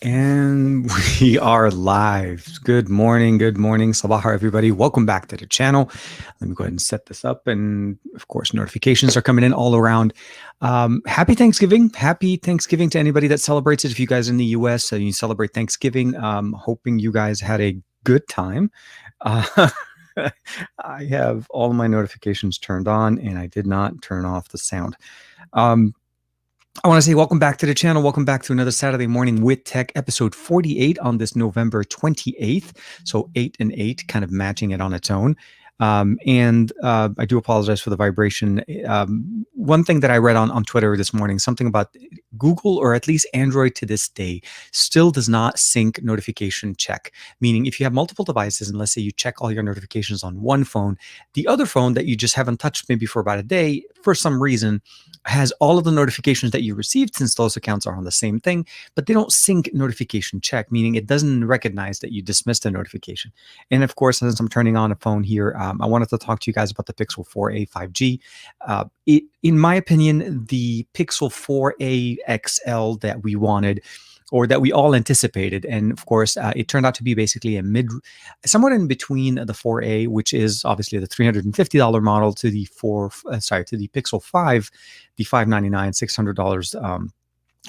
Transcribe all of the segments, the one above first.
And we are live. Good morning. Good morning. Sabah, everybody. Welcome back to the channel. Let me go ahead and set this up. And of course, notifications are coming in all around. Happy Thanksgiving. Happy Thanksgiving to anybody that celebrates it. If you guys in the US, you celebrate Thanksgiving, hoping you guys had a good time. I have all my notifications turned on and I did not turn off the sound. I want to say welcome back to the channel. Welcome back to another Saturday Morning with Tech, episode 48 on this November 28th. So 8 and 8, kind of matching it on its own. I do apologize for the vibration. One thing that I read on Twitter this morning, something about Google, or at least Android to this day, still does not sync notification check. Meaning if you have multiple devices, and let's say you check all your notifications on one phone, the other phone that you just haven't touched maybe for about a day, for some reason, has all of the notifications that you received, since those accounts are on the same thing, but they don't sync notification check, meaning it doesn't recognize that you dismissed a notification. And of course, since I'm turning on a phone here, I wanted to talk to you guys about the Pixel 4a 5G. In my opinion, the Pixel 4a XL that we wanted, or that we all anticipated, and of course, it turned out to be basically somewhat in between the 4a, which is obviously the $350 model, to the to the Pixel 5, the $599, $600.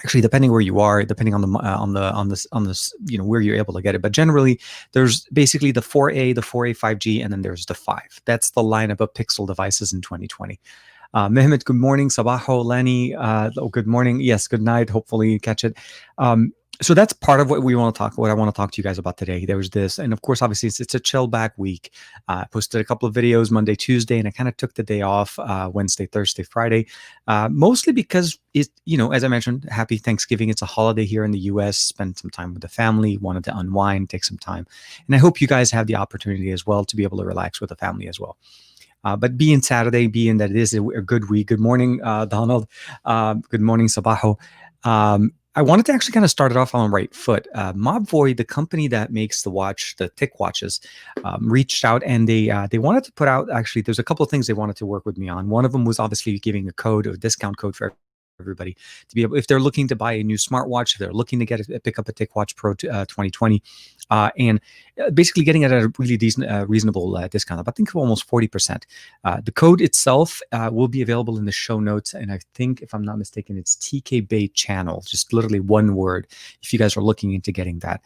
Actually, depending where you are, depending on the where you're able to get it, but generally, there's basically the 4a, the 4a 5G, and then there's the 5. That's the lineup of Pixel devices in 2020. Mehmet, good morning. Sabaho, Lenny, good morning. Yes, good night. Hopefully you catch it. So that's part of what I want to talk to you guys about today. There was this, and of course, obviously, it's a chill back week. I posted a couple of videos Monday, Tuesday, and I kind of took the day off Wednesday, Thursday, Friday, mostly because as I mentioned, happy Thanksgiving. It's a holiday here in the US. Spend some time with the family, wanted to unwind, take some time. And I hope you guys have the opportunity as well to be able to relax with the family as well. But being Saturday, being that it is a good week. Good morning, Donald. Good morning, Sabaho. I wanted to actually kind of start it off on the right foot. Mobvoi, the company that makes the watch, the TicWatches, reached out, and they wanted to put out, actually, there's a couple of things they wanted to work with me on. One of them was obviously giving a discount code for everybody to be able, if they're looking to buy a new smartwatch, if they're looking to pick up a TicWatch Pro 2020, and basically getting it at a really decent, reasonable discount, I think of almost 40%. The code itself will be available in the show notes, and I think, if I'm not mistaken, it's TK Bay Channel, just literally one word, if you guys are looking into getting that.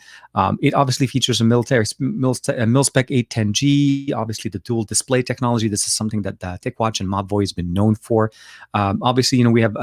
It obviously features a mil-spec 810G, obviously the dual display technology. This is something that TicWatch and Mobvoi has been known for. Obviously, we have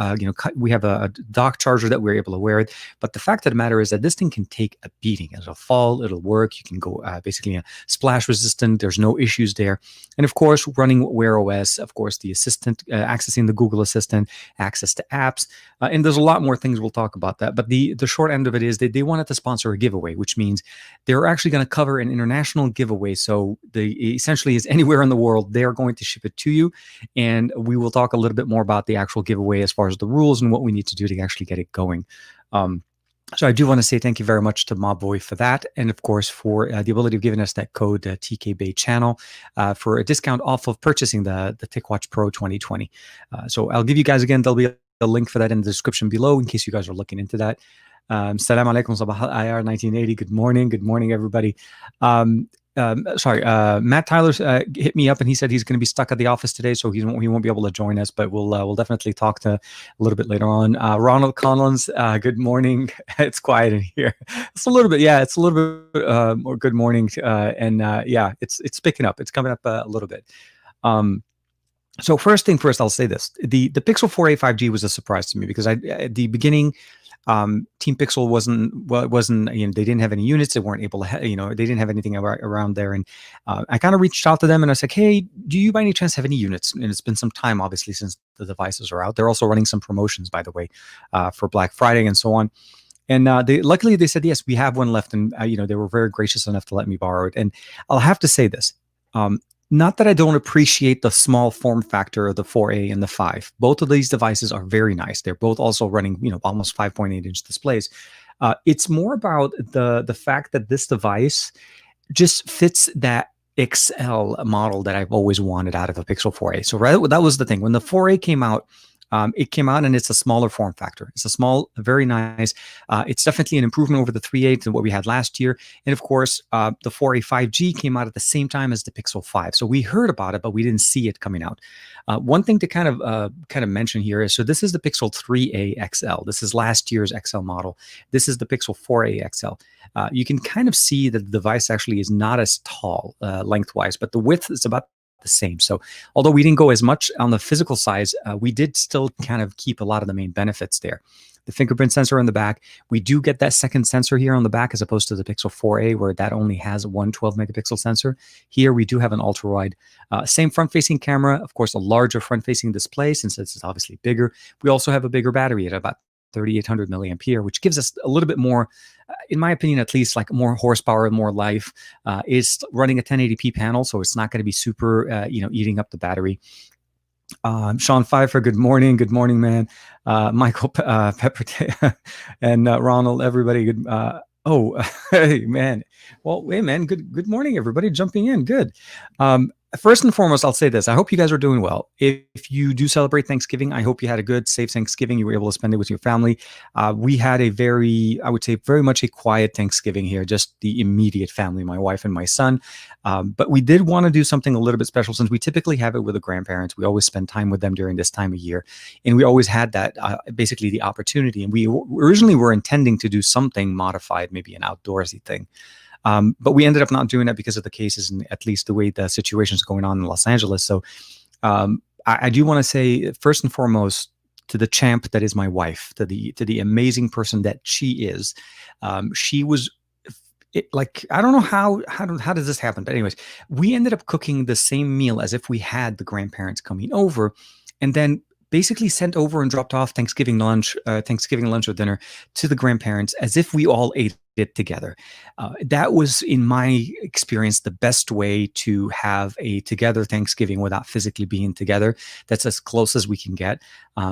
we have a dock charger that we're able to wear it, but the fact of the matter is that this thing can take a beating. It'll fall, it'll work. You can go basically splash resistant. There's no issues there. And of course, running Wear OS, of course, the assistant, accessing the Google Assistant, access to apps, and there's a lot more things. We'll talk about that. But the short end of it is they wanted to sponsor a giveaway, which means they're actually going to cover an international giveaway. So essentially is anywhere in the world, they're going to ship it to you. And we will talk a little bit more about the actual giveaway as far as the rules and what we need to do to actually get it going. So I do want to say thank you very much to Mobvoi for that, and of course for the ability of giving us that code TK Bay Channel for a discount off of purchasing the TicWatch Pro 2020. So I'll give you guys, again, there'll be a link for that in the description below in case you guys are looking into that. Salam alaikum, Sabah IR 1980. Good morning, everybody. Matt Tyler hit me up, and he said he's going to be stuck at the office today, so he won't be able to join us, but we'll definitely talk to a little bit later on. Ronald Conlons, good morning. It's quiet in here. It's a little bit more good morning, yeah, it's picking up. It's coming up a little bit. So first thing first, I'll say this: the Pixel 4a 5G was a surprise to me, because at the beginning, teampixel wasn't they didn't have any units. They weren't able to they didn't have anything around there, and I kind of reached out to them and I was like, hey, do you by any chance have any units? And it's been some time, obviously, since the devices are out. They're also running some promotions, by the way, for Black Friday and so on. And luckily they said, yes, we have one left, and they were very gracious enough to let me borrow it. And I'll have to say this: not that I don't appreciate the small form factor of the 4a and the 5. Both of these devices are very nice. They're both also running, almost 5.8-inch displays. It's more about the fact that this device just fits that XL model that I've always wanted out of a Pixel 4a. So that was the thing. When the 4a came out, It came out and it's a smaller form factor. It's a small, very nice. It's definitely an improvement over the 3.8 and what we had last year. And of course, the 4A 5G came out at the same time as the Pixel 5. So we heard about it, but we didn't see it coming out. One thing to kind of mention here is, so this is the Pixel 3A XL. This is last year's XL model. This is the Pixel 4A XL. You can kind of see that the device actually is not as tall lengthwise, but the width is about the same. So although we didn't go as much on the physical size, we did still kind of keep a lot of the main benefits there. The fingerprint sensor in the back, we do get that second sensor here on the back as opposed to the Pixel 4a where that only has one 12 megapixel sensor. Here we do have an ultra wide, same front facing camera, of course a larger front facing display since it's obviously bigger. We also have a bigger battery at about 3,800 milliampere, which gives us a little bit more, in my opinion, at least, like more horsepower and more life. It's running a 1080p panel, so it's not going to be super, eating up the battery. Sean Pfeiffer, good morning, man. Michael Pepper and Ronald, everybody, good. Hey man, well, hey man, good morning, everybody, jumping in, good. First and foremost, I'll say this. I hope you guys are doing well. If you do celebrate Thanksgiving, I hope you had a good, safe Thanksgiving. You were able to spend it with your family. We had a I would say very much a quiet Thanksgiving here, just the immediate family, my wife and my son. But we did want to do something a little bit special since we typically have it with the grandparents. We always spend time with them during this time of year. And we always had that, basically the opportunity. And we originally were intending to do something modified, maybe an outdoorsy thing. But we ended up not doing that because of the cases and at least the way the situation is going on in Los Angeles. So I do want to say, first and foremost, to the champ that is my wife, to the amazing person that she is. She was I don't know how does this happen, but anyways, we ended up cooking the same meal as if we had the grandparents coming over, and then basically sent over and dropped off Thanksgiving lunch or dinner to the grandparents as if we all ate it together. That was, in my experience, the best way to have a together Thanksgiving without physically being together. That's as close as we can get.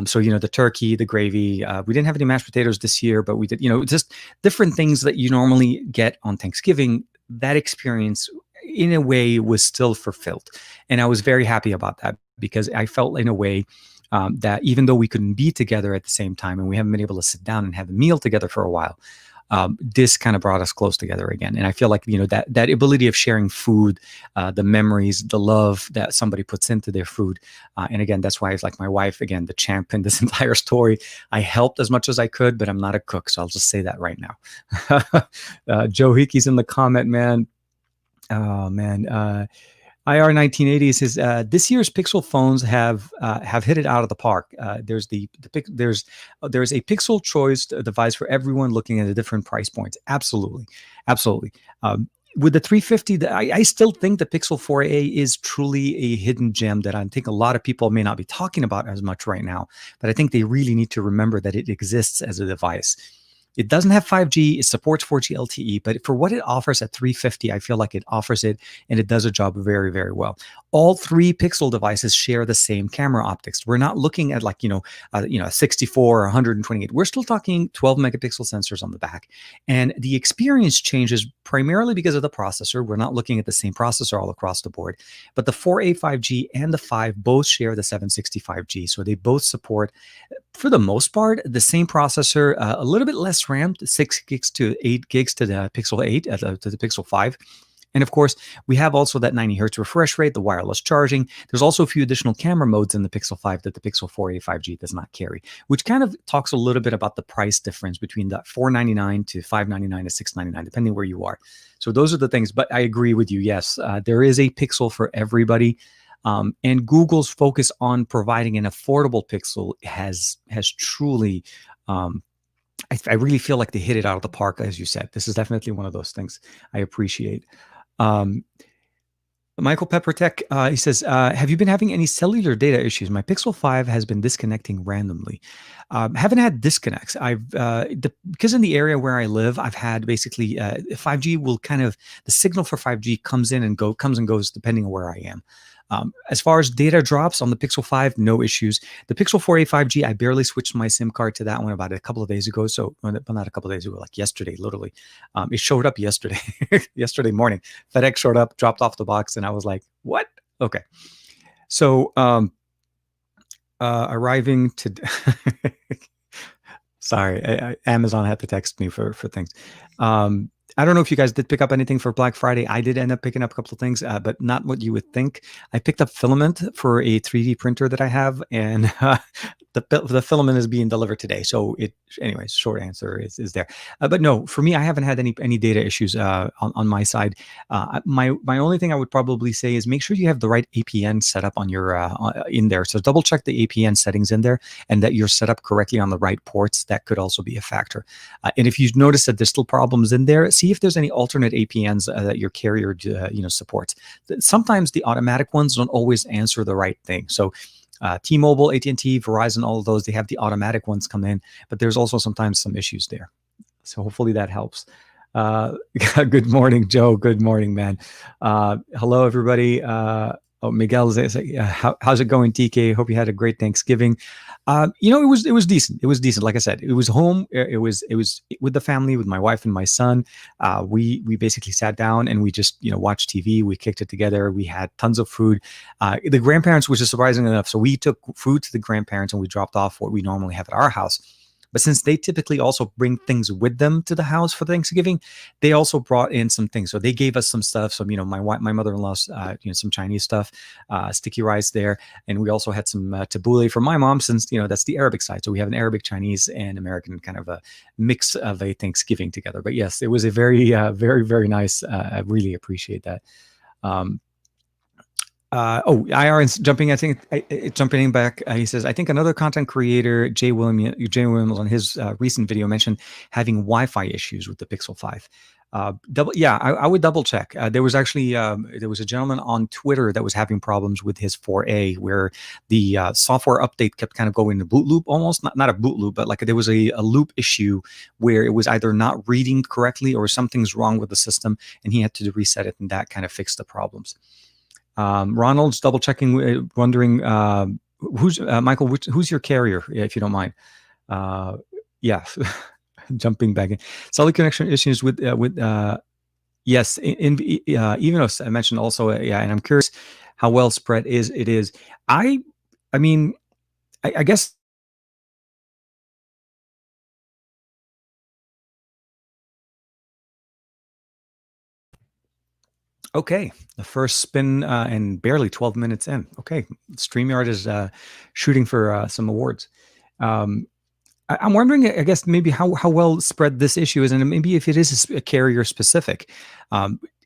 So, the turkey, the gravy, we didn't have any mashed potatoes this year, but we did, just different things that you normally get on Thanksgiving. That experience, in a way, was still fulfilled. And I was very happy about that because I felt, in a way, that even though we couldn't be together at the same time and we haven't been able to sit down and have a meal together for a while, this kind of brought us close together again. And I feel like, that ability of sharing food, the memories, the love that somebody puts into their food. And again, that's why it's like my wife, again, the champ in this entire story. I helped as much as I could, but I'm not a cook. So I'll just say that right now. Joe Hickey's in the comment, man. Oh, man. IR 1980 says this year's Pixel phones have hit it out of the park. There's there's a Pixel choice device for everyone looking at the different price points. Absolutely. With the 350, I still think the Pixel 4a is truly a hidden gem that I think a lot of people may not be talking about as much right now, but I think they really need to remember that it exists as a device. It doesn't have 5G, it supports 4G LTE, but for what it offers at 350, I feel like it offers it and it does a job very, very well. All three Pixel devices share the same camera optics. We're not looking at 64 or 128. We're still talking 12 megapixel sensors on the back. And the experience changes primarily because of the processor. We're not looking at the same processor all across the board, but the 4A 5G and the 5 both share the 765G. So they both support, for the most part, the same processor, a little bit less RAM, 6 gigs to 8 gigs to the Pixel 8, to the Pixel 5. And of course, we have also that 90 hertz refresh rate, the wireless charging. There's also a few additional camera modes in the Pixel 5 that the Pixel 4a 5G does not carry, which kind of talks a little bit about the price difference between that $499 to $599 to $699, depending where you are. So those are the things. But I agree with you. Yes, there is a Pixel for everybody. And Google's focus on providing an affordable Pixel has truly, I really feel like they hit it out of the park, as you said. This is definitely one of those things I appreciate. Michael Peppertech, he says, have you been having any cellular data issues? My Pixel 5 has been disconnecting randomly. Haven't had disconnects. Because in the area where I live, I've had basically 5G will the signal for 5G comes and goes depending on where I am. As far as data drops on the Pixel 5, no issues. The Pixel 4a 5G, I barely switched my SIM card to that one about a couple of days ago. So, well, not a couple of days ago, like yesterday, literally. It showed up yesterday, yesterday morning. FedEx showed up, dropped off the box, and I was like, what? Okay. So, Arriving to. Sorry, Amazon had to text me for things. I don't know if you guys did pick up anything for Black Friday. I did end up picking up a couple of things, but not what you would think. I picked up filament for a 3D printer that I have, and the filament is being delivered today. So anyways, short answer is there. But no, for me, I haven't had any data issues on my side. My only thing I would probably say is make sure you have the right APN set up on your in there. So double check the APN settings in there, and that you're set up correctly on the right ports. That could also be a factor. And if you notice that there's still problems in there, see if there's any alternate APNs that your carrier supports. Sometimes the automatic ones don't always answer the right thing. So T-Mobile, AT&T, Verizon, all of those, they have the automatic ones come in, but there's also sometimes some issues there. So hopefully that helps. Good morning, Joe. Good morning, man. Hello, everybody. Miguel says, how's it going, TK? Hope you had a great Thanksgiving. It was decent. It was decent. Like I said, it was home. It was with the family, with my wife and my son. We basically sat down and we just watched TV. We kicked it together. We had tons of food. The grandparents, which is surprising enough, so we took food to the grandparents and we dropped off what we normally have at our house. But since they typically also bring things with them to the house for Thanksgiving, they also brought in some things. So they gave us some stuff. So, my mother-in-law's, some Chinese stuff, sticky rice there. And we also had some tabbouleh for my mom, since, that's the Arabic side. So we have an Arabic, Chinese, and American kind of a mix of a Thanksgiving together. But yes, it was a very, very, very nice. I really appreciate that. IR is jumping. I think jumping back. He says, I think another content creator, Jay Williams, on his recent video mentioned having Wi-Fi issues with the Pixel 5. I would double check. There was actually there was a gentleman on Twitter that was having problems with his 4A, where the software update kept kind of going in a boot loop, almost not a boot loop, but like there was a loop issue where it was either not reading correctly or something's wrong with the system, and he had to reset it, and that kind of fixed the problems. Ronald's double checking, wondering who's Michael. Who's your carrier, if you don't mind? Yeah, jumping back in. Solid connection issues with yes. Even as I mentioned also, and I'm curious how well spread it is. I mean, I guess. Okay, the first spin and barely 12 minutes in. Okay, StreamYard is shooting for some awards. I'm wondering, I guess, maybe how well spread this issue is, and maybe if it is a carrier specific.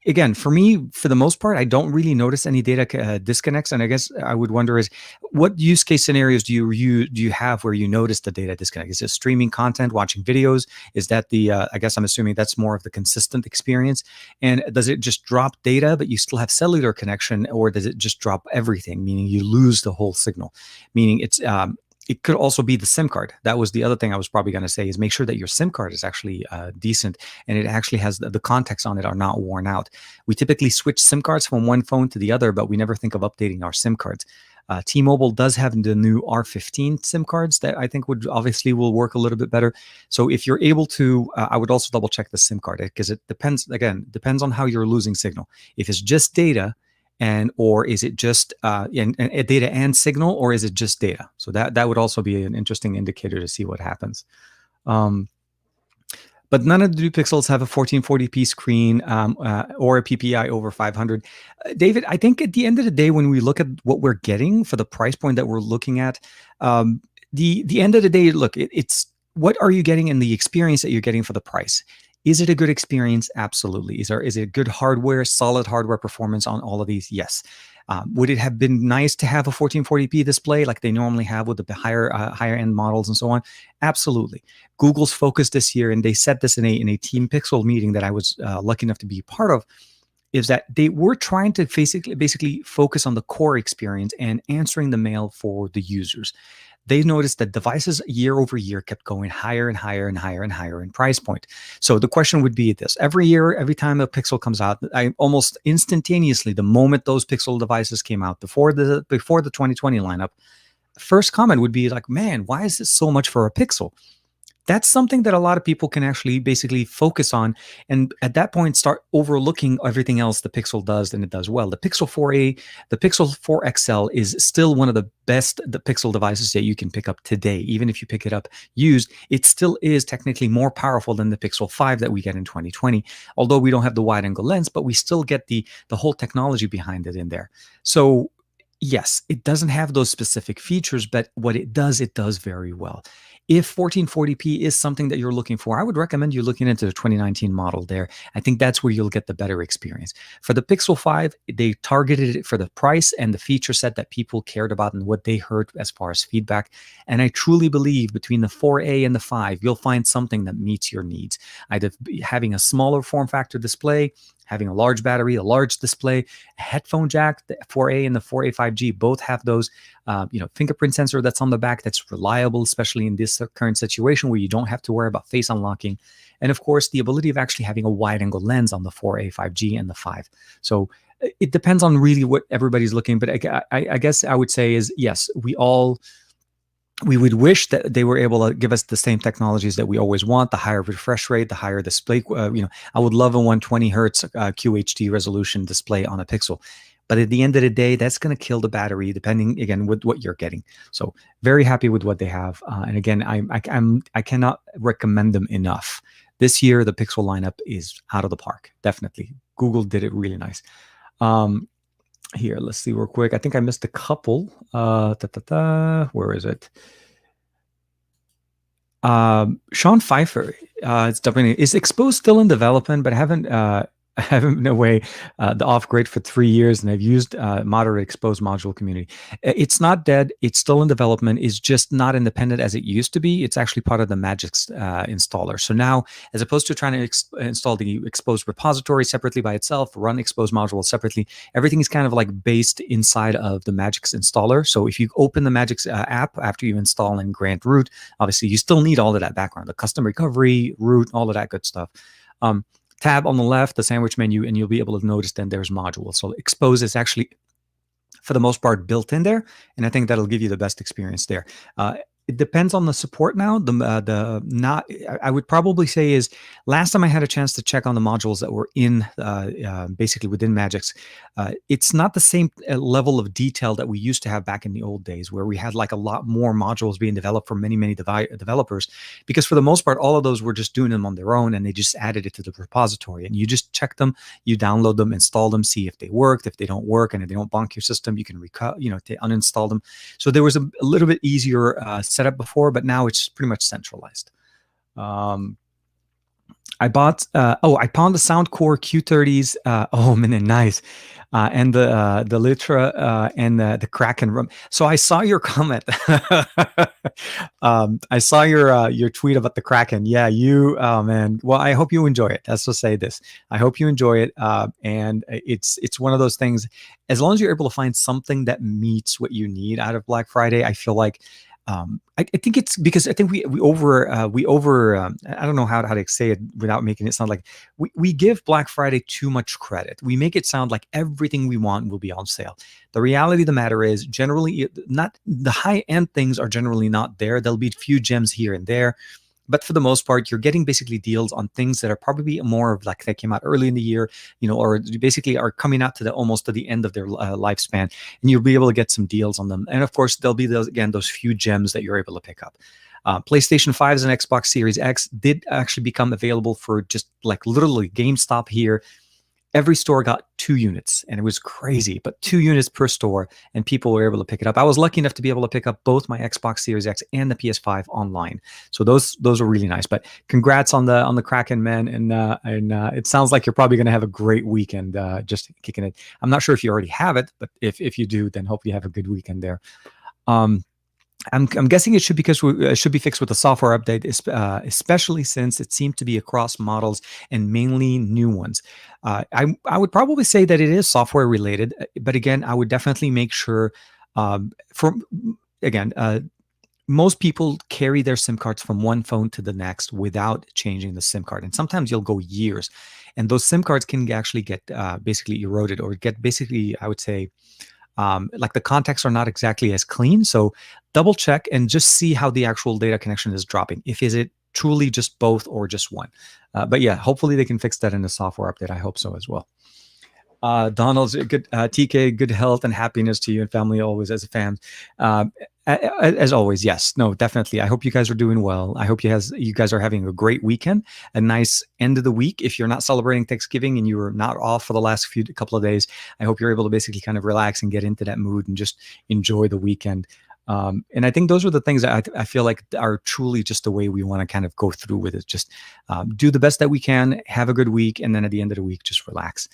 Again, for me, for the most part, I don't really notice any data disconnects. And I guess I would wonder is what use case scenarios do you have where you notice the data disconnect? Is it streaming content, watching videos? Is that I guess I'm assuming that's more of the consistent experience. And does it just drop data, but you still have cellular connection, or does it just drop everything, meaning you lose the whole signal? Meaning it could also be the SIM card. That was the other thing I was probably going to say, is make sure that your SIM card is actually decent and it actually has the contacts on it are not worn out. We typically switch SIM cards from one phone to the other, but we never think of updating our SIM cards. T-Mobile does have the new R15 SIM cards that I think will work a little bit better. So if you're able to, I would also double check the SIM card, because it depends on how you're losing signal. If it's just data, or is it just data and signal, or is it just data? So that would also be an interesting indicator to see what happens. But none of the new Pixels have a 1440p screen or a PPI over 500. David, I think at the end of the day, when we look at what we're getting for the price point that we're looking at, the end of the day, look, it's what are you getting in the experience that you're getting for the price? Is it a good experience? Absolutely. Is it good hardware, solid hardware performance on all of these? Yes. Would it have been nice to have a 1440p display like they normally have with the higher end models and so on? Absolutely. Google's focus this year, and they said this in a teampixel meeting that I was lucky enough to be part of, is that they were trying to basically focus on the core experience and answering the mail for the users. They noticed that devices year over year kept going higher and higher and higher and higher in price point. So the question would be this: every year, every time a Pixel comes out, I almost instantaneously, the moment those Pixel devices came out before the 2020 lineup, first comment would be like, "Man, why is this so much for a Pixel?" That's something that a lot of people can actually basically focus on, and at that point start overlooking everything else the Pixel does and it does well. The Pixel 4a, the Pixel 4 XL is still one of the best the Pixel devices that you can pick up today. Even if you pick it up used, it still is technically more powerful than the Pixel 5 that we get in 2020. Although we don't have the wide angle lens, but we still get the whole technology behind it in there. So yes, it doesn't have those specific features, but what it does very well. If 1440p is something that you're looking for, I would recommend you looking into the 2019 model there. I think that's where you'll get the better experience. For the Pixel 5, they targeted it for the price and the feature set that people cared about and what they heard as far as feedback. And I truly believe between the 4A and the 5, you'll find something that meets your needs. Either having a smaller form factor display, having a large battery, a large display, a headphone jack. The 4A and the 4A 5G both have those, fingerprint sensor that's on the back that's reliable, especially in this current situation where you don't have to worry about face unlocking. And of course, the ability of actually having a wide angle lens on the 4A 5G and the 5. So it depends on really what everybody's looking. But I guess I would say is, yes, we would wish that they were able to give us the same technologies that we always want, the higher refresh rate, the higher display. I would love a 120 hertz QHD resolution display on a Pixel. But at the end of the day, that's going to kill the battery, depending, again, with what you're getting. So very happy with what they have. And again, I cannot recommend them enough. This year, the Pixel lineup is out of the park. Definitely. Google did it really nice. Here, let's see real quick. I think I missed a couple. Where is it? Sean Pfeiffer, it's definitely, is Expose still in development, but I haven't been away the off grid for 3 years, and I've used moderate Expose module community. It's not dead. It's still in development. It's just not independent as it used to be. It's actually part of the Magix installer. So now, as opposed to trying to install the Expose repository separately by itself, run Expose module separately, everything is kind of like based inside of the Magix installer. So if you open the Magix app after you install and grant root, obviously you still need all of that background, the custom recovery, root, all of that good stuff. Tab on the left, the sandwich menu, and you'll be able to notice then there's modules. So Expose is actually, for the most part, built in there, and I think that'll give you the best experience there. It depends on the support now. I would probably say is last time I had a chance to check on the modules that were in basically within Magix, it's not the same level of detail that we used to have back in the old days, where we had like a lot more modules being developed for many developers, because for the most part, all of those were just doing them on their own, and they just added it to the repository, and you just check them, you download them, install them, see if they worked. If they don't work and if they don't bonk your system, you can uninstall them. So there was a little bit easier setup before, but now it's pretty much centralized. I pawned the Soundcore Q30s. Oh man, nice. And the Litra and the Kraken room. So I saw your comment. I saw your tweet about the Kraken. Yeah, oh man. Well, I hope you enjoy it. Let's just say this. I hope you enjoy it. And it's one of those things. As long as you're able to find something that meets what you need out of Black Friday, I feel like. I think it's because I think we over I don't know how to say it without making it sound like we give Black Friday too much credit. We make it sound like everything we want will be on sale. The reality of the matter is, generally, not the high end things are generally not there. There'll be a few gems here and there. But for the most part, you're getting basically deals on things that are probably more of like they came out early in the year, or basically are coming out to almost to the end of their lifespan, and you'll be able to get some deals on them. And of course, there'll be those few gems that you're able to pick up. PlayStation 5s and Xbox Series X did actually become available for just like literally GameStop here. Every store got 2 units, and it was crazy, but 2 units per store, and people were able to pick it up. I was lucky enough to be able to pick up both my Xbox Series X and the PS5 online, so those are really nice. But congrats on the Kraken, man, and it sounds like you're probably going to have a great weekend, just kicking it. I'm not sure if you already have it, but if you do, then hope you have a good weekend there. I'm guessing it should be fixed with a software update, especially since it seemed to be across models and mainly new ones. I would probably say that it is software related, but again, I would definitely make sure. Most people carry their SIM cards from one phone to the next without changing the SIM card, and sometimes you'll go years, and those SIM cards can actually get basically eroded or get basically, I would say. Like the contacts are not exactly as clean. So double check and just see how the actual data connection is dropping. If is it truly just both or just one. But yeah, hopefully they can fix that in the software update. I hope so as well. Donald's good. TK, good health and happiness to you and family always as a fan. As always, yes, no, definitely. I hope you guys are doing well. I hope you guys are having a great weekend, a nice end of the week. If you're not celebrating Thanksgiving and you were not off for the last couple of days, I hope you're able to basically kind of relax and get into that mood and just enjoy the weekend. And I think those are the things that I feel like are truly just the way we want to kind of go through with it. Just do the best that we can, have a good week, and then at the end of the week, just relax.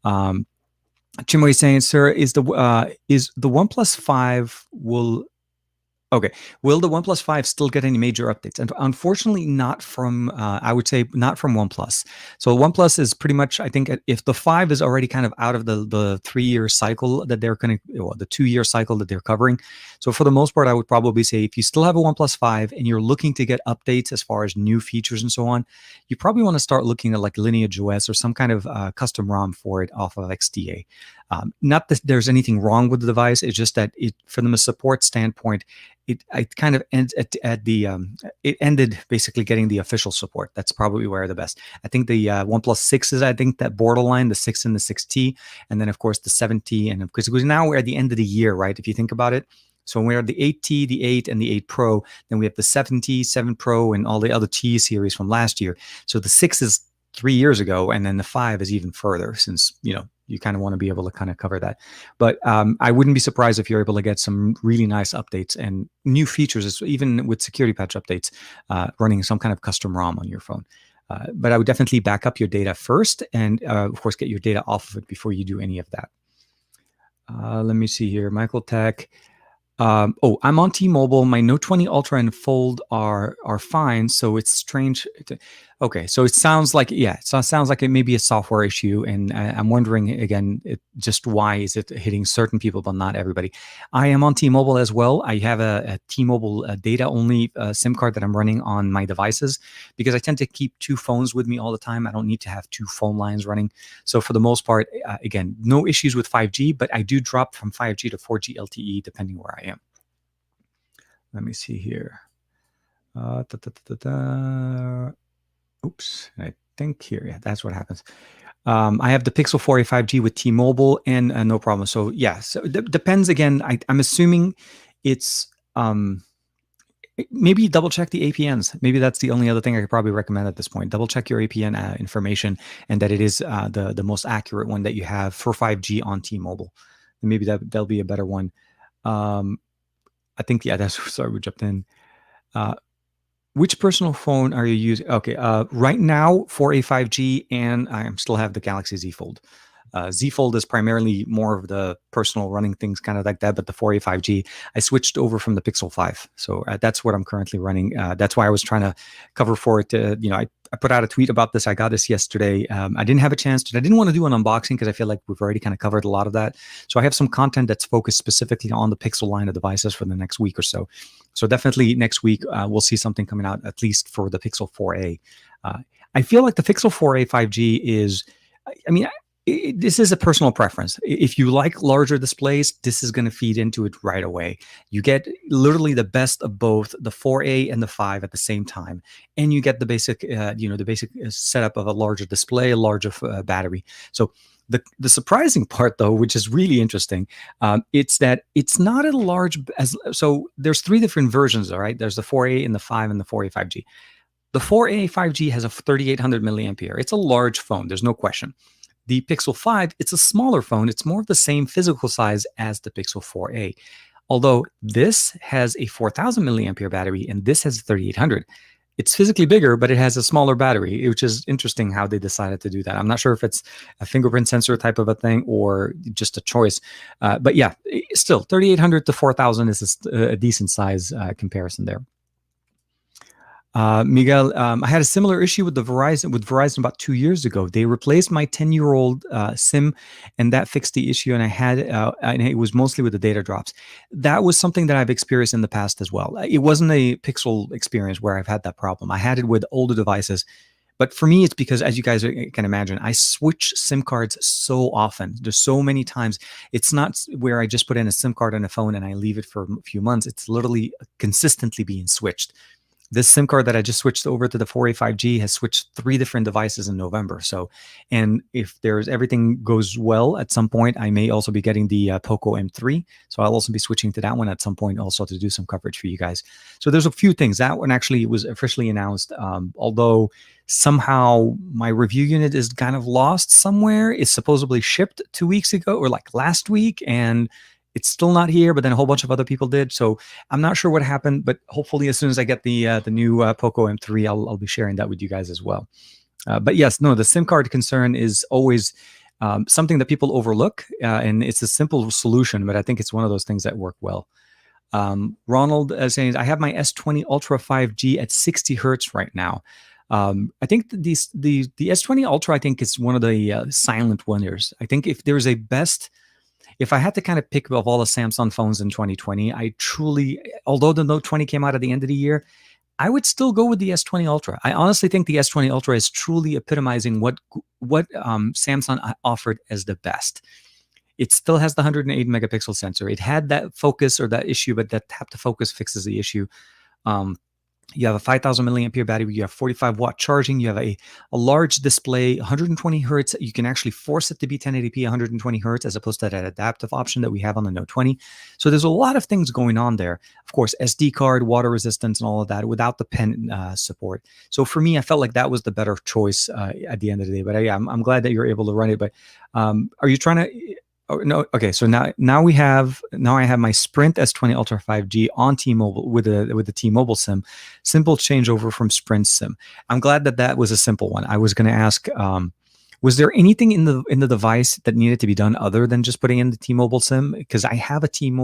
Chimoy is saying, sir, is the OnePlus 5 will the OnePlus 5 still get any major updates? And unfortunately, not from I would say not from OnePlus. So OnePlus is pretty much, I think, if the 5 is already kind of out of the 3-year cycle that they're going to, the 2-year cycle that they're covering. So for the most part, I would probably say if you still have a OnePlus 5 and you're looking to get updates as far as new features and so on, you probably want to start looking at like Lineage OS or some kind of custom ROM for it off of XDA. Not that there's anything wrong with the device. It's just that from a support standpoint, it kind of ends at the it ended basically getting the official support. That's probably where the best. I think the OnePlus 6 is, I think, that borderline, the 6 and the 6T, and then of course the 7T, and because now we're at the end of the year, right? If you think about it. So we're at the 8T, the 8, and the 8 Pro. Then we have the 7T, 7 Pro, and all the other T series from last year. So the 6 is 3 years ago, and then the 5 is even further, since you kind of want to be able to kind of cover that. But I wouldn't be surprised if you're able to get some really nice updates and new features, even with security patch updates, running some kind of custom ROM on your phone. But I would definitely back up your data first, and of course get your data off of it before you do any of that. Let me see here. Michael Tech. I'm on T-Mobile. My Note 20 Ultra and Fold are fine. So it's strange. Okay, so it sounds like it may be a software issue, and I'm wondering again, just why is it hitting certain people but not everybody? I am on T-Mobile as well. I have a T-Mobile data-only SIM card that I'm running on my devices because I tend to keep 2 phones with me all the time. I don't need to have 2 phone lines running. So for the most part, again, no issues with 5G, but I do drop from 5G to 4G LTE depending where I am. Let me see here. Oops, I think here, yeah, that's what happens. I have the Pixel 4a 5G with T-Mobile, and no problem. So yeah, so it depends. Again, I'm assuming it's maybe double check the APNs. Maybe that's the only other thing I could probably recommend at this point. Double check your APN information, and that it is the most accurate one that you have for 5G on T-Mobile. And maybe that'll be a better one. I think, yeah, that's, sorry, we jumped in. Which personal phone are you using? Okay, right now 4a 5G, and I still have the Galaxy Z Fold. Z Fold is primarily more of the personal running things, kind of like that, but the 4a 5G, I switched over from the Pixel 5. So that's what I'm currently running. That's why I was trying to cover for it. I put out a tweet about this. I got this yesterday. I didn't have a chance to. I didn't want to do an unboxing because I feel like we've already kind of covered a lot of that. So I have some content that's focused specifically on the Pixel line of devices for the next week or so. So definitely next week, we'll see something coming out, at least for the Pixel 4a. I feel like the Pixel 4a 5G is, this is a personal preference. If you like larger displays, this is going to feed into it right away. You get literally the best of both the 4A and the 5 at the same time, and you get the basic, the basic setup of a larger display, a larger battery. So the surprising part, though, which is really interesting, it's that it's not a large so there's 3 different versions. All right, there's the 4A and the 5 and the 4A 5G. The 4A 5G has a 3800 milliampere. It's a large phone. There's no question. The Pixel 5, it's a smaller phone. It's more of the same physical size as the Pixel 4a. Although this has a 4000 milliampere battery and this has a 3800. It's physically bigger, but it has a smaller battery, which is interesting how they decided to do that. I'm not sure if it's a fingerprint sensor type of a thing or just a choice. But yeah, still 3800 to 4000 is a decent size comparison there. Miguel, I had a similar issue with Verizon about 2 years ago. They replaced my 10-year-old SIM, and that fixed the issue. And and it was mostly with the data drops. That was something that I've experienced in the past as well. It wasn't a Pixel experience where I've had that problem. I had it with older devices. But for me, it's because, as you guys can imagine, I switch SIM cards so often. There's so many times. It's not where I just put in a SIM card on a phone and I leave it for a few months. It's literally consistently being switched. this SIM card that I just switched over to the 4A 5G has switched 3 different devices in November. So, and if there's everything goes well at some point, I may also be getting the Poco M3. So I'll also be switching to that one at some point also to do some coverage for you guys. So there's a few things. That one actually was officially announced, although somehow my review unit is kind of lost somewhere. It's supposedly shipped 2 weeks ago or like last week, and it's still not here, but then a whole bunch of other people did. So I'm not sure what happened, but hopefully as soon as I get the new Poco M3, I'll be sharing that with you guys as well. But yes, no, the SIM card concern is always something that people overlook, and it's a simple solution, but I think it's one of those things that work well. Ronald is saying, I have my S20 Ultra 5G at 60 hertz right now. I think the S20 Ultra, I think, is one of the silent winners. I think if there's a best, if I had to kind of pick of all the Samsung phones in 2020, I truly, although the Note 20 came out at the end of the year, I would still go with the S20 Ultra. I honestly think the S20 Ultra is truly epitomizing what Samsung offered as the best. It still has the 108 megapixel sensor. It had that focus or that issue, but that tap to focus fixes the issue. You have a 5,000 milliampere battery. You have 45-watt charging. You have a large display, 120 hertz. You can actually force it to be 1080p, 120 hertz, as opposed to that adaptive option that we have on the Note 20. So there's a lot of things going on there. Of course, SD card, water resistance, and all of that without the pen support. So for me, I felt like that was the better choice at the end of the day. But I'm glad that you're able to run it. But are you trying to? Oh, no. Okay. So now I have my Sprint S20 Ultra 5G on T-Mobile with the T-Mobile SIM. Simple changeover from Sprint SIM. I'm glad that was a simple one. I was going to ask, was there anything in the device that needed to be done other than just putting in the T-Mobile SIM? Because I have a SIM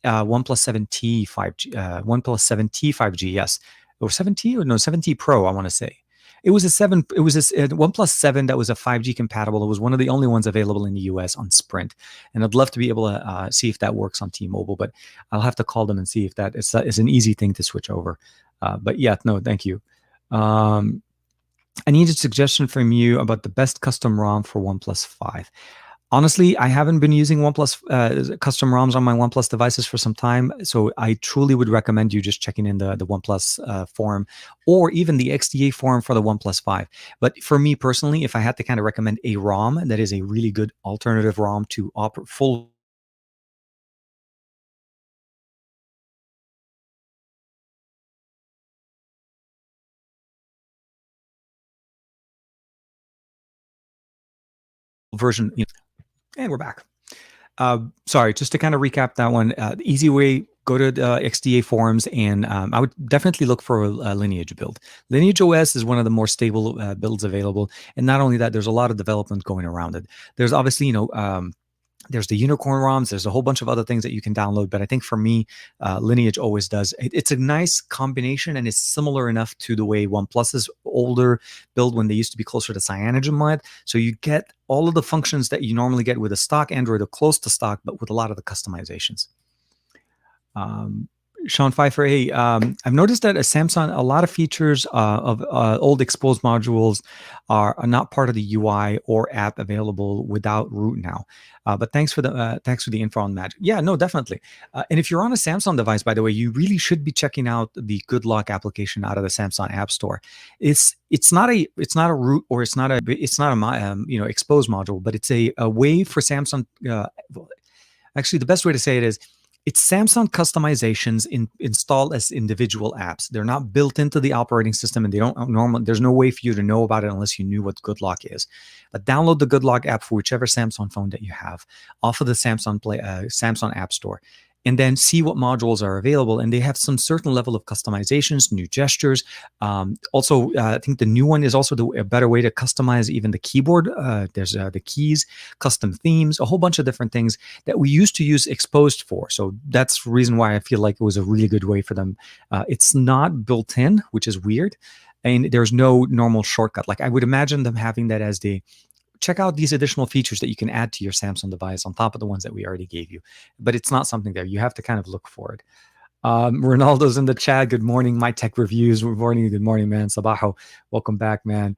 OnePlus 7T 5G, OnePlus 7T 5G, yes, or 7T or no 7T Pro, I want to say. It was a OnePlus 7 that was a 5G compatible. It was one of the only ones available in the US on Sprint. And I'd love to be able to see if that works on T-Mobile, but I'll have to call them and see if that is an easy thing to switch over. But yeah, no, thank you. I need a suggestion from you about the best custom ROM for OnePlus 5. Honestly, I haven't been using OnePlus custom ROMs on my OnePlus devices for some time, so I truly would recommend you just checking in the OnePlus forum or even the XDA forum for the OnePlus 5. But for me personally, if I had to kind of recommend a ROM that is a really good alternative ROM to full version, and we're back. Sorry, just to kind of recap that one, the easy way, go to the XDA forums, and I would definitely look for a Lineage build. Lineage OS is one of the more stable builds available. And not only that, there's a lot of development going around it. There's obviously, there's the Unicorn ROMs. There's a whole bunch of other things that you can download. But I think for me, Lineage always does. It's a nice combination, and it's similar enough to the way OnePlus's older build when they used to be closer to CyanogenMod. So you get all of the functions that you normally get with a stock Android or close to stock, but with a lot of the customizations. Sean Pfeiffer, hey, I've noticed that a lot of features of old exposed modules are not part of the UI or app available without root now. But thanks for the info on Magic. Yeah, no, definitely. And if you're on a Samsung device, by the way, you really should be checking out the Good Lock application out of the Samsung App Store. It's not a root, or it's not a exposed module, but it's a way for Samsung. Actually, the best way to say it is, it's Samsung customizations installed as individual apps. They're not built into the operating system, and they don't normally. There's no way for you to know about it unless you knew what Good Lock is. But download the Good Lock app for whichever Samsung phone that you have off of the Samsung App Store, and then see what modules are available. And they have some certain level of customizations, new gestures. Also, I think the new one is also a better way to customize even the keyboard. There's the keys, custom themes, a whole bunch of different things that we used to use exposed for. So that's the reason why I feel like it was a really good way for them. It's not built in, which is weird. And there's no normal shortcut. Like I would imagine them having that as the check out these additional features that you can add to your Samsung device on top of the ones that we already gave you. But it's not something there. You have to kind of look for it. Ronaldo's in the chat. Good morning. My tech reviews. Good morning, man. Sabaho. Welcome back, man.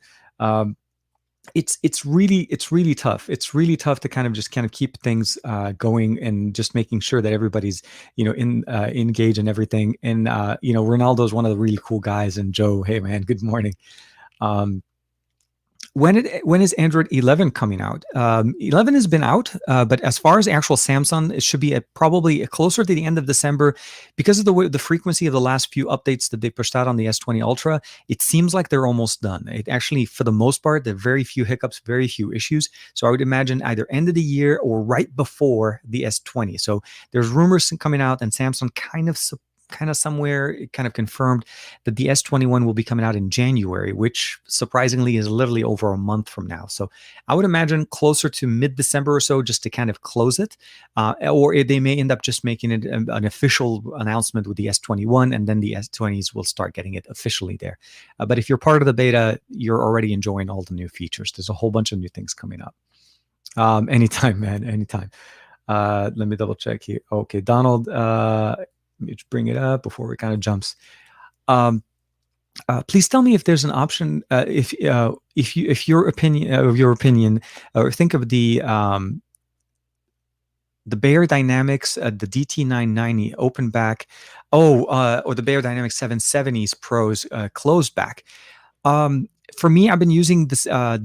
it's really tough. It's really tough to kind of keep things going, and just making sure that everybody's in engaged and everything. And Ronaldo's one of the really cool guys. And Joe, hey man, good morning. Um, when is Android 11 coming out? 11 has been out, but as far as actual Samsung, it should be probably closer to the end of December, because of the frequency of the last few updates that they pushed out on the S20 Ultra. It seems like they're almost done. It actually, for the most part, there are very few hiccups, very few issues. So I would imagine either end of the year or right before the S20. So there's rumors coming out, and Samsung kind of somewhere kind of confirmed that the S21 will be coming out in January, which surprisingly is literally over a month from now. So I would imagine closer to mid-December or so, just to kind of close it. Or they may end up just making it an official announcement with the S21, and then the S20s will start getting it officially there. But if you're part of the beta, you're already enjoying all the new features. There's a whole bunch of new things coming up. Anytime, man, anytime. Let me double check here. Okay, Donald, let me just bring it up before it kind of jumps. Please tell me if there's an option, if your opinion, or think of the Bayer Dynamics, the DT990 open back, or the Bayer Dynamics 770s Pros closed back. For me, I've been using this I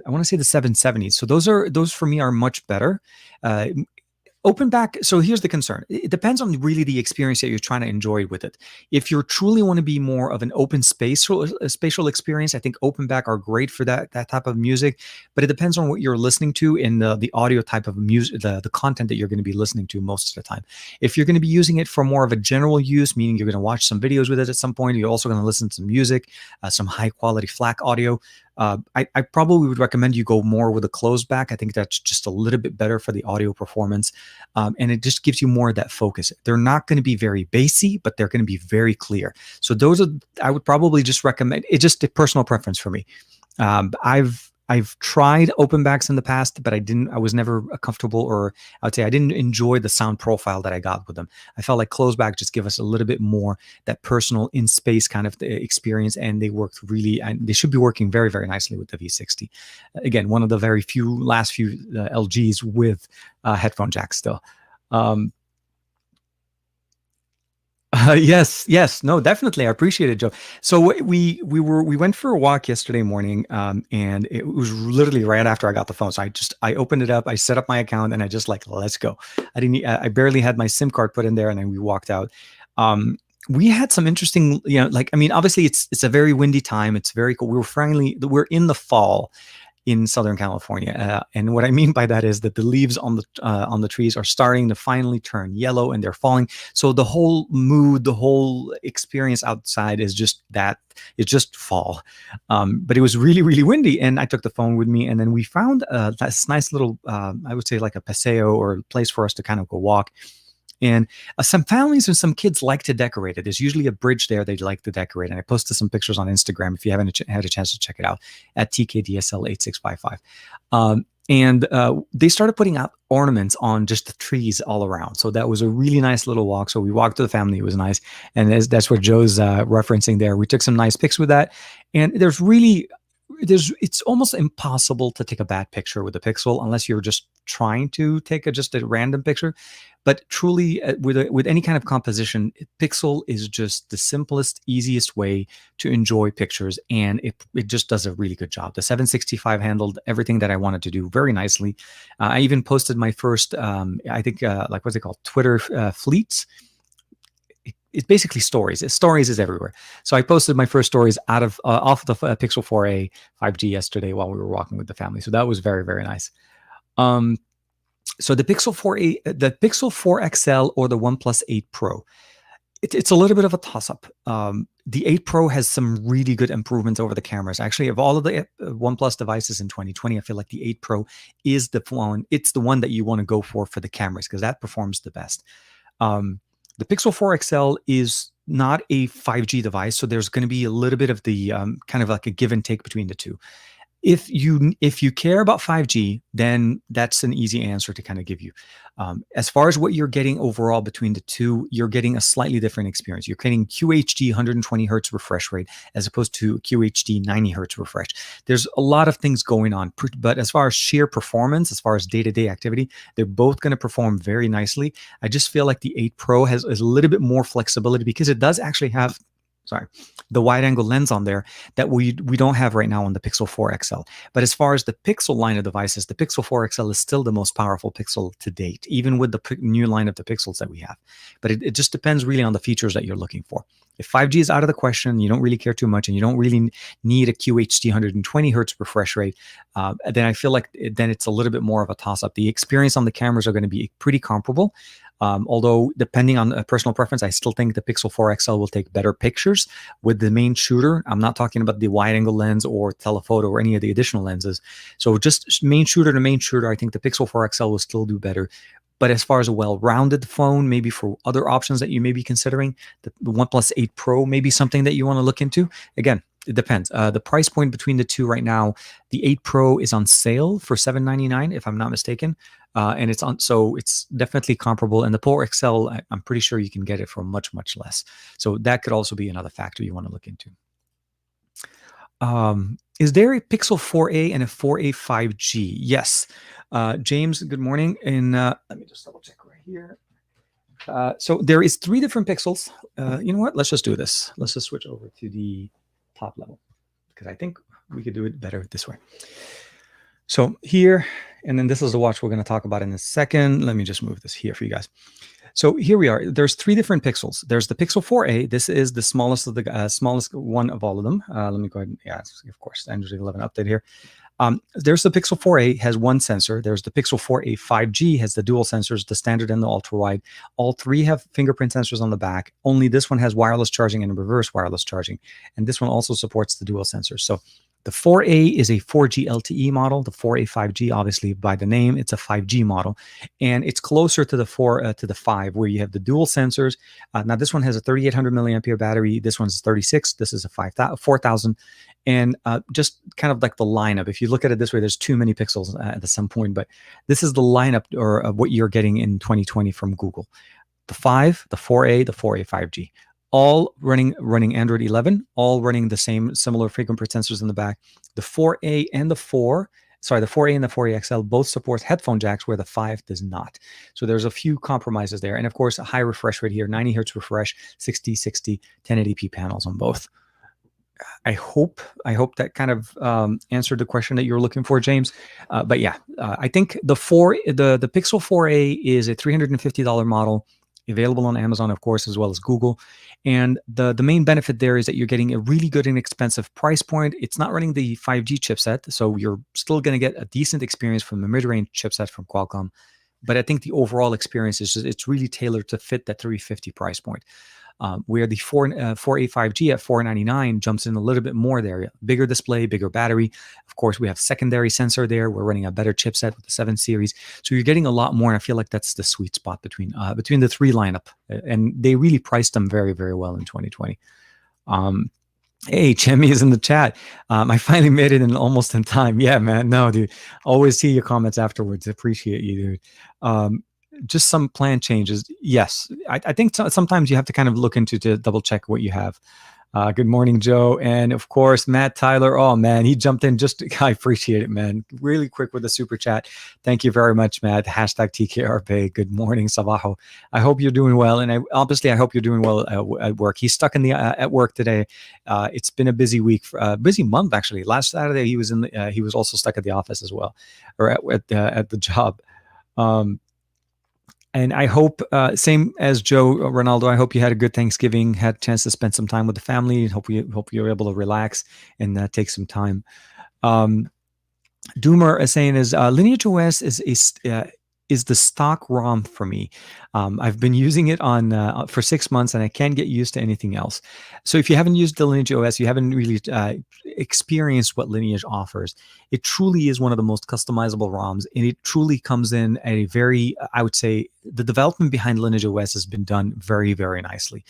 want to say the 770s. So those for me are much better. Open back. So here's the concern. It depends on really the experience that you're trying to enjoy with it. If you truly want to be more of an open spatial experience, I think open back are great for that type of music. But it depends on what you're listening to and the audio type of music, the content that you're going to be listening to most of the time. If you're going to be using it for more of a general use, meaning you're going to watch some videos with it at some point, you're also going to listen to music, some high quality FLAC audio. I probably would recommend you go more with a closed back. I think that's just a little bit better for the audio performance. And it just gives you more of that focus. They're not going to be very bassy, but they're going to be very clear. So I would probably just recommend, it's just a personal preference for me. I've tried open backs in the past, but I was never comfortable, or I would say I didn't enjoy the sound profile that I got with them. I felt like closed back just give us a little bit more that personal in space kind of experience, and they worked really, and they should be working very, very nicely with the V60. Again, one of the very last few LGs with headphone jack still. Yes, no, definitely. I appreciate it, Joe. So we went for a walk yesterday morning, and it was literally right after I got the phone. So I opened it up, I set up my account, and I just let's go. I barely had my SIM card put in there, and then we walked out. We had some interesting, obviously it's a very windy time. It's very cool. We're in the fall in Southern California. And what I mean by that is that the leaves on the trees are starting to finally turn yellow, and they're falling. So the whole mood, the whole experience outside is just that. It's just fall. But it was really, really windy, and I took the phone with me, and then we found this nice little, I would say like a paseo, or a place for us to kind of go walk. And some families and some kids like to decorate it. There's usually a bridge there they like to decorate. And I posted some pictures on Instagram if you haven't had a chance to check it out, at TKDSL8655. And they started putting out ornaments on just the trees all around. So that was a really nice little walk. So we walked to the family. It was nice. And that's what Joe's referencing there. We took some nice pics with that. And it's almost impossible to take a bad picture with a Pixel unless you're just trying to take just a random picture. But truly, with any kind of composition, Pixel is just the simplest, easiest way to enjoy pictures, and it just does a really good job. The 765 handled everything that I wanted to do very nicely. I even posted my first, I think, what's it called, Twitter fleets. It's basically stories. Stories is everywhere. So I posted my first stories off of the Pixel 4a 5G yesterday while we were walking with the family. So that was very, very nice. So the Pixel 4a, the Pixel 4 XL, or the OnePlus 8 Pro, it's a little bit of a toss-up. The 8 Pro has some really good improvements over the cameras. Actually, of all of the OnePlus devices in 2020, I feel like the 8 Pro is the one. It's the one that you want to go for the cameras, because that performs the best. The Pixel 4 XL is not a 5G device, so there's going to be a little bit of the kind of like a give and take between the two. If you care about 5G, then that's an easy answer to kind of give you. As far as what you're getting overall between the two, you're getting a slightly different experience. You're getting QHD 120 hertz refresh rate as opposed to QHD 90 hertz refresh. There's a lot of things going on, but as far as sheer performance, as far as day-to-day activity, they're both going to perform very nicely. I just feel like the 8 Pro has a little bit more flexibility because it does actually have the wide angle lens on there that we don't have right now on the Pixel 4 XL. But as far as the Pixel line of devices, the Pixel 4 XL is still the most powerful Pixel to date, even with the new line of the Pixels that we have. But it just depends really on the features that you're looking for. If 5G is out of the question, you don't really care too much, and you don't really need a QHD 120 hertz refresh rate, then I feel like then it's a little bit more of a toss-up. The experience on the cameras are going to be pretty comparable. Although depending on personal preference, I still think the Pixel 4 XL will take better pictures with the main shooter. I'm not talking about the wide angle lens or telephoto or any of the additional lenses. So just main shooter to main shooter, I think the Pixel 4 XL will still do better. But as far as a well-rounded phone, maybe for other options that you may be considering, the OnePlus 8 Pro may be something that you want to look into. Again, it depends. The price point between the two right now, the 8 Pro is on sale for $799, if I'm not mistaken. And so it's definitely comparable. And the Pro XL, I'm pretty sure you can get it for much, much less. So that could also be another factor you want to look into. Is there a Pixel 4a and a 4a 5G? Yes. James, good morning. And let me just double check right here. So there is 3 different Pixels. You know what? Let's just do this. Let's just switch over to the top level because I think we could do it better this way. So here, and then this is the watch we're going to talk about in a second. Let me just move this here for you guys. So here we are. There's 3 different Pixels. There's the Pixel 4a. This is the smallest of the smallest one of all of them. Let me go ahead. Yeah, of course, Android 11 update here. There's the Pixel 4a, has 1 sensor. There's the Pixel 4a 5G, has the dual sensors, the standard and the ultra wide. All 3 have fingerprint sensors on the back. Only this one has wireless charging and reverse wireless charging. And this one also supports the dual sensors. So the 4a is a 4G LTE model. The 4a 5G, obviously by the name, it's a 5G model, and it's closer to the 5, where you have the dual sensors. Now this one has a 3,800 milliampere battery. This one's 36. This is a 4,000. And just kind of like the lineup. If you look at it this way, there's too many Pixels at some point, but this is the lineup or of what you're getting in 2020 from Google. The 5, the 4a, the 4a 5G. All running Android 11, all running the same similar fingerprint sensors in the back. The 4a and the 4a and the 4a XL both support headphone jacks, where the 5 does not. So there's a few compromises there. And of course, a high refresh rate here, 90 hertz refresh, 60, 1080p panels on both. I hope that kind of answered the question that you're looking for, James. But yeah, I think the Pixel 4a is a $350 model, available on Amazon, of course, as well as Google. And the main benefit there is that you're getting a really good and expensive price point. It's not running the 5G chipset, so you're still going to get a decent experience from the mid-range chipset from Qualcomm. But I think the overall experience is it's really tailored to fit that $350 price point. Where the 4a 5G at $499 jumps in a little bit more there. Bigger display, bigger battery. Of course, we have secondary sensor there. We're running a better chipset with the 7 series. So you're getting a lot more. And I feel like that's the sweet spot between the 3 lineup. And they really priced them very, very well in 2020. Hey, Chemi is in the chat. I finally made it almost in time. Yeah, man. No, dude. Always see your comments afterwards. Appreciate you, dude. Just some plan changes. Yes, I think sometimes you have to kind of look into to double check what you have. Good morning, Joe. And of course, Matt Tyler. Oh, man, he jumped in I appreciate it, man. Really quick with the super chat. Thank you very much, Matt. Hashtag TKRP. Good morning, Sabajo. I hope you're doing well. And I hope you're doing well at work. He's stuck in at work today. It's been a busy week, busy month, actually. Last Saturday, he was also stuck at the office as well, or at the job. And I hope, same as Joe Ronaldo, I hope you had a good Thanksgiving, had a chance to spend some time with the family. Hope you're able to relax and take some time. Doomer is saying Lineage OS is is the stock ROM for me. I've been using it on for 6 months, and I can't get used to anything else. So if you haven't used the Lineage OS, you haven't really experienced what Lineage offers. It truly is one of the most customizable ROMs, and it truly comes in at a very, I would say, the development behind Lineage OS has been done very, very nicely.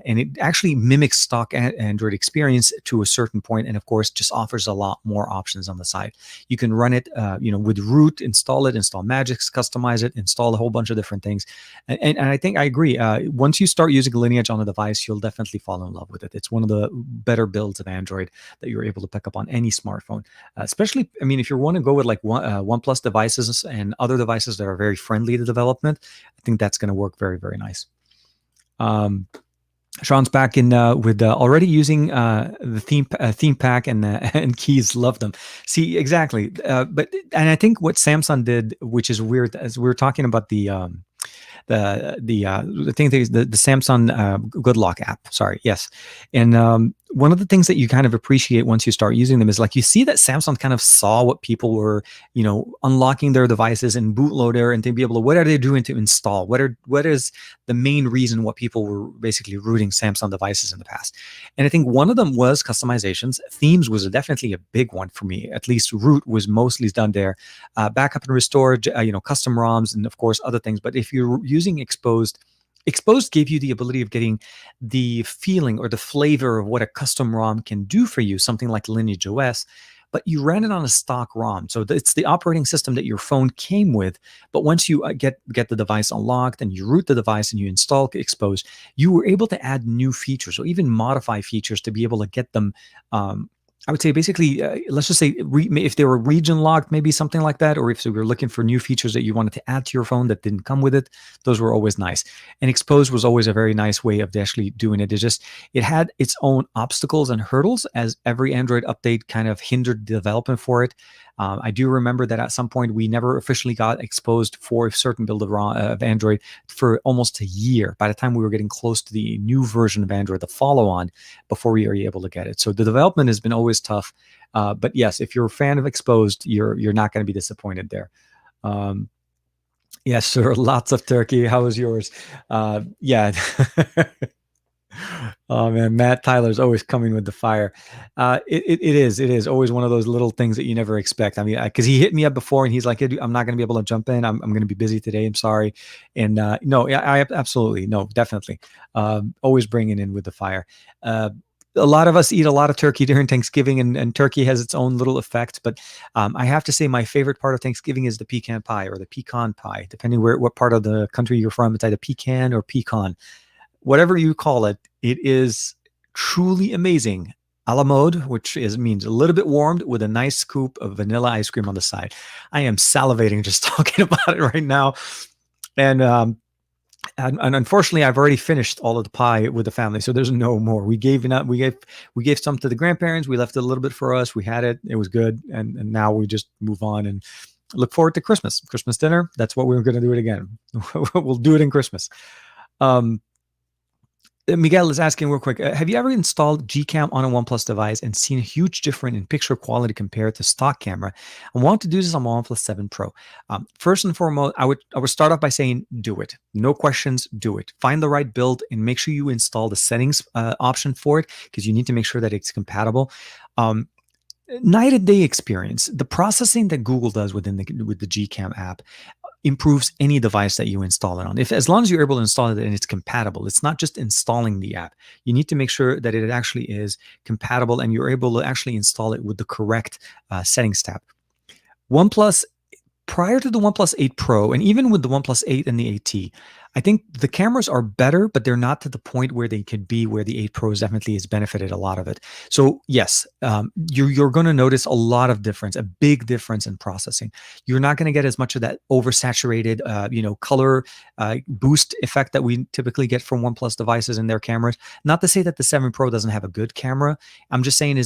And it actually mimics stock Android experience to a certain point, and of course, just offers a lot more options on the side. You can run it, with root, install it, install Magics, customize it, install a whole bunch of different things. And I think I agree. Once you start using Lineage on a device, you'll definitely fall in love with it. It's one of the better builds of Android that you're able to pick up on any smartphone. Especially, I mean, if you want to go with like OnePlus devices and other devices that are very friendly to development, I think that's going to work very, very nice. Sean's back in with already using the theme pack and keys. Love them. See, exactly. And I think what Samsung did, which is weird, as we were talking about the thing the Samsung Good Lock app. Sorry, yes, and one of the things that you kind of appreciate once you start using them is like you see that Samsung kind of saw what people were, unlocking their devices in bootloader, and to be able to, what are they doing to install? What is the main reason what people were basically rooting Samsung devices in the past? And I think one of them was customizations. Themes was definitely a big one for me. At least root was mostly done there. Backup and restore, custom ROMs, and of course other things. But if you're using Exposed gave you the ability of getting the feeling or the flavor of what a custom ROM can do for you, something like Lineage OS, but you ran it on a stock ROM. So it's the operating system that your phone came with. But once you get the device unlocked and you root the device and you install Exposed, you were able to add new features or even modify features to be able to get them, I would say basically, let's just say if they were region locked, maybe something like that, or if you were looking for new features that you wanted to add to your phone that didn't come with it, those were always nice. And Exposed was always a very nice way of actually doing it. It had its own obstacles and hurdles, as every Android update kind of hindered the development for it. I do remember that at some point we never officially got Exposed for a certain build of Android for almost a year. By the time we were getting close to the new version of Android, the follow-on, before we were able to get it. So the development has been always tough. But yes, if you're a fan of Exposed, you're not going to be disappointed there. Yes, sir. Lots of turkey. How was yours? Yeah. Oh man, Matt Tyler's always coming with the fire. It is always one of those little things that you never expect. I mean, because he hit me up before and he's like, I'm not going to be able to jump in. I'm going to be busy today. I'm sorry. And no, I absolutely, no, definitely. Always bringing in with the fire. A lot of us eat a lot of turkey during Thanksgiving, and turkey has its own little effect. But I have to say my favorite part of Thanksgiving is the pecan pie or the pecan pie, depending what part of the country you're from. It's either pecan or pecan. Whatever you call it, it is truly amazing. A la mode, which means a little bit warmed with a nice scoop of vanilla ice cream on the side. I am salivating just talking about it right now. And unfortunately, I've already finished all of the pie with the family, so there's no more. We gave some to the grandparents. We left a little bit for us. We had it. It was good. And now we just move on and look forward to Christmas dinner. That's what we're going to do it again. We'll do it in Christmas. Miguel is asking real quick, have you ever installed Gcam on a OnePlus device and seen a huge difference in picture quality compared to stock camera? I want to do this on my OnePlus 7 Pro. First and foremost, I would start off by saying do it. No questions, do it. Find the right build and make sure you install the settings option for it, because you need to make sure that it's compatible. Night and day experience, the processing that Google does with the Gcam app improves any device that you install it on. As long as you're able to install it and it's compatible, it's not just installing the app. You need to make sure that it actually is compatible and you're able to actually install it with the correct settings tab. OnePlus, prior to the OnePlus 8 Pro, and even with the OnePlus 8 and the 8T, I think the cameras are better, but they're not to the point where they could be, where the 8 Pro definitely has benefited a lot of it. So yes, you're going to notice a lot of difference, a big difference in processing. You're not going to get as much of that oversaturated, color boost effect that we typically get from OnePlus devices and their cameras. Not to say that the 7 Pro doesn't have a good camera. I'm just saying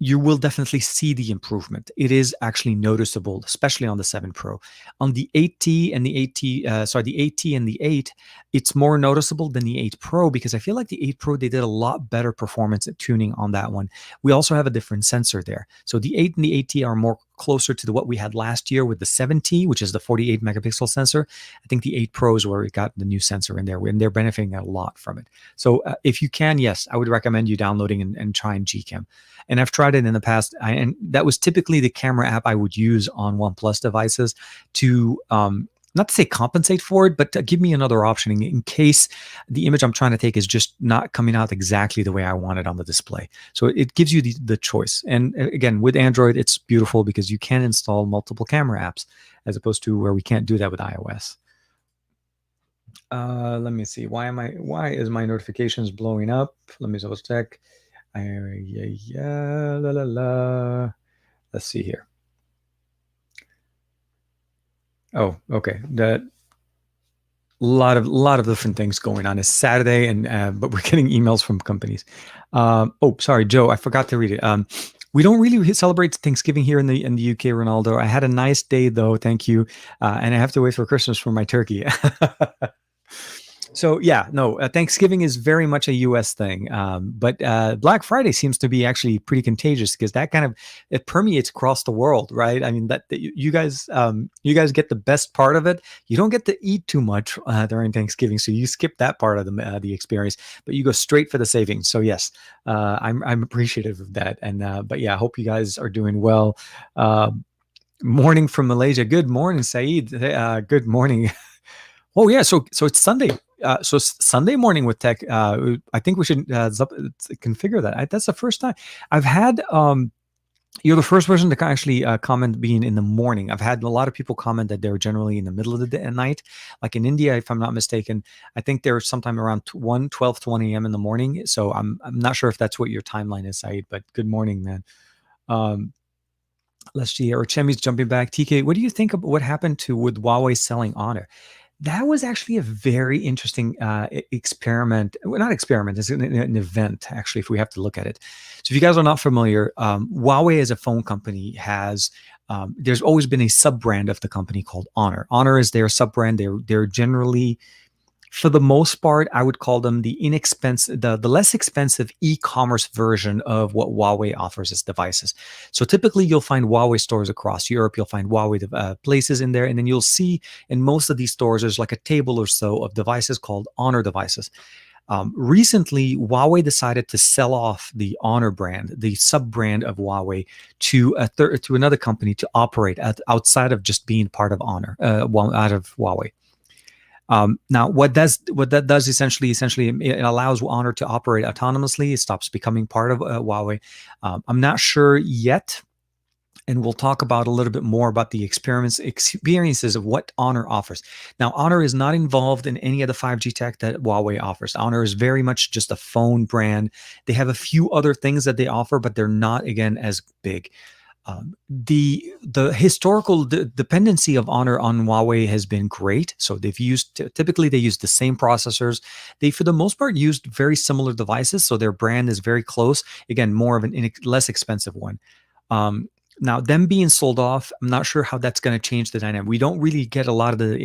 you will definitely see the improvement. It is actually noticeable, especially on the 7 Pro. On the 8T and the 8T and the 8, it's more noticeable than the 8 Pro, because I feel like the 8 Pro, they did a lot better performance at tuning on that one. We also have a different sensor there. So the 8 and the 8T are more closer to what we had last year with the 7T, which is the 48 megapixel sensor. I think the 8 Pro is where we got the new sensor in there, and they're benefiting a lot from it. So if you can, yes, I would recommend you downloading and trying Gcam. And I've tried it in the past, and that was typically the camera app I would use on OnePlus devices to not to say compensate for it, but to give me another option in case the image I'm trying to take is just not coming out exactly the way I want it on the display. So it gives you the choice. And again, with Android, it's beautiful because you can install multiple camera apps as opposed to where we can't do that with iOS. Let me see. Why is my notifications blowing up? Let me double check. La la la. Let's see here. Oh, okay. That lot of different things going on. It's Saturday, and but we're getting emails from companies. Oh, sorry, Joe, I forgot to read it. We don't really celebrate Thanksgiving here in the UK, Ronaldo. I had a nice day though, thank you. And I have to wait for Christmas for my turkey. So yeah, no, Thanksgiving is very much a U.S. thing, but Black Friday seems to be actually pretty contagious because that kind of it permeates across the world, right? I mean, that you guys get the best part of it. You don't get to eat too much during Thanksgiving, so you skip that part of the experience, but you go straight for the savings. So yes, I'm appreciative of that, and but yeah, I hope you guys are doing well. Morning from Malaysia. Good morning, Saeed. Good morning. Oh yeah, so it's Sunday. So Sunday morning with tech. I think we should configure that. That's the first time I've had. You're the first person to actually comment being in the morning. I've had a lot of people comment that they're generally in the middle of the day, at night. Like in India, if I'm not mistaken, I think they're sometime around 12 to 1 a.m. in the morning. So I'm not sure if that's what your timeline is, Saeed. But good morning, man. Let's see. Or Chemi's jumping back. TK, what do you think about what happened with Huawei selling Honor? That was actually a very interesting experiment. Well, not experiment, it's an event, actually, if we have to look at it. So if you guys are not familiar, Huawei as a phone company has, there's always been a sub-brand of the company called Honor. Honor is their sub-brand. They're generally, for the most part, I would call them the inexpensive, the less expensive e-commerce version of what Huawei offers as devices. So typically you'll find Huawei stores across Europe. You'll find Huawei places in there. And then you'll see in most of these stores, there's like a table or so of devices called Honor devices. Recently, Huawei decided to sell off the Honor brand, the sub-brand of Huawei, to another company to operate outside of just being part of Honor, out of Huawei. Now, what that does essentially, it allows Honor to operate autonomously. It stops becoming part of Huawei. I'm not sure yet, and we'll talk about a little bit more about the experiences of what Honor offers. Now, Honor is not involved in any of the 5G tech that Huawei offers. Honor is very much just a phone brand. They have a few other things that they offer, but they're not, again, as big. The historical dependency of Honor on Huawei has been great. So typically they use the same processors. They, for the most part, used very similar devices. So their brand is very close. Again, more of an less expensive one. Now, them being sold off, I'm not sure how that's going to change the dynamic. We don't really get a lot of the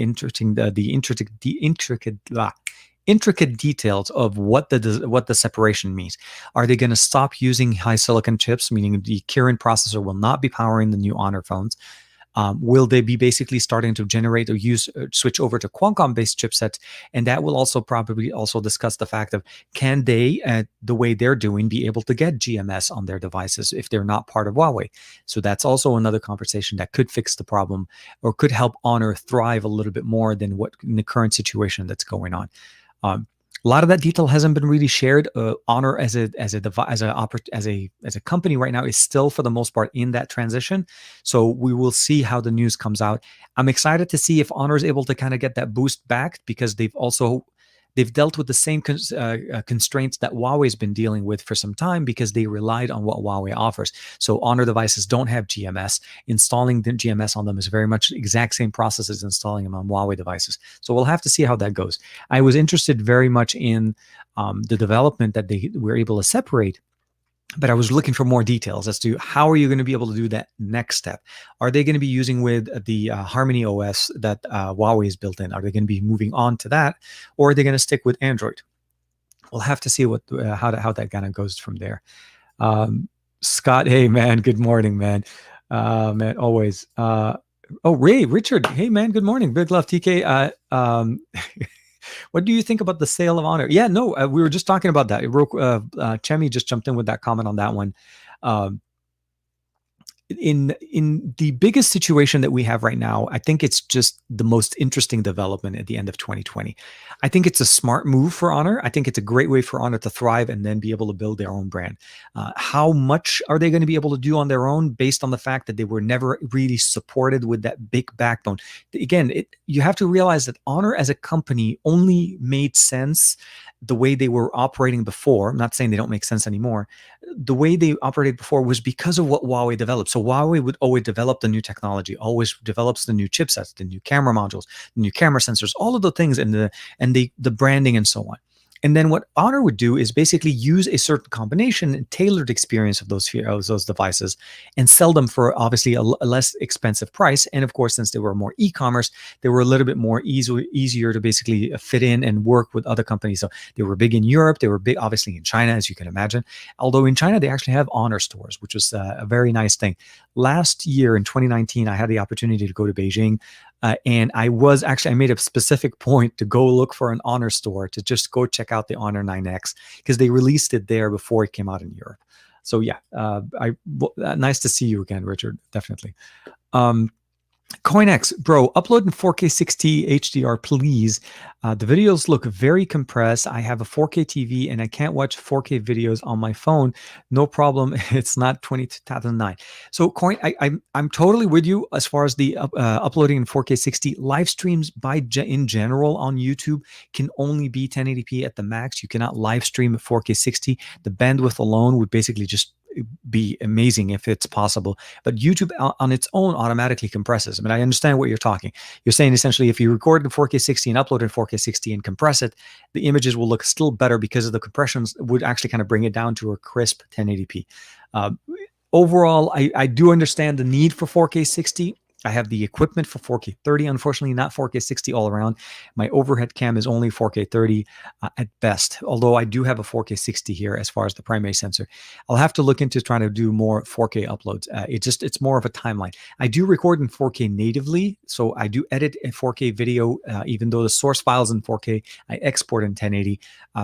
intricate details of what the separation means. Are they going to stop using high silicon chips, meaning the Kirin processor will not be powering the new Honor phones? Will they be basically starting to generate or switch over to Qualcomm-based chipsets? And that will also probably also discuss the fact of, can they, the way they're doing, be able to get GMS on their devices if they're not part of Huawei? So that's also another conversation that could fix the problem or could help Honor thrive a little bit more than what in the current situation that's going on. A lot of that detail hasn't been really shared. Honor as a company right now is still, for the most part, in that transition. So we will see how the news comes out. I'm excited to see if Honor is able to kind of get that boost back, because they've dealt with the same constraints that Huawei's been dealing with for some time, because they relied on what Huawei offers. So Honor devices don't have GMS. Installing the GMS on them is very much the exact same process as installing them on Huawei devices. So we'll have to see how that goes. I was interested very much in the development that they were able to separate, but I was looking for more details as to how are you going to be able to do that next step. Are they going to be using with the Harmony OS that Huawei is built in? Are they going to be moving on to that, or are they going to stick with Android? We'll have to see how that kind of goes from there. Scott, hey man, good morning, man. Man, always. Oh, Ray, Richard. Hey, man. Good morning. Big love, TK. What do you think about the sale of Honor? Yeah, no, we were just talking about that. Chemi just jumped in with that comment on that one. Um, in the biggest situation that we have right now, I think it's just the most interesting development at the end of 2020. I think it's a smart move for Honor. I think it's a great way for Honor to thrive and then be able to build their own brand. How much are they going to be able to do on their own based on the fact that they were never really supported with that big backbone? Again, you have to realize that Honor as a company only made sense the way they were operating before. I'm not saying they don't make sense anymore. The way they operated before was because of what Huawei developed. So Huawei would always develop the new technology, always develops the new chipsets, the new camera modules, the new camera sensors, all of the things, and the branding and so on. And then what Honor would do is basically use a certain combination and tailored experience of those devices and sell them for obviously a less expensive price. And of course, since they were more e-commerce, they were a little bit more easier to basically fit in and work with other companies. So they were big in Europe. They were big, obviously, in China, as you can imagine. Although in China, they actually have Honor stores, which was a very nice thing. Last year in 2019, I had the opportunity to go to Beijing. And I made a specific point to go look for an Honor store to just go check out the Honor 9X because they released it there before it came out in Europe. So yeah, nice to see you again, Richard. Definitely. CoinX, bro, upload in 4K 60 HDR, please. The videos look very compressed. I have a 4K TV and I can't watch 4K videos on my phone. No problem. It's not 2009. So I'm totally with you as far as the uploading in 4K 60. Live streams in general on YouTube can only be 1080p at the max. You cannot live stream at 4K 60. The bandwidth alone would basically just be amazing if it's possible, but YouTube on its own automatically compresses. I mean, I understand what you're talking. You're saying essentially if you record in 4K 60 and upload in 4K 60 and compress it, the images will look still better because of the compressions would actually kind of bring it down to a crisp 1080p. Overall, I do understand the need for 4K 60. I have the equipment for 4K 30, unfortunately not 4K 60 all around. My overhead cam is only 4K 30 at best, although I do have a 4K 60 here as far as the primary sensor. I'll have to look into trying to do more 4K uploads. It's more of a timeline. I do record in 4K natively, so I do edit a 4K video, even though the source file's in 4K, I export in 1080,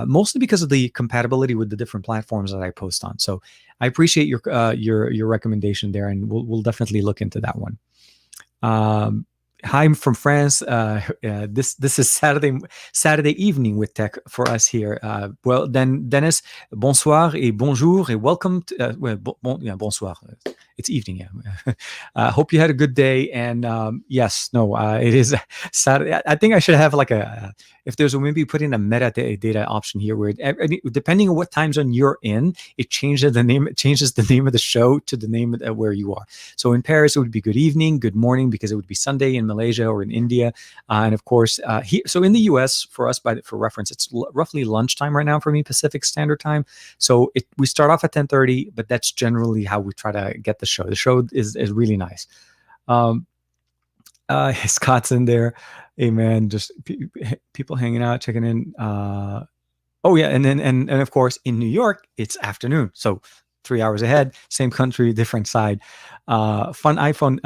mostly because of the compatibility with the different platforms that I post on. So I appreciate your recommendation there, and we'll definitely look into that one. Hi, I'm from France. This is Saturday evening with tech for us here. Well, then, Dennis, bonsoir et bonjour et welcome. Bonsoir. It's evening. Yeah. Hope you had a good day. And yes, no, it is Saturday. I think I should have like if there's maybe put in a metadata option here where depending on what time zone you're in, it changes the name. It changes the name of the show to the name of where you are. So in Paris, it would be good evening, good morning, because it would be Sunday in Malaysia or in India, and of course, so in the U.S. for us, for reference, it's roughly lunchtime right now for me, Pacific Standard Time. So we start off at 10:30, but that's generally how we try to get the show. The show is really nice. Scott's in there. Hey man, just people hanging out, checking in. Oh yeah, and of course in New York it's afternoon, so 3 hours ahead, same country, different side. Fun iPhone.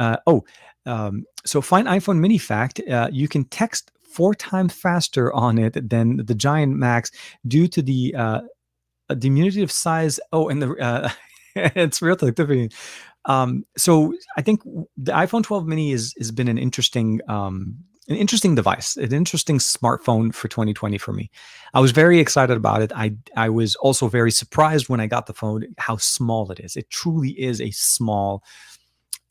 So fun iPhone mini fact: you can text 4 times faster on it than the Giant Max due to the diminutive size. Oh, and the it's real activity. So I think the iPhone 12 mini has been an interesting device, an interesting smartphone for 2020 for me. I was very excited about it. I was also very surprised when I got the phone, how small it is. It truly is a small,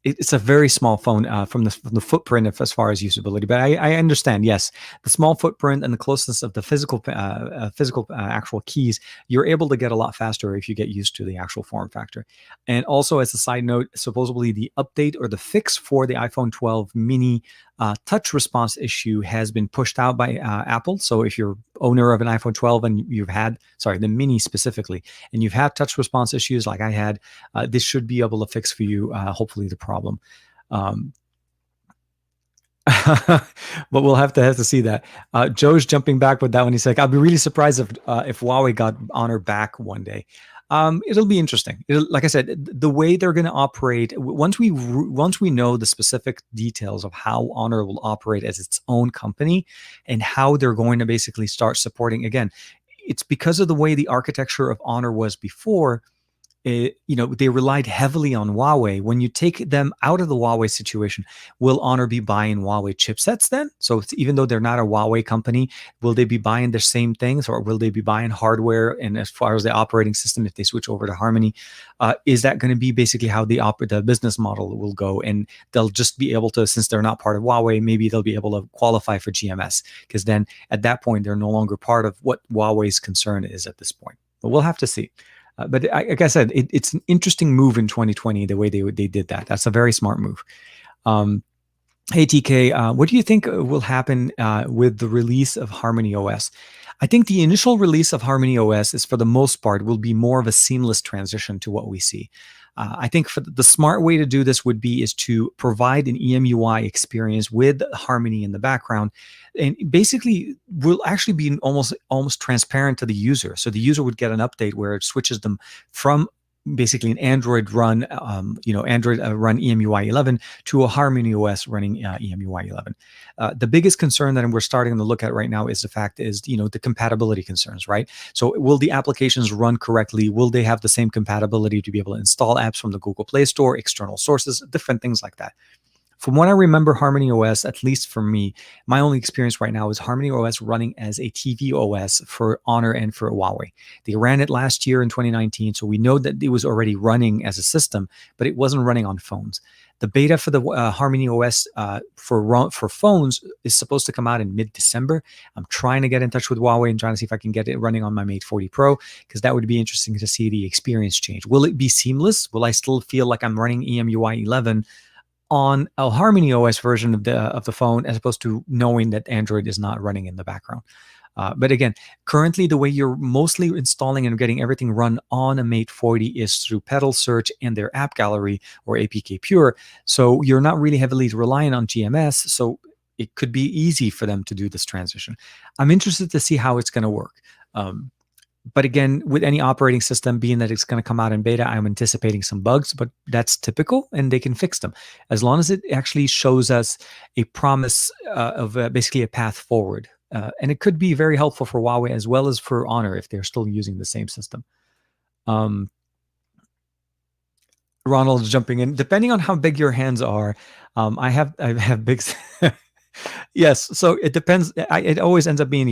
it's a very small phone from the footprint as far as usability. But I understand, yes, the small footprint and the closeness of the physical actual keys, you're able to get a lot faster if you get used to the actual form factor. And also, as a side note, supposedly the update or the fix for the iPhone 12 mini touch response issue has been pushed out by Apple. So if you're owner of an iPhone 12 and you've had, the mini specifically, and you've had touch response issues like I had, this should be able to fix for you, hopefully, the problem. But we'll have to see that. Joe's jumping back with that one. He's like, I'll be really surprised if Huawei got Honor back one day. It'll be interesting. Like I said, the way they're going to operate once we know the specific details of how Honor will operate as its own company and how they're going to basically start supporting again. It's because of the way the architecture of Honor was before. They relied heavily on Huawei. When you take them out of the Huawei situation, will Honor be buying Huawei chipsets then? So even though they're not a Huawei company, will they be buying the same things, or will they be buying hardware? And as far as the operating system, if they switch over to Harmony, is that going to be basically how the business model will go? And they'll just be able to, since they're not part of Huawei, maybe they'll be able to qualify for GMS, because then at that point they're no longer part of what Huawei's concern is at this point. But we'll have to see. But like I said, it's an interesting move in 2020, the way they did that. That's a very smart move. Hey, TK, what do you think will happen with the release of Harmony OS? I think the initial release of Harmony OS is, for the most part, will be more of a seamless transition to what we see. I think for the smart way to do this is to provide an EMUI experience with Harmony in the background, and basically will actually be almost transparent to the user. So the user would get an update where it switches them from basically an Android run, Android run EMUI 11 to a Harmony OS running EMUI 11. The biggest concern that we're starting to look at right now is the compatibility concerns, right? So will the applications run correctly? Will they have the same compatibility to be able to install apps from the Google Play Store, external sources, different things like that? From what I remember, Harmony OS, at least for me, my only experience right now is Harmony OS running as a TV OS for Honor and for Huawei. They ran it last year in 2019, so we know that it was already running as a system, but it wasn't running on phones. The beta for the Harmony OS for phones is supposed to come out in mid-December. I'm trying to get in touch with Huawei and trying to see if I can get it running on my Mate 40 Pro, because that would be interesting to see the experience change. Will it be seamless? Will I still feel like I'm running EMUI 11 on a Harmony OS version of the phone, as opposed to knowing that Android is not running in the background? But again, currently the way you're mostly installing and getting everything run on a Mate 40 is through Pedal Search and their app gallery, or APK Pure. So you're not really heavily reliant on GMS. So it could be easy for them to do this transition. I'm interested to see how it's going to work. But again, with any operating system, being that it's going to come out in beta, I'm anticipating some bugs, but that's typical and they can fix them. As long as it actually shows us a promise of basically a path forward. And it could be very helpful for Huawei as well as for Honor if they're still using the same system. Ronald's jumping in. Depending on how big your hands are, I have big... Yes, so it depends. It always ends up being,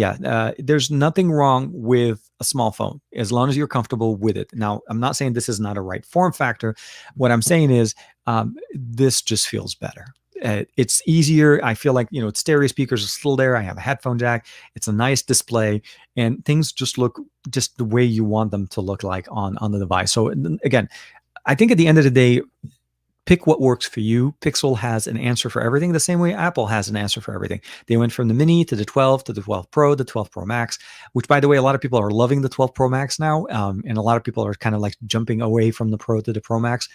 there's nothing wrong with a small phone as long as you're comfortable with it. Now, I'm not saying this is not a right form factor. What I'm saying is this just feels better. It's easier. I feel like, stereo speakers are still there. I have a headphone jack. It's a nice display, and things just look just the way you want them to look like on the device. So again, I think at the end of the day, pick what works for you. Pixel has an answer for everything, the same way Apple has an answer for everything. They went from the Mini to the 12 to the 12 Pro, the 12 Pro Max, which, by the way, a lot of people are loving the 12 Pro Max now, and a lot of people are kind of like jumping away from the Pro to the Pro Max.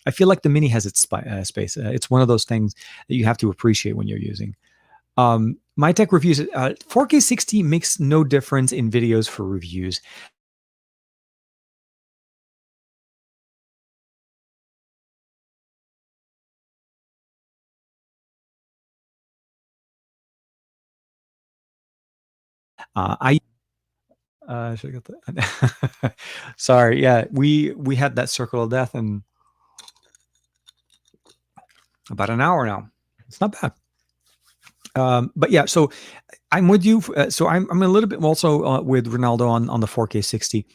I feel like the Mini has its space. It's one of those things that you have to appreciate when you're using. My Tech Reviews, 4K 60 makes no difference in videos for reviews. Should I get that? Sorry, yeah, we had that circle of death in about an hour now. It's not bad. But yeah, so I'm with you. So I'm a little bit also with Ronaldo on the 4K 60.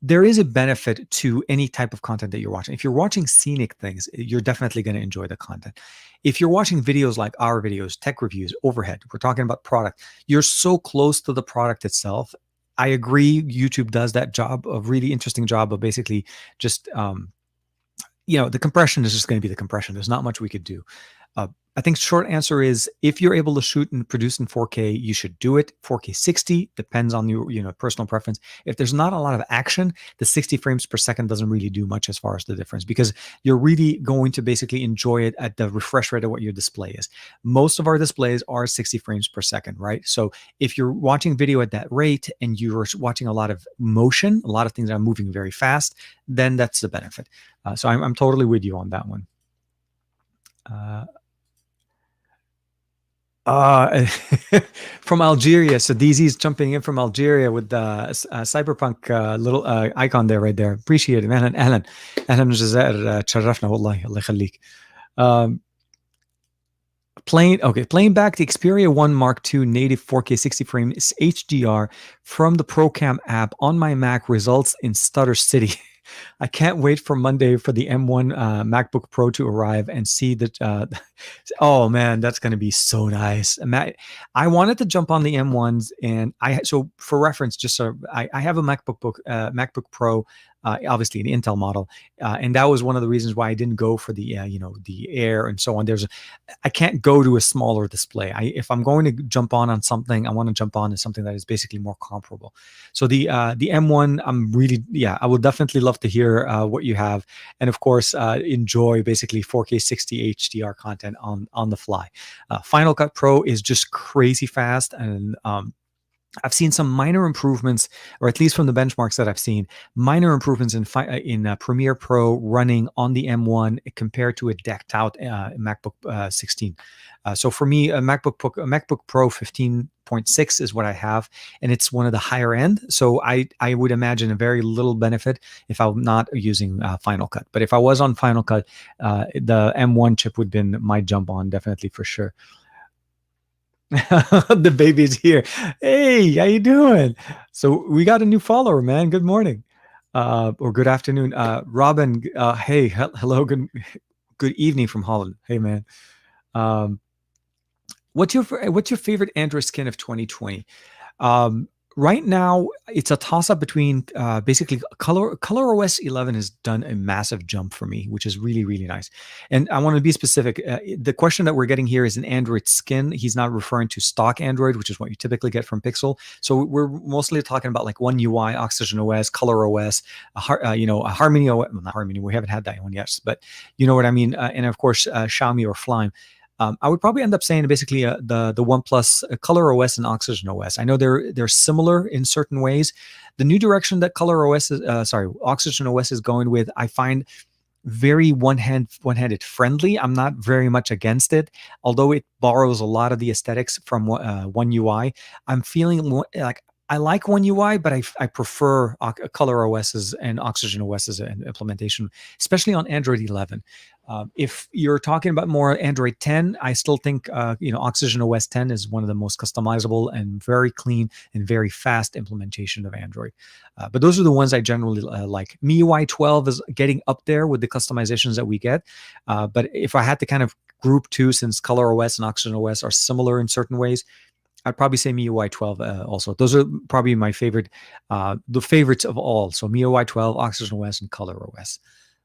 There is a benefit to any type of content that you're watching. If you're watching scenic things, you're definitely going to enjoy the content. If you're watching videos like our videos, tech reviews, overhead, we're talking about product, you're so close to the product itself. I agree. YouTube does that job, a really interesting job of basically just, the compression is just going to be the compression. There's not much we could do. I think short answer is if you're able to shoot and produce in 4K, you should do it. 4K 60 depends on your personal preference. If there's not a lot of action, the 60 frames per second doesn't really do much as far as the difference, because you're really going to basically enjoy it at the refresh rate of what your display is. Most of our displays are 60 frames per second, right? So if you're watching video at that rate and you're watching a lot of motion, a lot of things are moving very fast, then that's the benefit. So I'm totally with you on that one. From Algeria. So DZ's jumping in from Algeria with the cyberpunk little icon there, right there. Appreciate it, man. اهلا اهلا من الجزائر. تشرفنا والله. الله يخليك. Playing back the Xperia 1 Mark II native 4K 60 frames HDR from the ProCam app on my Mac results in Stutter City. I can't wait for Monday for the M1 MacBook Pro to arrive and see that. Oh man, that's going to be so nice. I wanted to jump on the M1s, and so for reference, just so I have a MacBook Pro, obviously the Intel model, and that was one of the reasons why I didn't go for the the Air and so on. I can't go to a smaller display. If I'm going to jump on something, I want to jump on to something that is basically more comparable. So the M1, I'm really, I would definitely love to hear what you have, and of course enjoy basically 4K 60 HDR content on the fly. Final Cut Pro is just crazy fast, and I've seen some minor improvements, or at least from the benchmarks that I've seen, minor improvements in Premiere Pro running on the M1 compared to a decked out MacBook 16. So for me, a MacBook Pro 15.6 is what I have, and it's one of the higher end. So I would imagine a very little benefit if I'm not using Final Cut. But if I was on Final Cut, the M1 chip would have been my jump on, definitely, for sure. The baby's here. Hey, how you doing? So we got a new follower, man. Good morning, or good afternoon, Robin. Hey, hello, good evening from Holland. Hey, man. What's your favorite Android skin of 2020? Right now, it's a toss-up between basically ColorOS 11 has done a massive jump for me, which is really, really nice. And I want to be specific. The question that we're getting here is an Android skin. He's not referring to stock Android, which is what you typically get from Pixel. So we're mostly talking about like One UI, Oxygen OS, ColorOS, a Harmony OS. Well, not Harmony, we haven't had that one yet, but you know what I mean. And of course, Xiaomi or Flime. I would probably end up saying basically the OnePlus ColorOS and Oxygen OS. I know they're similar in certain ways. The new direction that Oxygen OS is going with, I find very one-handed friendly. I'm not very much against it, although it borrows a lot of the aesthetics from One UI. I'm feeling like I like One UI, but I prefer ColorOS and Oxygen OS as an implementation, especially on Android 11. If you're talking about more Android 10, I still think Oxygen OS 10 is one of the most customizable and very clean and very fast implementation of Android. But those are the ones I generally like. MIUI 12 is getting up there with the customizations that we get. But if I had to kind of group two, since ColorOS and Oxygen OS are similar in certain ways, I'd probably say MIUI 12 also. Those are probably my favorite, the favorites of all. So MIUI 12, Oxygen OS, and ColorOS.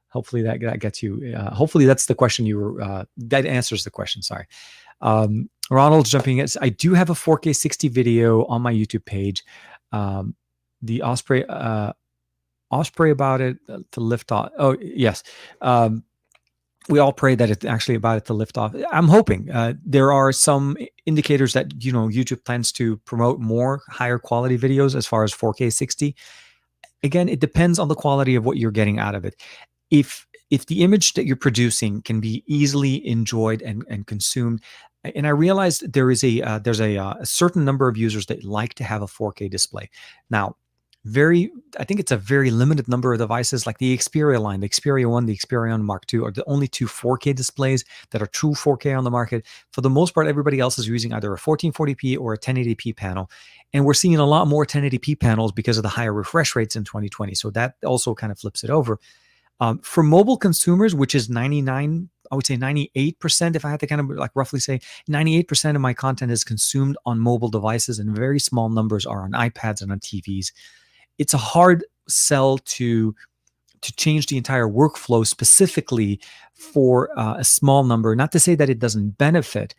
Hopefully that gets you. Hopefully that's the question you were. That answers the question. Sorry. Ronald's jumping in. I do have a 4K 60 video on my YouTube page. The Osprey about it to lift off. Oh yes. We all pray that it's actually about it to lift off. I'm hoping. There are some indicators that YouTube plans to promote more higher quality videos as far as 4K 60. Again, it depends on the quality of what you're getting out of it. If the image that you're producing can be easily enjoyed and consumed, and I realized there's a certain number of users that like to have a 4K display. Now, I think it's a very limited number of devices, like the Xperia line, the Xperia 1, the Xperia 1 Mark II are the only two 4K displays that are true 4K on the market. For the most part, everybody else is using either a 1440p or a 1080p panel. And we're seeing a lot more 1080p panels because of the higher refresh rates in 2020. So that also kind of flips it over. For mobile consumers, which is 98%, if I had to kind of like roughly say 98% of my content is consumed on mobile devices, and very small numbers are on iPads and on TVs. It's a hard sell to to change the entire workflow specifically for a small number. Not to say that it doesn't benefit,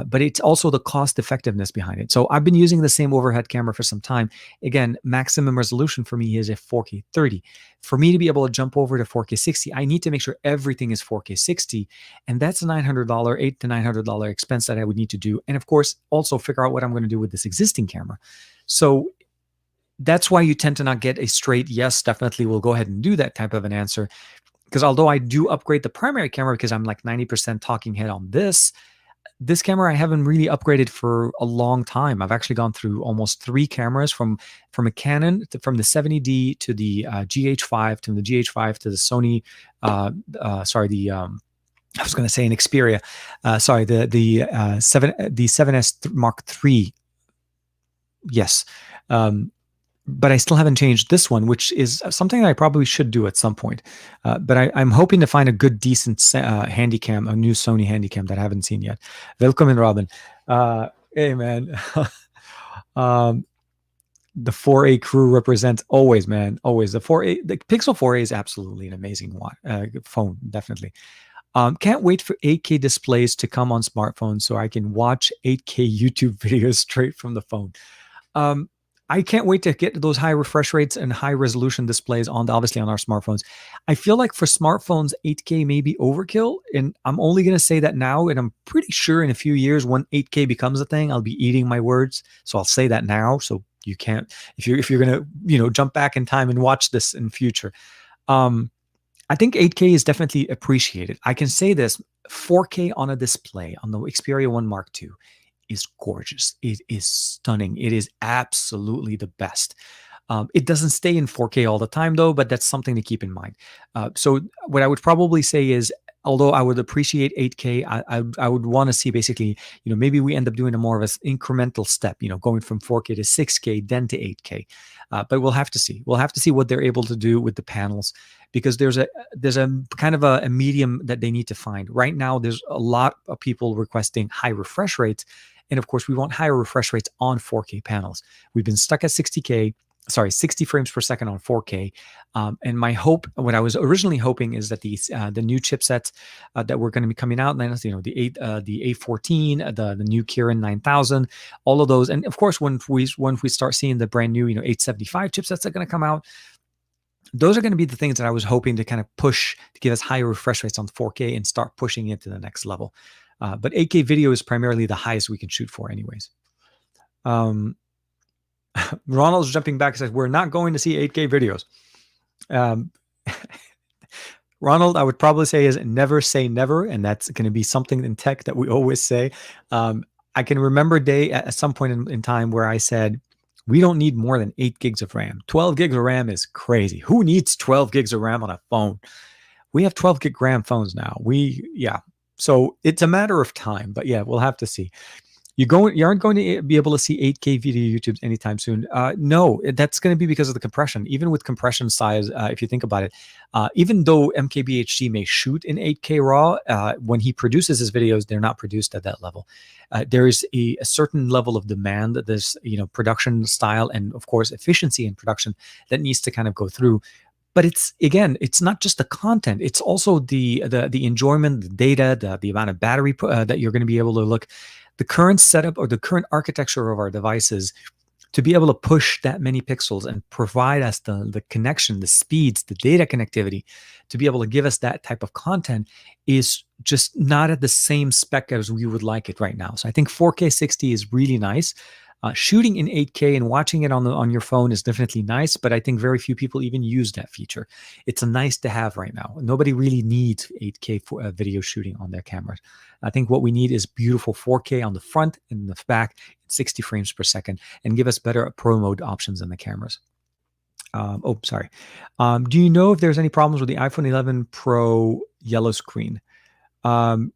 but it's also the cost effectiveness behind it. So I've been using the same overhead camera for some time. Again, maximum resolution for me is a 4K 30. For me to be able to jump over to 4K 60, I need to make sure everything is 4K 60. And that's a $900, $800 to $900 expense that I would need to do. And of course, also figure out what I'm going to do with this existing camera. So that's why you tend to not get a straight yes, definitely we'll go ahead and do that type of an answer. Because although I do upgrade the primary camera because I'm like 90% talking head on this camera I haven't really upgraded for a long time. I've actually gone through almost 3 cameras from a Canon, from the 70D to the GH5, to the GH5 to the Sony, I was going to say an Xperia, the 7S Mark III. Yes. But I still haven't changed this one, which is something I probably should do at some point. But I'm hoping to find a good, decent Handycam, a new Sony Handycam that I haven't seen yet. Welcome in, Robin. Hey, man. The 4A crew represents always, man, always. The Pixel 4A is absolutely an amazing phone, definitely. Can't wait for 8K displays to come on smartphones so I can watch 8K YouTube videos straight from the phone. I can't wait to get those high refresh rates and high resolution displays obviously on our smartphones. I feel like for smartphones, 8K may be overkill. And I'm only going to say that now. And I'm pretty sure in a few years, when 8K becomes a thing, I'll be eating my words. So I'll say that now. So you can't, if you're going to, jump back in time and watch this in future. I think 8K is definitely appreciated. I can say this, 4K on a display on the Xperia 1 Mark II is gorgeous. It is stunning. It is absolutely the best. It doesn't stay in 4K all the time though, but that's something to keep in mind. So what I would probably say is, although I would appreciate 8K, I would want to see basically, maybe we end up doing a more of an incremental step, going from 4K to 6K, then to 8K. But we'll have to see. We'll have to see what they're able to do with the panels, because there's a kind of a medium that they need to find. Right now, there's a lot of people requesting high refresh rates. And of course, we want higher refresh rates on 4K panels. We've been stuck at 60 frames per second on 4K. And my hope, what I was originally hoping, is that the new chipsets that were going to be coming out, the A14, the new Kirin 9000, all of those, and of course, when we start seeing the brand new 875 chipsets that are going to come out, those are going to be the things that I was hoping to kind of push to give us higher refresh rates on 4K and start pushing it to the next level. But 8K video is primarily the highest we can shoot for anyways. Ronald's jumping back and says, we're not going to see 8K videos. Ronald, I would probably say is never say never. And that's going to be something in tech that we always say. I can remember a day at some point in time where I said, we don't need more than 8 gigs of RAM. 12 gigs of RAM is crazy. Who needs 12 gigs of RAM on a phone? We have 12 gig RAM phones now. So it's a matter of time, but yeah, we'll have to see. You aren't going to be able to see 8K video YouTubes anytime soon. No, that's going to be because of the compression. Even with compression size, if you think about it, even though MKBHD may shoot in 8K RAW, when he produces his videos, they're not produced at that level. There is a certain level of demand, there's production style, and of course efficiency in production that needs to kind of go through. But it's not just the content; it's also the enjoyment, the data, the amount of battery that you're going to be able to look. The current setup or the current architecture of our devices, to be able to push that many pixels and provide us the connection, the speeds, the data connectivity, to be able to give us that type of content is just not at the same spec as we would like it right now. So I think 4K 60 is really nice. Shooting in 8K and watching it on your phone is definitely nice, but I think very few people even use that feature. It's a nice to have right now. Nobody really needs 8K for video shooting on their cameras. I think what we need is beautiful 4K on the front and the back, 60 frames per second, and give us better pro mode options in the cameras. Do you know if there's any problems with the iPhone 11 Pro yellow screen? I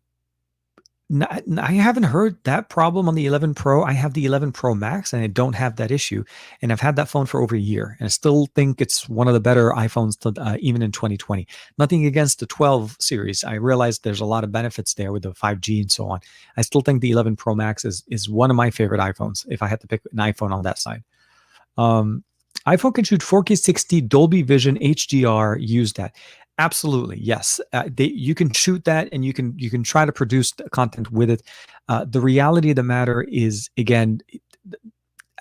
haven't heard that problem on the 11 Pro. I have the 11 Pro Max and I don't have that issue. And I've had that phone for over a year. And I still think it's one of the better iPhones even in 2020. Nothing against the 12 series. I realize there's a lot of benefits there with the 5G and so on. I still think the 11 Pro Max is one of my favorite iPhones if I had to pick an iPhone on that side. iPhone can shoot 4K 60, Dolby Vision, HDR. Use that. Absolutely, yes. You can shoot that, and you can try to produce the content with it. The reality of the matter is, again,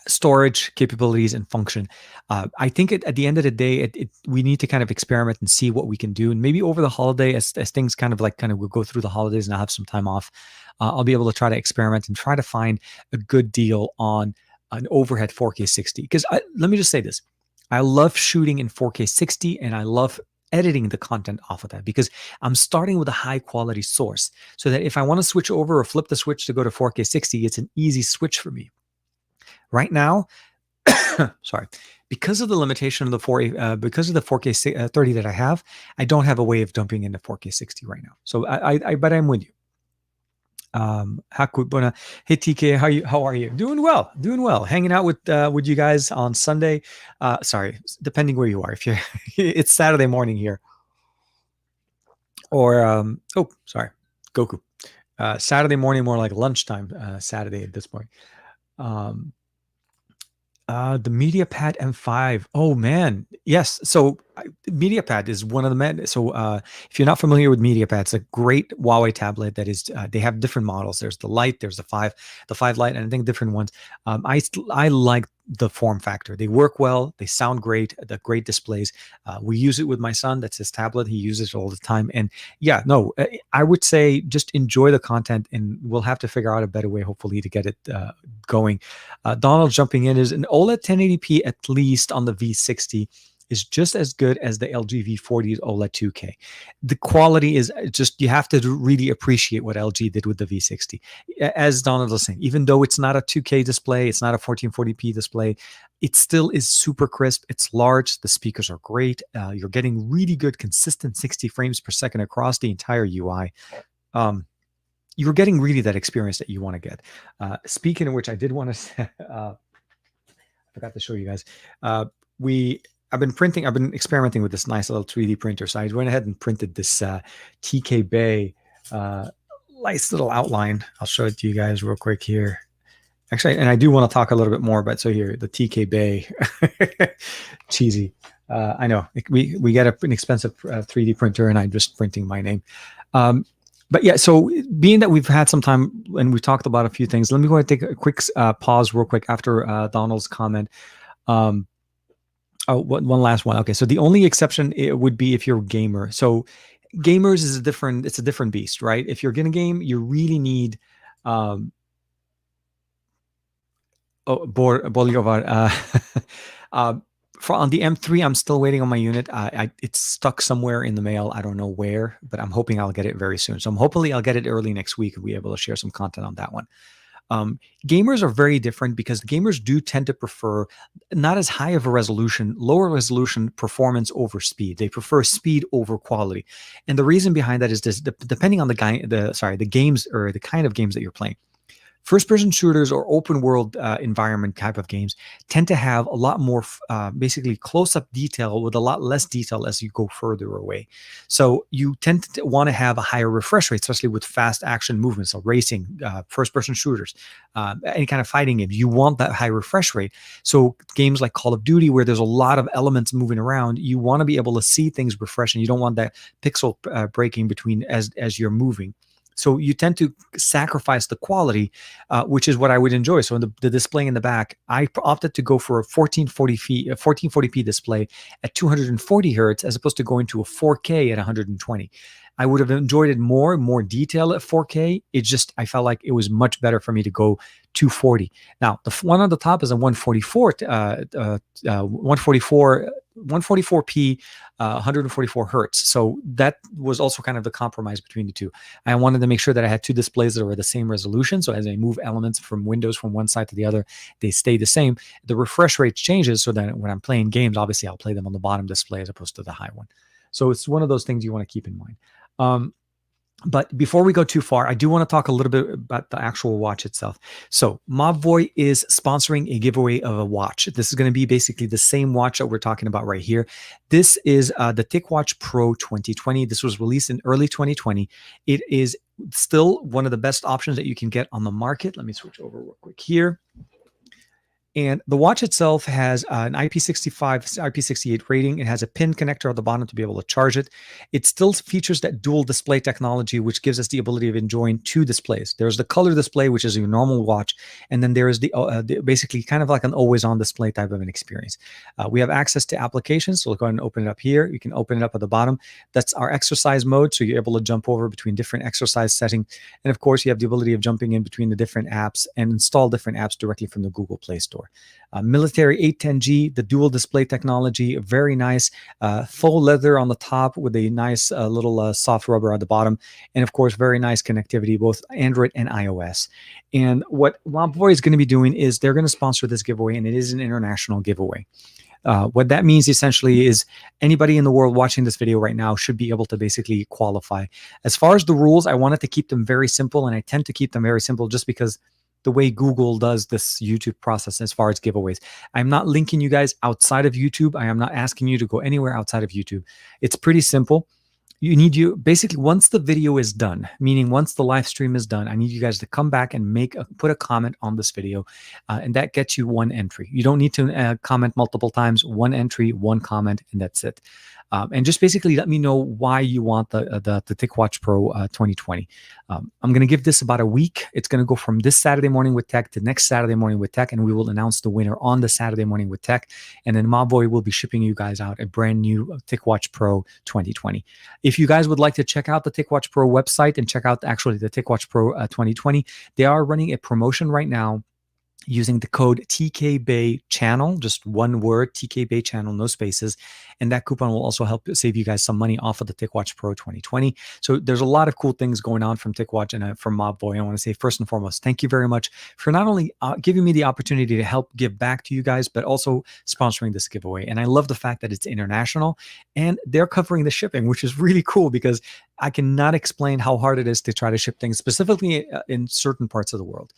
storage capabilities and function. I think at the end of the day, we need to kind of experiment and see what we can do. And maybe over the holiday, as things kind of we'll go through the holidays and I'll have some time off, I'll be able to try to experiment and try to find a good deal on an overhead 4K 60. Because let me just say this. I love shooting in 4K 60, and I love editing the content off of that, because I'm starting with a high quality source, so that if I want to switch over or flip the switch to go to 4K 60, it's an easy switch for me. Right now, sorry, because of the limitation of the because of the 4K 30 that I have, I don't have a way of dumping into 4K 60 right now. So but I'm with you. Hakubuna. Hey TK, how are you? Doing well. Hanging out with you guys on Sunday. Sorry, depending where you are. If you're, it's Saturday morning here. Or oh, sorry, Goku. Saturday morning, more like lunchtime. Saturday at this point. The MediaPad M5. Oh man, yes. So MediaPad is one of the men. So if you're not familiar with MediaPad, it's a great Huawei tablet that is. They have different models. There's the Lite, there's the 5 Lite, and I think different ones. I like the form factor. They work well. They sound great. The great displays. We use it with my son. That's his tablet. He uses it all the time. And yeah, no, I would say just enjoy the content, and we'll have to figure out a better way, hopefully, to get it going. Donald jumping in is an OLED 1080p at least on the V60 is just as good as the LG V40's OLED 2K. The quality is just, you have to really appreciate what LG did with the V60. As Donald was saying, even though it's not a 2K display, it's not a 1440p display, it still is super crisp. It's large. The speakers are great. You're getting really good, consistent 60 frames per second across the entire UI. You're getting really that experience that you want to get. Speaking of which, I did want to say, I forgot to show you guys. I've been experimenting with this nice little 3D printer. So I went ahead and printed this TK Bay nice little outline. I'll show it to you guys real quick here. Actually, and I do want to talk a little bit more about, so here, the TK Bay. Cheesy. I know. We get an expensive 3D printer, and I'm just printing my name. But yeah, so being that we've had some time and we've talked about a few things, let me go ahead and take a quick pause real quick after Donald's comment. One last one. Okay, so the only exception it would be if you're a gamer. So gamers is it's a different beast, right? If you're going to game, you really need for on the M3, I'm still waiting on my unit. It's stuck somewhere in the mail. I don't know where, but I'm hoping I'll get it very soon. So hopefully I'll get it early next week and be able to share some content on that one. Gamers are very different because gamers do tend to prefer not as high of a resolution, lower resolution performance over speed. They prefer speed over quality. And the reason behind that is this, depending on the games or the kind of games that you're playing. First-person shooters or open-world environment type of games tend to have a lot more basically close-up detail with a lot less detail as you go further away. So you tend to want to have a higher refresh rate, especially with fast action movements, so racing, first-person shooters, any kind of fighting game. You want that high refresh rate. So games like Call of Duty, where there's a lot of elements moving around, you want to be able to see things refresh, and you don't want that pixel breaking between as you're moving. So you tend to sacrifice the quality, which is what I would enjoy. So in the display in the back, I opted to go for a 1440p display at 240 hertz as opposed to going to a 4K at 120. I would have enjoyed it more detail at 4K. I felt like it was much better for me to go 240. Now, the one on the top is a 144p, 144 hertz. So that was also kind of the compromise between the two. I wanted to make sure that I had two displays that were the same resolution. So as I move elements from windows from one side to the other, they stay the same. The refresh rate changes so that when I'm playing games, obviously I'll play them on the bottom display as opposed to the high one. So it's one of those things you want to keep in mind. But before we go too far, I do want to talk a little bit about the actual watch itself. So Mobvoi is sponsoring a giveaway of a watch. This is going to be basically the same watch that we're talking about right here. This is the TicWatch Pro 2020. This was released in early 2020. It is still one of the best options that you can get on the market. Let me switch over real quick here. And the watch itself has an IP65, IP68 rating. It has a pin connector at the bottom to be able to charge it. It still features that dual display technology, which gives us the ability of enjoying two displays. There's the color display, which is your normal watch, and then there is the basically kind of like an always-on display type of an experience. We have access to applications, so we'll go ahead and open it up here. You can open it up at the bottom. That's our exercise mode, so you're able to jump over between different exercise settings. And of course, you have the ability of jumping in between the different apps and install different apps directly from the Google Play Store. Military 810G, the dual display technology, very nice. Faux leather on the top with a nice little soft rubber at the bottom. And of course, very nice connectivity, both Android and iOS. And what Mobvoi is going to be doing is they're going to sponsor this giveaway, and it is an international giveaway. What that means essentially is anybody in the world watching this video right now should be able to basically qualify. As far as the rules, I wanted to keep them very simple, and I tend to keep them very simple just because the way Google does this YouTube process as far as giveaways. I'm not linking you guys outside of YouTube. I am not asking you to go anywhere outside of YouTube. It's pretty simple. You basically, once the video is done, meaning once the live stream is done, I need you guys to come back and put a comment on this video, and that gets you one entry. You don't need to comment multiple times. One entry, one comment, and that's it. And just basically let me know why you want the TicWatch Pro 2020. I'm going to give this about a week. It's going to go from this Saturday morning with tech to next Saturday morning with tech, and we will announce the winner on the Saturday morning with tech. And then Mobvoi will be shipping you guys out a brand new TicWatch Pro 2020. If you guys would like to check out the TicWatch Pro website and check out actually the TicWatch Pro 2020, they are running a promotion right now using the code TKBay channel, just one word, TKBay channel, no spaces. And that coupon will also help save you guys some money off of the TicWatch Pro 2020. So there's a lot of cool things going on from TicWatch and from Mobvoi. I want to say first and foremost, thank you very much for not only giving me the opportunity to help give back to you guys, but also sponsoring this giveaway. And I love the fact that it's international and they're covering the shipping, which is really cool because I cannot explain how hard it is to try to ship things, specifically in certain parts of the world.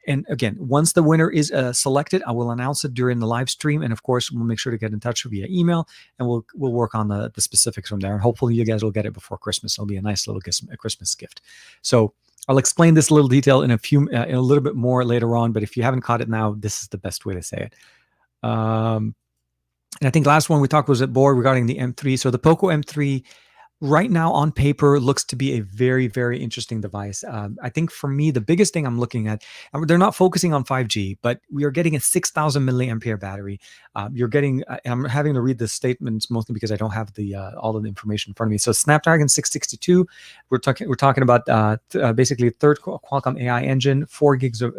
And again, once the winner is selected, I will announce it during the live stream. And of course, we'll make sure to get in touch via email, and we'll work on the specifics from there. And hopefully you guys will get it before Christmas. It'll be a nice little Christmas gift. So I'll explain this little detail in a little bit more later on. But if you haven't caught it now, this is the best way to say it. And I think last one we talked was at board regarding the M3. So the Poco M3 right now on paper looks to be a very, very interesting device. I think for me, the biggest thing I'm looking at, they're not focusing on 5G, but we are getting a 6,000 milliampere battery. You're getting, I'm having to read the statements mostly because I don't have all of the information in front of me. So Snapdragon 662, we're talking about basically third Qualcomm AI engine, 4 gigs of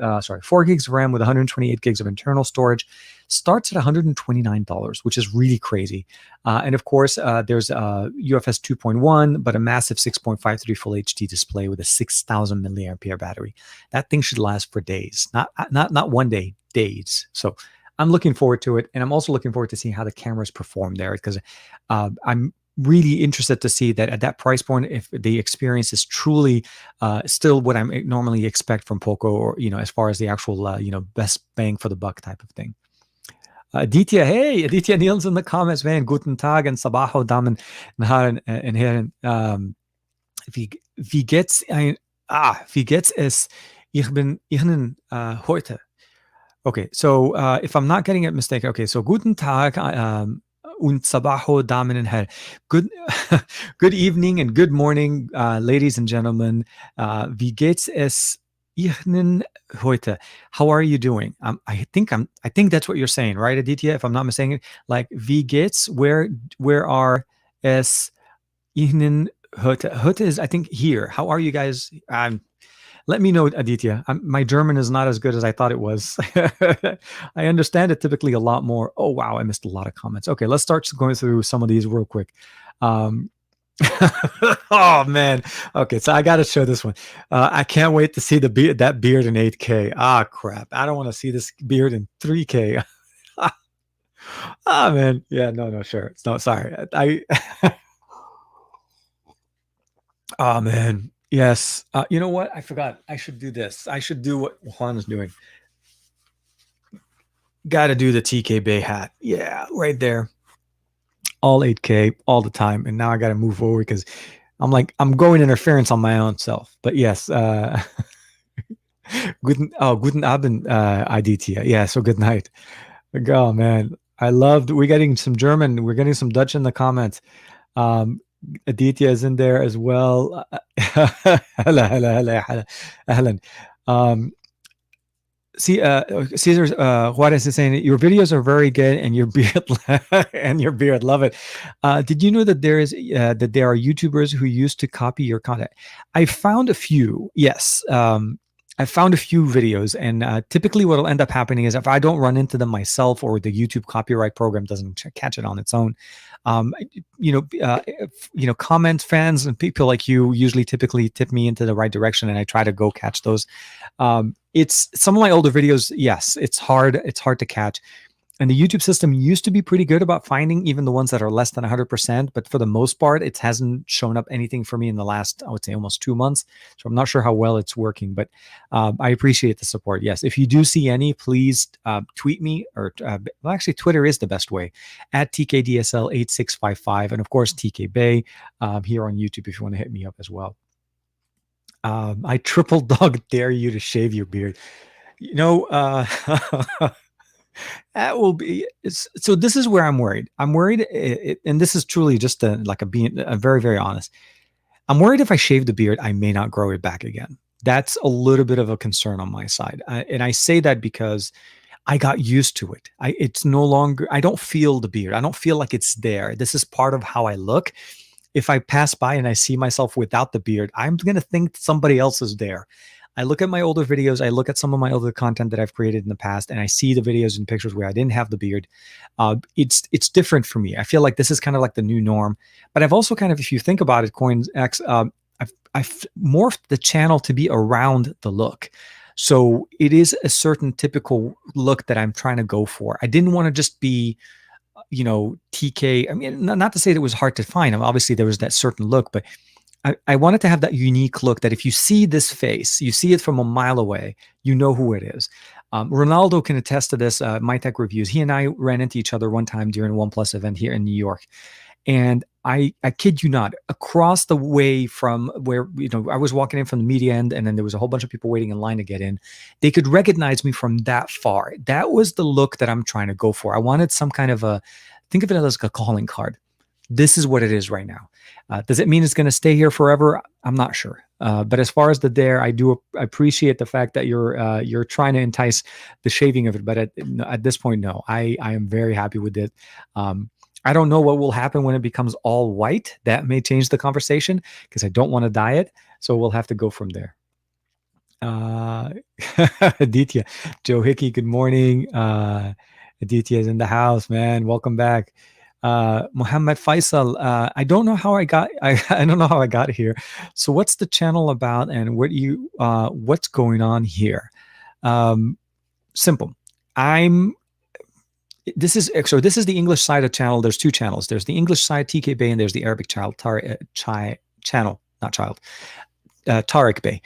RAM with 128 gigs of internal storage. Starts at $129, which is really crazy. And of course, there's UFS 2.1, but a massive 6.53 full HD display with a 6,000 milliampere battery. That thing should last for days, not one day, days. So I'm looking forward to it, and I'm also looking forward to seeing how the cameras perform there, because I'm really interested to see that at that price point, if the experience is truly still what I normally expect from Poco, or as far as the actual best bang for the buck type of thing. Aditya, hey, Aditya Niels in the comments, man. Guten Tag and Sabaho Damen and Herren. Wie geht's es Ihnen heute? Okay, so if I'm not getting it mistaken, okay, so Guten Tag und Sabaho Damen and Herren. Good evening and good morning, ladies and gentlemen. Wie geht's es Ihnen heute? How are you doing? I think that's what you're saying, right, Aditya? If I'm not mistaken, like wie geht's? Where are es Ihnen heute? Heute is, I think, here. How are you guys? Let me know, Aditya. My German is not as good as I thought it was. I understand it typically a lot more. Oh wow, I missed a lot of comments. Okay, let's start going through some of these real quick. Oh man. Okay, so I got to show this one. I can't wait to see that beard in 8K. Ah, crap. I don't want to see this beard in 3K. Ah, man. Yeah, no, sure. No, sorry. Oh man. Yes. You know what? I forgot. I should do this. I should do what Juan is doing. Got to do the TKBay hat. Yeah, right there. All 8K all the time, and now I got to move forward because I'm going interference on my own self. But yes, Guten Abend, Aditya. Yeah, so good night. Oh man, I loved. We're getting some German. We're getting some Dutch in the comments. Um, Aditya is in there as well. Hello, hello, hello, hello, Ahlan. Um, See, Caesar Juarez is saying your videos are very good, and your beard and your beard, love it. Did you know that there are YouTubers who used to copy your content? I found a few. Yes, I found a few videos, and typically what will end up happening is if I don't run into them myself, or the YouTube copyright program doesn't catch it on its own, um, comments, fans, and people like you usually typically tip me into the right direction, and I try to go catch those. It's some of my older videos. Yes, it's hard. It's hard to catch. And the YouTube system used to be pretty good about finding even the ones that are less than 100%. But for the most part, it hasn't shown up anything for me in the last, I would say, almost 2 months. So I'm not sure how well it's working, but I appreciate the support. Yes, if you do see any, please tweet me, or well, actually, Twitter is the best way, at TKDSL8655. And of course, TK Bay here on YouTube if you want to hit me up as well. I triple dog dare you to shave your beard. That will be. So this is where I'm worried. I'm worried, and this is truly just being a very, very honest. I'm worried if I shave the beard, I may not grow it back again. That's a little bit of a concern on my side, and I say that because I got used to it. It's no longer. I don't feel the beard. I don't feel like it's there. This is part of how I look. If I pass by and I see myself without the beard, I'm going to think somebody else is there. I look at my older videos, I look at some of my older content that I've created in the past, and I see the videos and pictures where I didn't have the beard. It's different for me. I feel like this is kind of like the new norm. But I've also kind of, if you think about it, Coins X, I've morphed the channel to be around the look. So it is a certain typical look that I'm trying to go for. I didn't want to just be TK. I mean, not to say that it was hard to find. Obviously, there was that certain look, but I wanted to have that unique look that if you see this face, you see it from a mile away, you know who it is. Ronaldo can attest to this. My Tech Reviews. He and I ran into each other one time during a OnePlus event here in New York. And I kid you not, across the way from where, I was walking in from the media end, and then there was a whole bunch of people waiting in line to get in. They could recognize me from that far. That was the look that I'm trying to go for. I wanted some kind of think of it as a calling card. This is what it is right now. Does it mean it's going to stay here forever? I'm not sure. But as far as the dare, I appreciate the fact that you're trying to entice the shaving of it. But at this point, no, I am very happy with it. I don't know what will happen when it becomes all white. That may change the conversation because I don't want to dye it. So we'll have to go from there. Aditya, Joe Hickey, good morning. Aditya is in the house, man. Welcome back. Muhammad Faisal, I don't know how I don't know how I got here. So what's the channel about, and what's going on here? Simple. This is the English side of channel. There's two channels. There's the English side, TK Bay, and there's the Arabic channel, Tariq Bey.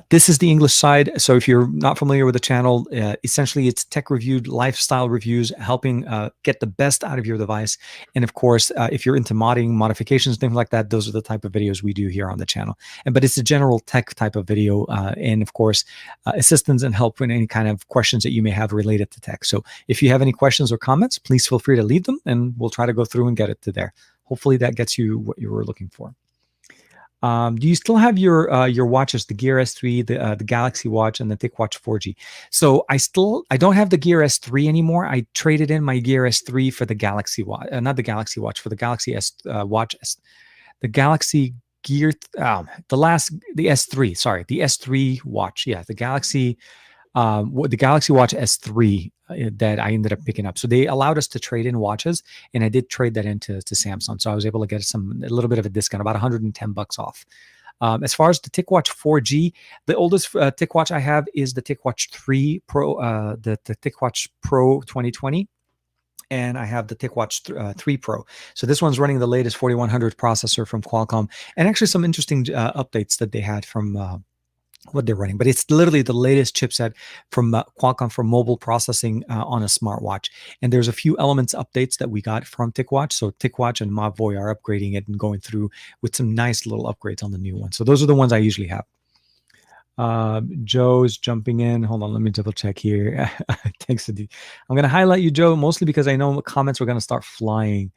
This is the English side. So if you're not familiar with the channel, essentially it's tech reviewed lifestyle reviews, helping get the best out of your device. And of course, if you're into modding, modifications, things like that, those are the type of videos we do here on the channel. But it's a general tech type of video. And of course, assistance and help in any kind of questions that you may have related to tech. So if you have any questions or comments, please feel free to leave them, and we'll try to go through and get it to there. Hopefully that gets you what you were looking for. Do you still have your watches, the Gear S3, the Galaxy Watch, and the TicWatch 4G? So I don't have the Gear S3 anymore. I traded in my Gear S3 for the Galaxy Watch, not the Galaxy Watch, for the Galaxy Watch, the Galaxy Gear, the S3. Sorry, the S3 watch. Yeah, the Galaxy Watch S3 that I ended up picking up. So they allowed us to trade in watches, and I did trade that into Samsung. So I was able to get a little bit of a discount, about $110 off. As far as the TicWatch 4G, the oldest TicWatch I have is the TicWatch 3 Pro, the TicWatch Pro 2020. And I have the TicWatch 3 Pro. So this one's running the latest 4100 processor from Qualcomm, and actually some interesting updates that they had from what they're running, but it's literally the latest chipset from Qualcomm for mobile processing on a smartwatch. And there's a few elements updates that we got from TicWatch. So TicWatch and Mobvoi are upgrading it and going through with some nice little upgrades on the new one. So those are the ones I usually have. Joe's jumping in. Hold on, let me double check here. Thanks, Adi. I'm going to highlight you, Joe, mostly because I know comments are going to start flying.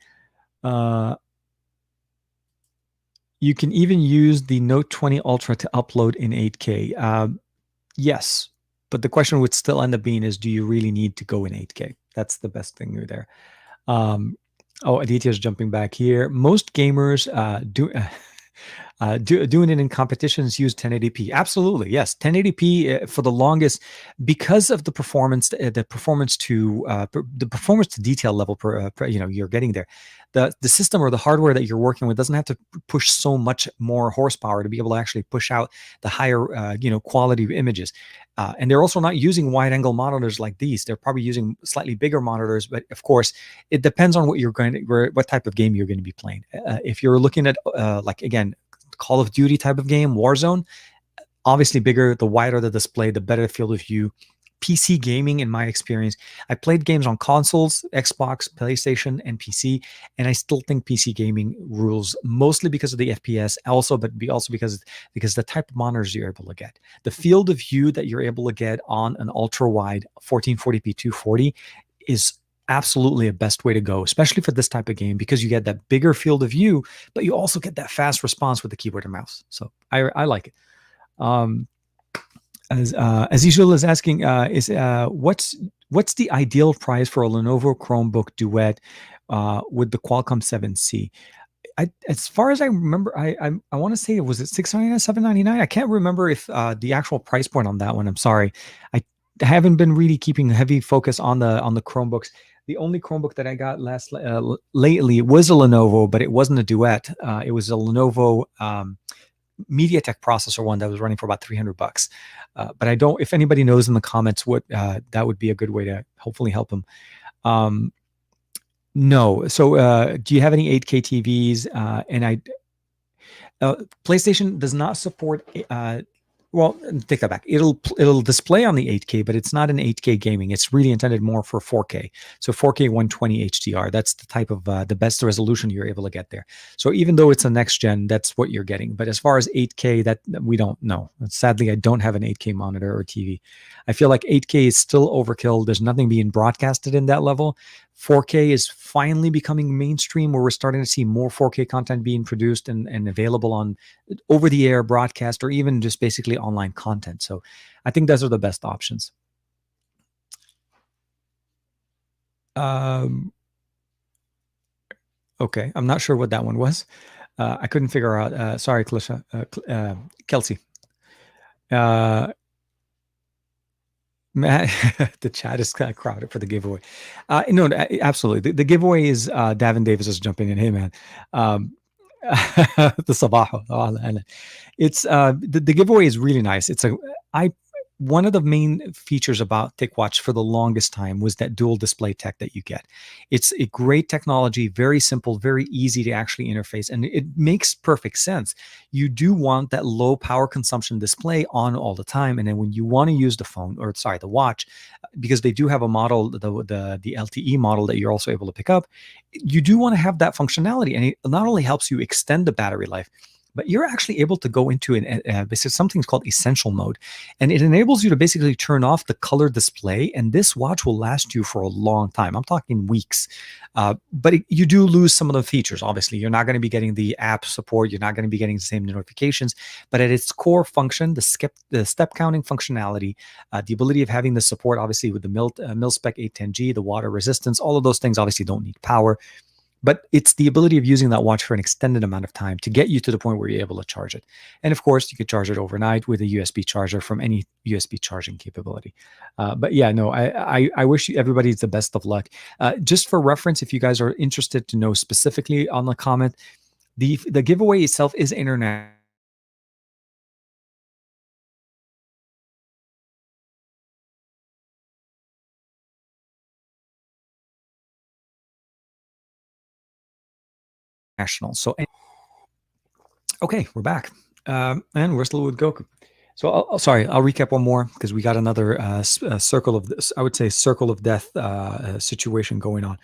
You can even use the Note 20 Ultra to upload in 8K. Yes, but the question would still end up being is, do you really need to go in 8K? That's the best thing there. Aditya's jumping back here. Most gamers doing it in competitions use 1080p. Absolutely, yes. 1080p for the longest, because of the performance to detail level you're getting there. The system or the hardware that you're working with doesn't have to push so much more horsepower to be able to actually push out the higher quality images. And they're also not using wide angle monitors like these. They're probably using slightly bigger monitors, but of course, it depends on what type of game you're going to be playing. If you're looking at again, Call of Duty type of game, Warzone, obviously bigger, the wider the display, the better the field of view. PC gaming, in my experience, I played games on consoles, Xbox, PlayStation, and PC, and I still think PC gaming rules, mostly because of the FPS, but also because the type of monitors you're able to get. The field of view that you're able to get on an ultra-wide 1440p 240 is absolutely a best way to go, especially for this type of game, because you get that bigger field of view, but you also get that fast response with the keyboard and mouse. So I like it. As usual is asking, what's the ideal price for a Lenovo Chromebook Duet with the Qualcomm 7C? As far as I remember, I want to say, was it $699, $799? I can't remember if the actual price point on that one. I'm sorry, I haven't been really keeping heavy focus on the Chromebooks. The only Chromebook that I got lately was a Lenovo, but it wasn't a Duet. It was a Lenovo MediaTek processor one that was running for about $300. But I don't. If anybody knows in the comments what that would be a good way to hopefully help them. No. So do you have any 8K TVs? PlayStation does not support. Well, take that back. It'll display on the 8K, but it's not an 8K gaming. It's really intended more for 4K. So 4K 120 HDR. That's the type of the best resolution you're able to get there. So even though it's a next gen, that's what you're getting. But as far as 8K, that we don't know. Sadly, I don't have an 8K monitor or TV. I feel like 8K is still overkill. There's nothing being broadcasted in that level. 4K is finally becoming mainstream, where we're starting to see more 4K content being produced and available on over-the-air broadcast or even just basically online content. So I think those are the best options. Okay, I'm not sure what that one was. I couldn't figure out. Sorry, Kelsey. Matt, the chat is kind of crowded for the giveaway. No, absolutely. The giveaway is Davin Davis is jumping in. Hey, man. The sabaho. It's the giveaway is really nice. One of the main features about TicWatch for the longest time was that dual display tech that you get. It's a great technology, very simple, very easy to actually interface, and it makes perfect sense. You do want that low power consumption display on all the time, and then when you want to use the watch, because they do have a model, the LTE model that you're also able to pick up, you do want to have that functionality, and it not only helps you extend the battery life, but you're actually able to go into something called essential mode, and it enables you to basically turn off the color display, and this watch will last you for a long time. I'm talking weeks, but you do lose some of the features. Obviously, you're not going to be getting the app support. You're not going to be getting the same notifications, but at its core function, the step counting functionality, the ability of having the support, obviously with the mil-spec 810G, the water resistance, all of those things obviously don't need power. But it's the ability of using that watch for an extended amount of time to get you to the point where you're able to charge it. And of course, you could charge it overnight with a USB charger from any USB charging capability. But yeah, no, I wish everybody the best of luck. Just for reference, if you guys are interested to know specifically on the comment, the giveaway itself is international. So, okay, we're back. And we're still with Goku. So I'll recap one more because we got another circle of this, I would say circle of death situation going on.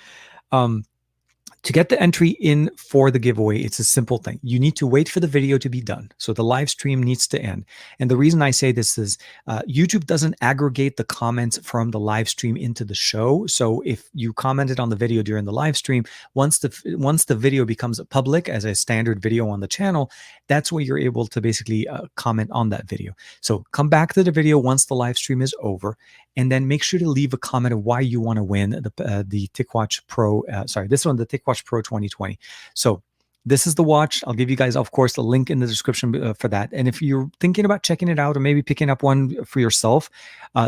To get the entry in for the giveaway, it's a simple thing. You need to wait for the video to be done. So the live stream needs to end. And the reason I say this is YouTube doesn't aggregate the comments from the live stream into the show. So if you commented on the video during the live stream, once the video becomes public as a standard video on the channel, that's where you're able to basically comment on that video. So come back to the video once the live stream is over, and then make sure to leave a comment of why you want to win the TicWatch Pro. This one, the TicWatch Pro 2020. So this is the watch. I'll give you guys, of course, a link in the description for that. And if you're thinking about checking it out or maybe picking up one for yourself,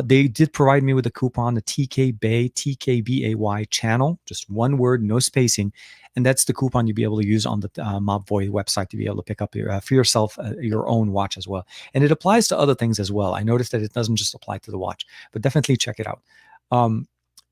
they did provide me with a coupon, the TKBay, TKBAY channel, just one word, no spacing. And that's the coupon you'll be able to use on the Mobvoi website to be able to pick up for yourself your own watch as well. And it applies to other things as well. I noticed that it doesn't just apply to the watch, but definitely check it out.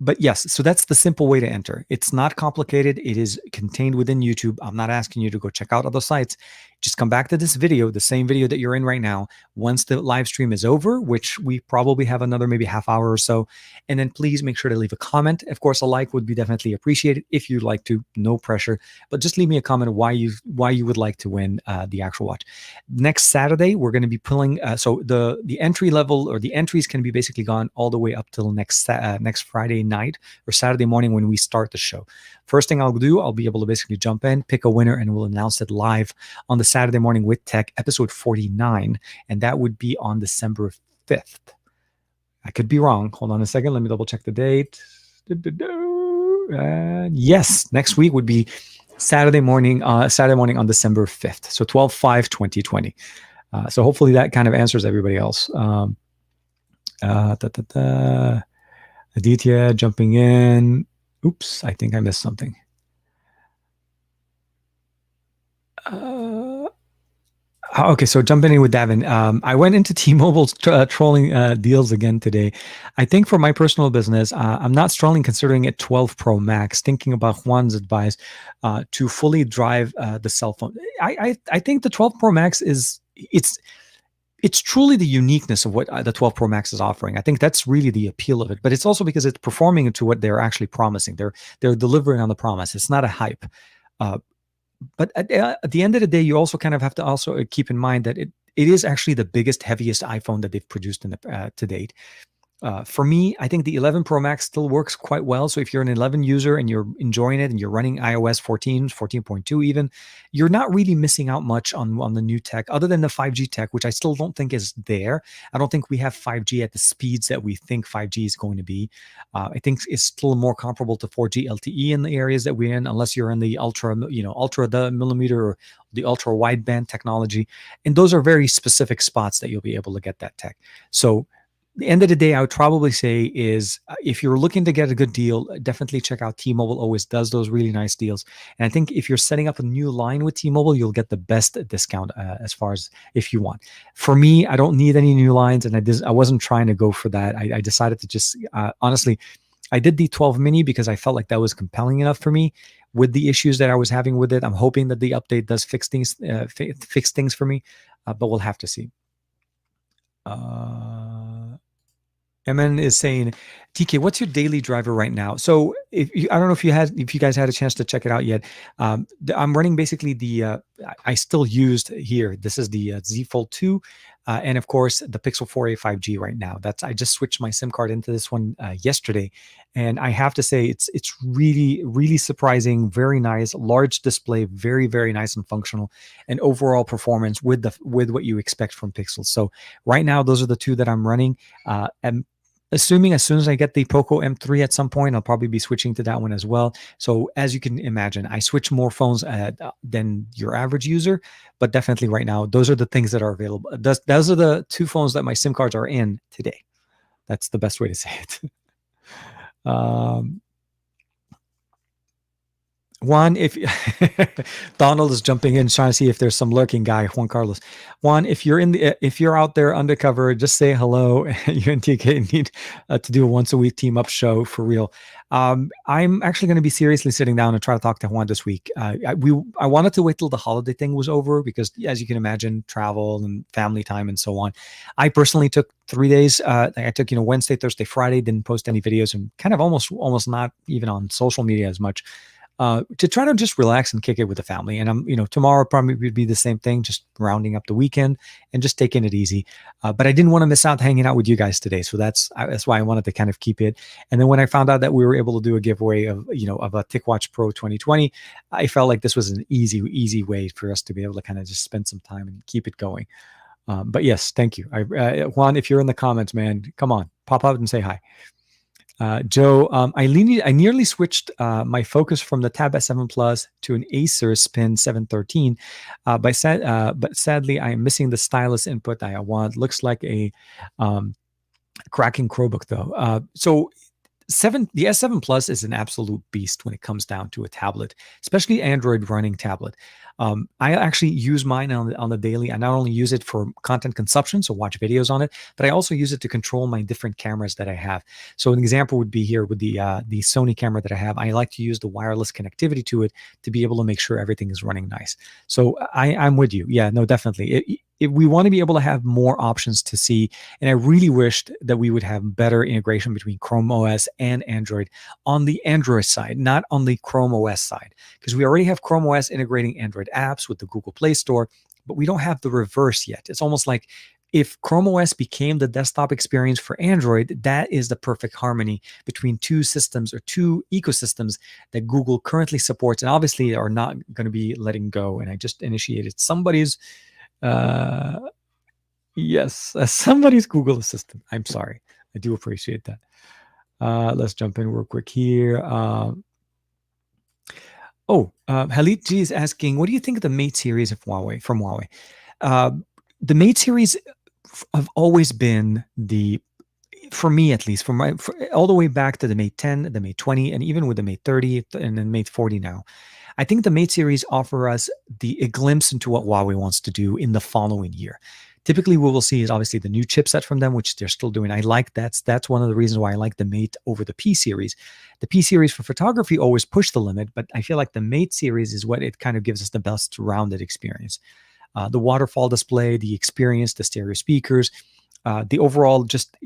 But yes, so that's the simple way to enter. It's not complicated. It is contained within YouTube. I'm not asking you to go check out other sites. Just come back to this video, the same video that you're in right now, once the live stream is over, which we probably have another maybe half hour or so. And then please make sure to leave a comment. Of course, a like would be definitely appreciated if you'd like to, no pressure, but just leave me a comment of why you would like to win the actual watch. Next Saturday, we're going to be pulling, so the entry level or the entries can be basically gone all the way up till next Friday night or Saturday morning when we start the show. First thing I'll do, I'll be able to basically jump in, pick a winner, and we'll announce it live on the Saturday Morning with Tech episode 49, and that would be on December 5th. I could be wrong. Hold on a second. Let me double check the date. Yes, next week would be Saturday morning on December 5th. So 12/5/2020. So hopefully that kind of answers everybody else. Aditya jumping in. Oops, I think I missed something. Okay, so jumping in with Davin. I went into T-Mobile's trolling deals again today. I think for my personal business, I'm not strongly considering it 12 Pro Max, thinking about Juan's advice to fully drive the cell phone. I think the 12 Pro Max it's truly the uniqueness of what the 12 Pro Max is offering. I think that's really the appeal of it, but it's also because it's performing to what they're actually promising. They're delivering on the promise. It's not a hype. But at the end of the day, you also kind of have to also keep in mind that it is actually the biggest, heaviest iPhone that they've produced to date. For me, I think the 11 Pro Max still works quite well. So if you're an 11 user and you're enjoying it and you're running iOS 14, 14.2 even, you're not really missing out much on the new tech other than the 5G tech, which I still don't think is there. I don't think we have 5G at the speeds that we think 5G is going to be. I think it's still more comparable to 4G LTE in the areas that we're in, unless you're in the ultra millimeter or the ultra wideband technology. And those are very specific spots that you'll be able to get that tech. So the end of the day, I would probably say is if you're looking to get a good deal, definitely check out T-Mobile. Always does those really nice deals. And I think if you're setting up a new line with T-Mobile, you'll get the best discount as far as if you want. For me, I don't need any new lines, and I wasn't trying to go for that. I decided to just honestly, I did the 12 mini because I felt like that was compelling enough for me with the issues that I was having with it. I'm hoping that the update does fix things for me, but we'll have to see. MN is saying, TK, what's your daily driver right now? So I don't know if you guys had a chance to check it out yet. I'm running basically I still used here. This is the Z Fold 2, and of course the Pixel 4a 5G right now. I just switched my SIM card into this one yesterday, and I have to say it's really, really surprising. Very nice, large display, very, very nice and functional, and overall performance with what you expect from Pixel. So right now those are the two that I'm running. And assuming as soon as I get the Poco M3 at some point, I'll probably be switching to that one as well. So as you can imagine, I switch more phones than your average user, but definitely right now, those are the things that are available. Those are the two phones that my SIM cards are in today. That's the best way to say it. Juan, if Donald is jumping in, trying to see if there's some lurking guy, Juan Carlos. Juan, if you're out there undercover, just say hello. You and TK need to do a once a week team up show for real. I'm actually going to be seriously sitting down and try to talk to Juan this week. I wanted to wait till the holiday thing was over because, as you can imagine, travel and family time and so on. I personally took 3 days. I took Wednesday, Thursday, Friday. Didn't post any videos and kind of almost not even on social media as much. to try to just relax and kick it with the family. And tomorrow probably would be the same thing, just rounding up the weekend and just taking it easy. But I didn't want to miss out hanging out with you guys today, so that's why I wanted to kind of keep it. And then when I found out that we were able to do a giveaway of a TicWatch Pro 2020, I felt like this was an easy way for us to be able to kind of just spend some time and keep it going. But yes, thank you. Juan, if you're in the comments, man, come on, pop out and say hi. Joe, I nearly switched my focus from the Tab S7 Plus to an Acer Spin 713, but sadly, I am missing the stylus input that I want. Looks like a cracking Chromebook though. The S7 Plus is an absolute beast when it comes down to a tablet, especially Android running tablet. I actually use mine on the daily. I not only use it for content consumption, so watch videos on it, but I also use it to control my different cameras that I have. So an example would be here with the Sony camera that I have. I like to use the wireless connectivity to it to be able to make sure everything is running nice. So I'm with you. Yeah, no, definitely. We want to be able to have more options to see, and I really wished that we would have better integration between Chrome OS and Android on the Android side, not on the Chrome OS side, because we already have Chrome OS integrating Android apps with the Google Play Store, but we don't have the reverse yet. It's almost like if Chrome OS became the desktop experience for Android, that is the perfect harmony between two systems or two ecosystems that Google currently supports and obviously are not going to be letting go. And I just initiated somebody's somebody's Google Assistant. I'm sorry. I do appreciate that. Let's jump in real quick here. Halit G is asking, what do you think of the Mate series from Huawei? The Mate series have always been for me at least, all the way back to the Mate 10, the Mate 20, and even with the Mate 30 and then Mate 40 now. I think the Mate series offer us a glimpse into what Huawei wants to do in the following year. Typically, what we'll see is obviously the new chipset from them, which they're still doing. I like that's one of the reasons why I like the Mate over the P series. The P series for photography always pushed the limit, but I feel like the Mate series is what it kind of gives us the best rounded experience. The waterfall display, the experience, the stereo speakers, the overall just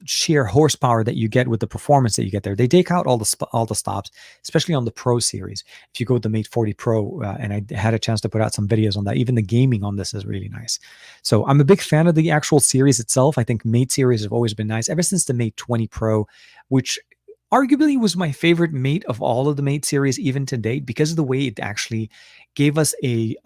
sheer horsepower that you get with the performance that you get there. They take out all the stops, especially on the Pro series. If you go with the Mate 40 Pro, and I had a chance to put out some videos on that, even the gaming on this is really nice. So I'm a big fan of the actual series itself. I think Mate series have always been nice ever since the Mate 20 Pro, which arguably was my favorite Mate of all of the Mate series even to date, because of the way it actually gave us the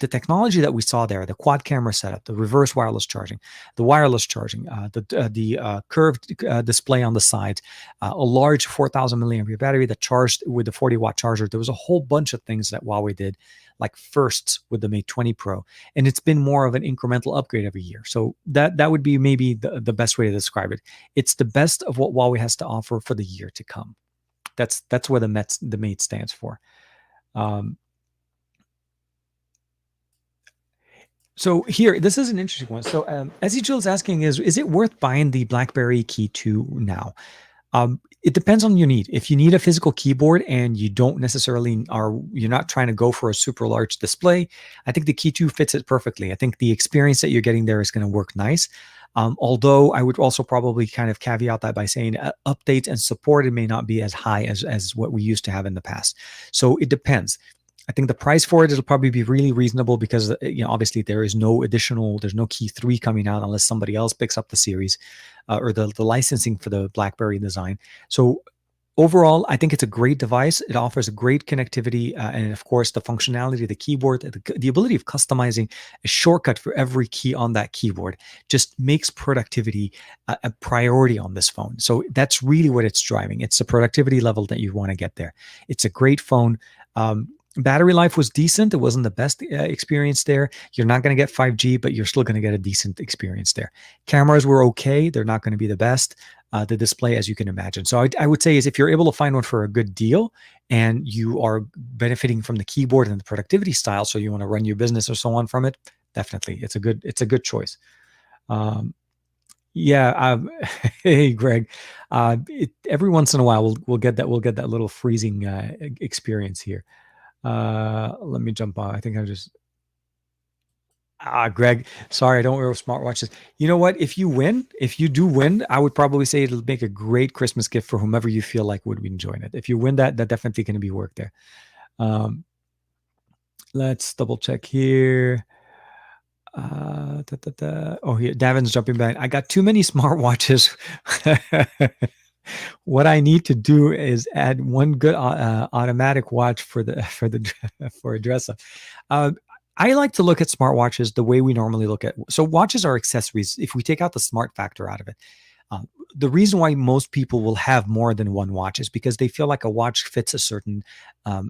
technology that we saw there, the quad camera setup, the reverse wireless charging, the wireless charging, the curved display on the side, a large 4,000 milliampere battery that charged with the 40-watt charger. There was a whole bunch of things that Huawei did, like firsts with the Mate 20 Pro, and it's been more of an incremental upgrade every year. So that would be maybe the best way to describe it. It's the best of what Huawei has to offer for the year to come. That's where the Mate stands for. So here, this is an interesting one. So as Jill is asking, is it worth buying the BlackBerry Key 2 now? It depends on your need. If you need a physical keyboard and you don't necessarily you're not trying to go for a super large display, I think the Key 2 fits it perfectly. I think the experience that you're getting there is going to work nice. Although I would also probably kind of caveat that by saying updates and support, it may not be as high as what we used to have in the past. So it depends. I think the price for it'll probably be really reasonable because obviously there's no Key 3 coming out unless somebody else picks up the series or the licensing for the BlackBerry design. So overall, I think it's a great device. It offers a great connectivity and of course the functionality of the keyboard, the ability of customizing a shortcut for every key on that keyboard just makes productivity a priority on this phone. So that's really what it's driving. It's the productivity level that you want to get there. It's a great phone. Battery life was decent. It wasn't the best experience there. You're not going to get 5G, but you're still going to get a decent experience there. Cameras were okay. They're not going to be the best. The display, as you can imagine. So I would say is if you're able to find one for a good deal and you are benefiting from the keyboard and the productivity style, so you want to run your business or so on from it, definitely it's a good choice. Hey Greg, every once in a while we'll get that little freezing experience here. Let me jump on. I think Greg, sorry, I don't wear smartwatches. You know what? If you do win, I would probably say it'll make a great Christmas gift for whomever you feel like would be enjoying it. If you win that definitely going to be work there. Um, let's double check here. Oh, here, Davin's jumping back. I got too many smartwatches. What I need to do is add one good automatic watch for a dress up. I like to look at smartwatches the way we normally look at. So watches are accessories. If we take out the smart factor out of it, the reason why most people will have more than one watch is because they feel like a watch fits a certain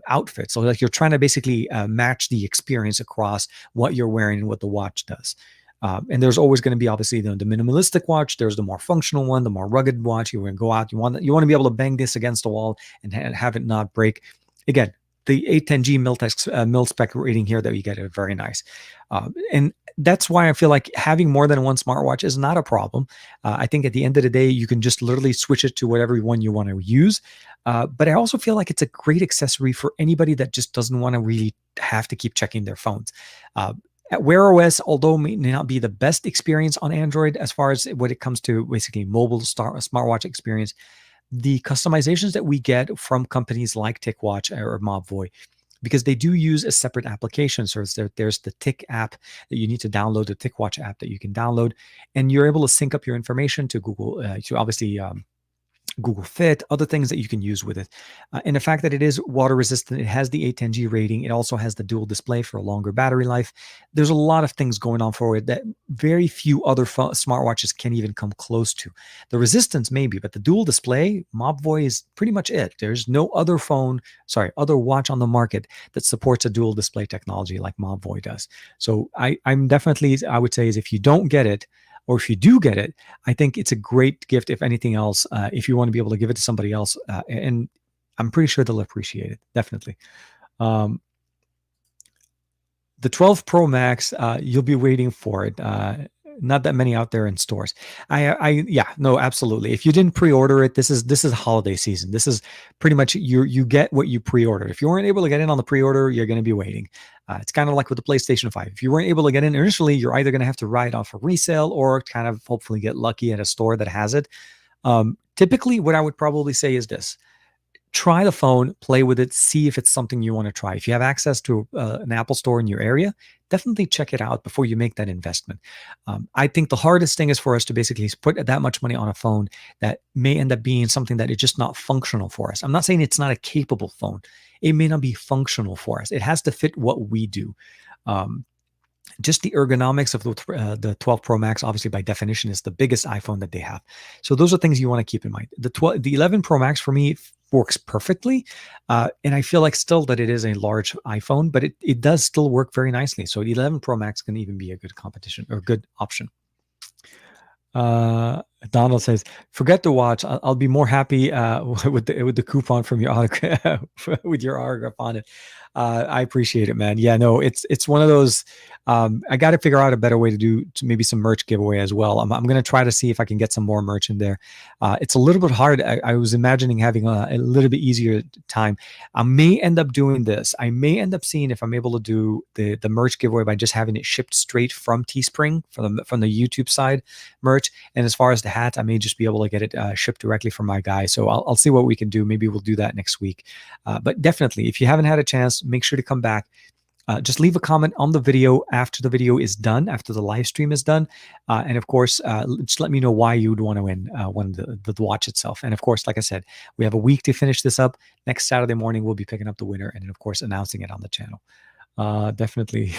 outfit. So like you're trying to basically match the experience across what you're wearing and what the watch does. And there's always going to be obviously the minimalistic watch. There's the more functional one, the more rugged watch. You want to go out. You want to be able to bang this against the wall and have it not break. Again, the 810G mil spec rating here that you get are very nice. And that's why I feel like having more than one smartwatch is not a problem. I think at the end of the day, you can just literally switch it to whatever one you want to use. But I also feel like it's a great accessory for anybody that just doesn't want to really have to keep checking their phones. At Wear OS, although may not be the best experience on Android as far as when it comes to basically mobile smartwatch experience, the customizations that we get from companies like TicWatch or Mobvoi, because they do use a separate application. So there's the Tic app that you need to download, the TicWatch app that you can download, and you're able to sync up your information to Google, to obviously Google Fit, other things that you can use with it. And the fact that it is water resistant, it has the 810G rating, it also has the dual display for a longer battery life. There's a lot of things going on for it that very few other smartwatches can even come close to. The resistance maybe, but the dual display, Mobvoi is pretty much it. There's no other other watch on the market that supports a dual display technology like Mobvoi does. So I'm definitely, I would say, is if you don't get it, or if you do get it, I think it's a great gift, if anything else, if you want to be able to give it to somebody else. And I'm pretty sure they'll appreciate it, definitely. The 12 Pro Max, you'll be waiting for it. Not that many out there in stores. Yeah, no, absolutely. If you didn't pre-order it, this is holiday season. This is pretty much you get what you pre-ordered. If you weren't able to get in on the pre-order, you're going to be waiting. It's kind of like with the PlayStation 5. If you weren't able to get in initially, you're either going to have to ride off a resale or kind of hopefully get lucky at a store that has it. Typically, what I would probably say is this. Try the phone, play with it, see if it's something you want to try. If you have access to an Apple store in your area, definitely check it out before you make that investment. I think the hardest thing is for us to basically put that much money on a phone that may end up being something that is just not functional for us. I'm not saying it's not a capable phone. It may not be functional for us. It has to fit what we do. Just the ergonomics of the 12 Pro Max, obviously by definition, is the biggest iPhone that they have. So those are things you want to keep in mind. The 11 Pro Max for me works perfectly, and I feel like still that it is a large iPhone, but it does still work very nicely. So the 11 Pro Max can even be a good competition or good option. Donald says, "Forget the watch. I'll be more happy with the coupon from your autograph with your autograph on it." I appreciate it, man. Yeah, no, it's one of those. I got to figure out a better way to do maybe some merch giveaway as well. I'm going to try to see if I can get some more merch in there. It's a little bit hard. I was imagining having a little bit easier time. I may end up doing this. I may end up seeing if I'm able to do the merch giveaway by just having it shipped straight from Teespring from the YouTube side merch. And as far as the hat, I may just be able to get it shipped directly from my guy. So I'll see what we can do. Maybe we'll do that next week. But definitely, if you haven't had a chance, make sure to come back. Just leave a comment on the video after the video is done, after the live stream is done. And of course, just let me know why you would want to win the watch itself. And of course, like I said, we have a week to finish this up. Next Saturday morning, we'll be picking up the winner and then, of course, announcing it on the channel. Definitely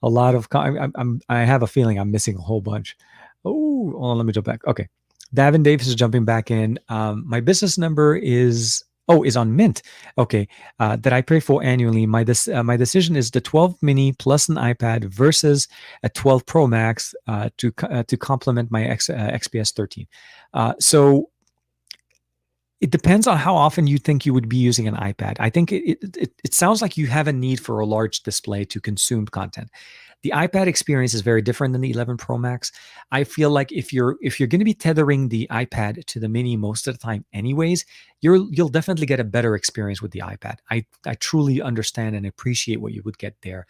a lot of, I have a feeling I'm missing a whole bunch. Oh, hold on, let me jump back. Okay. Davin Davis is jumping back in. My business number is on Mint. Okay. That I pay for annually. My decision is the 12 mini plus an iPad versus a 12 Pro Max to complement my XPS 13. So it depends on how often you think you would be using an iPad. I think it sounds like you have a need for a large display to consume content. The iPad experience is very different than the 11 Pro Max. I feel like if you're going to be tethering the iPad to the Mini most of the time, anyways, you'll definitely get a better experience with the iPad. I truly understand and appreciate what you would get there.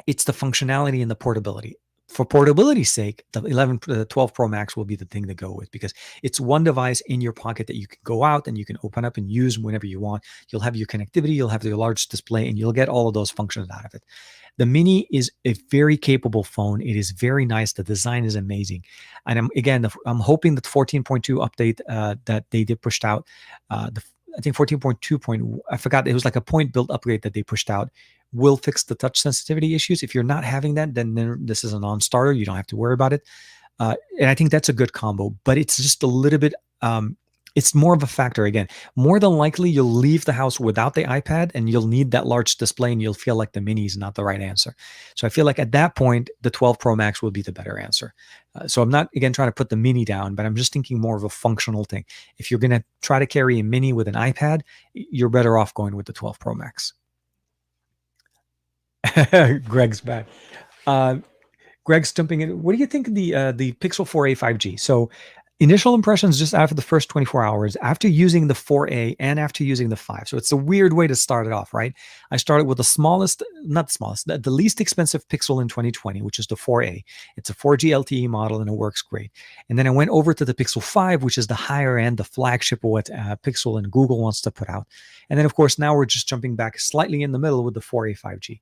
It's the functionality and the portability. For portability's sake, the 12 Pro Max will be the thing to go with, because it's one device in your pocket that you can go out and you can open up and use whenever you want. You'll have your connectivity, you'll have your large display, and you'll get all of those functions out of it. The Mini is a very capable phone. It is very nice. The design is amazing. And I'm hoping that the 14.2 update that they did pushed out, I think 14.2 I forgot, it was like a point build upgrade that they pushed out, will fix the touch sensitivity issues. If you're not having that, then this is a non-starter. You don't have to worry about it. And I think that's a good combo, but it's just a little bit, it's more of a factor. Again, more than likely, you'll leave the house without the iPad and you'll need that large display and you'll feel like the Mini is not the right answer. So I feel like at that point, the 12 Pro Max will be the better answer. So I'm not, again, trying to put the Mini down, but I'm just thinking more of a functional thing. If you're going to try to carry a Mini with an iPad, you're better off going with the 12 Pro Max. Greg's back. Greg's jumping in. What do you think of the Pixel 4a 5G? So initial impressions just after the first 24 hours, after using the 4a and after using the 5. So it's a weird way to start it off, right? I started with the smallest, not the smallest, the least expensive Pixel in 2020, which is the 4a. It's a 4G LTE model and it works great. And then I went over to the Pixel 5, which is the higher end, the flagship of what Pixel and Google wants to put out. And then, of course, now we're just jumping back slightly in the middle with the 4a 5G.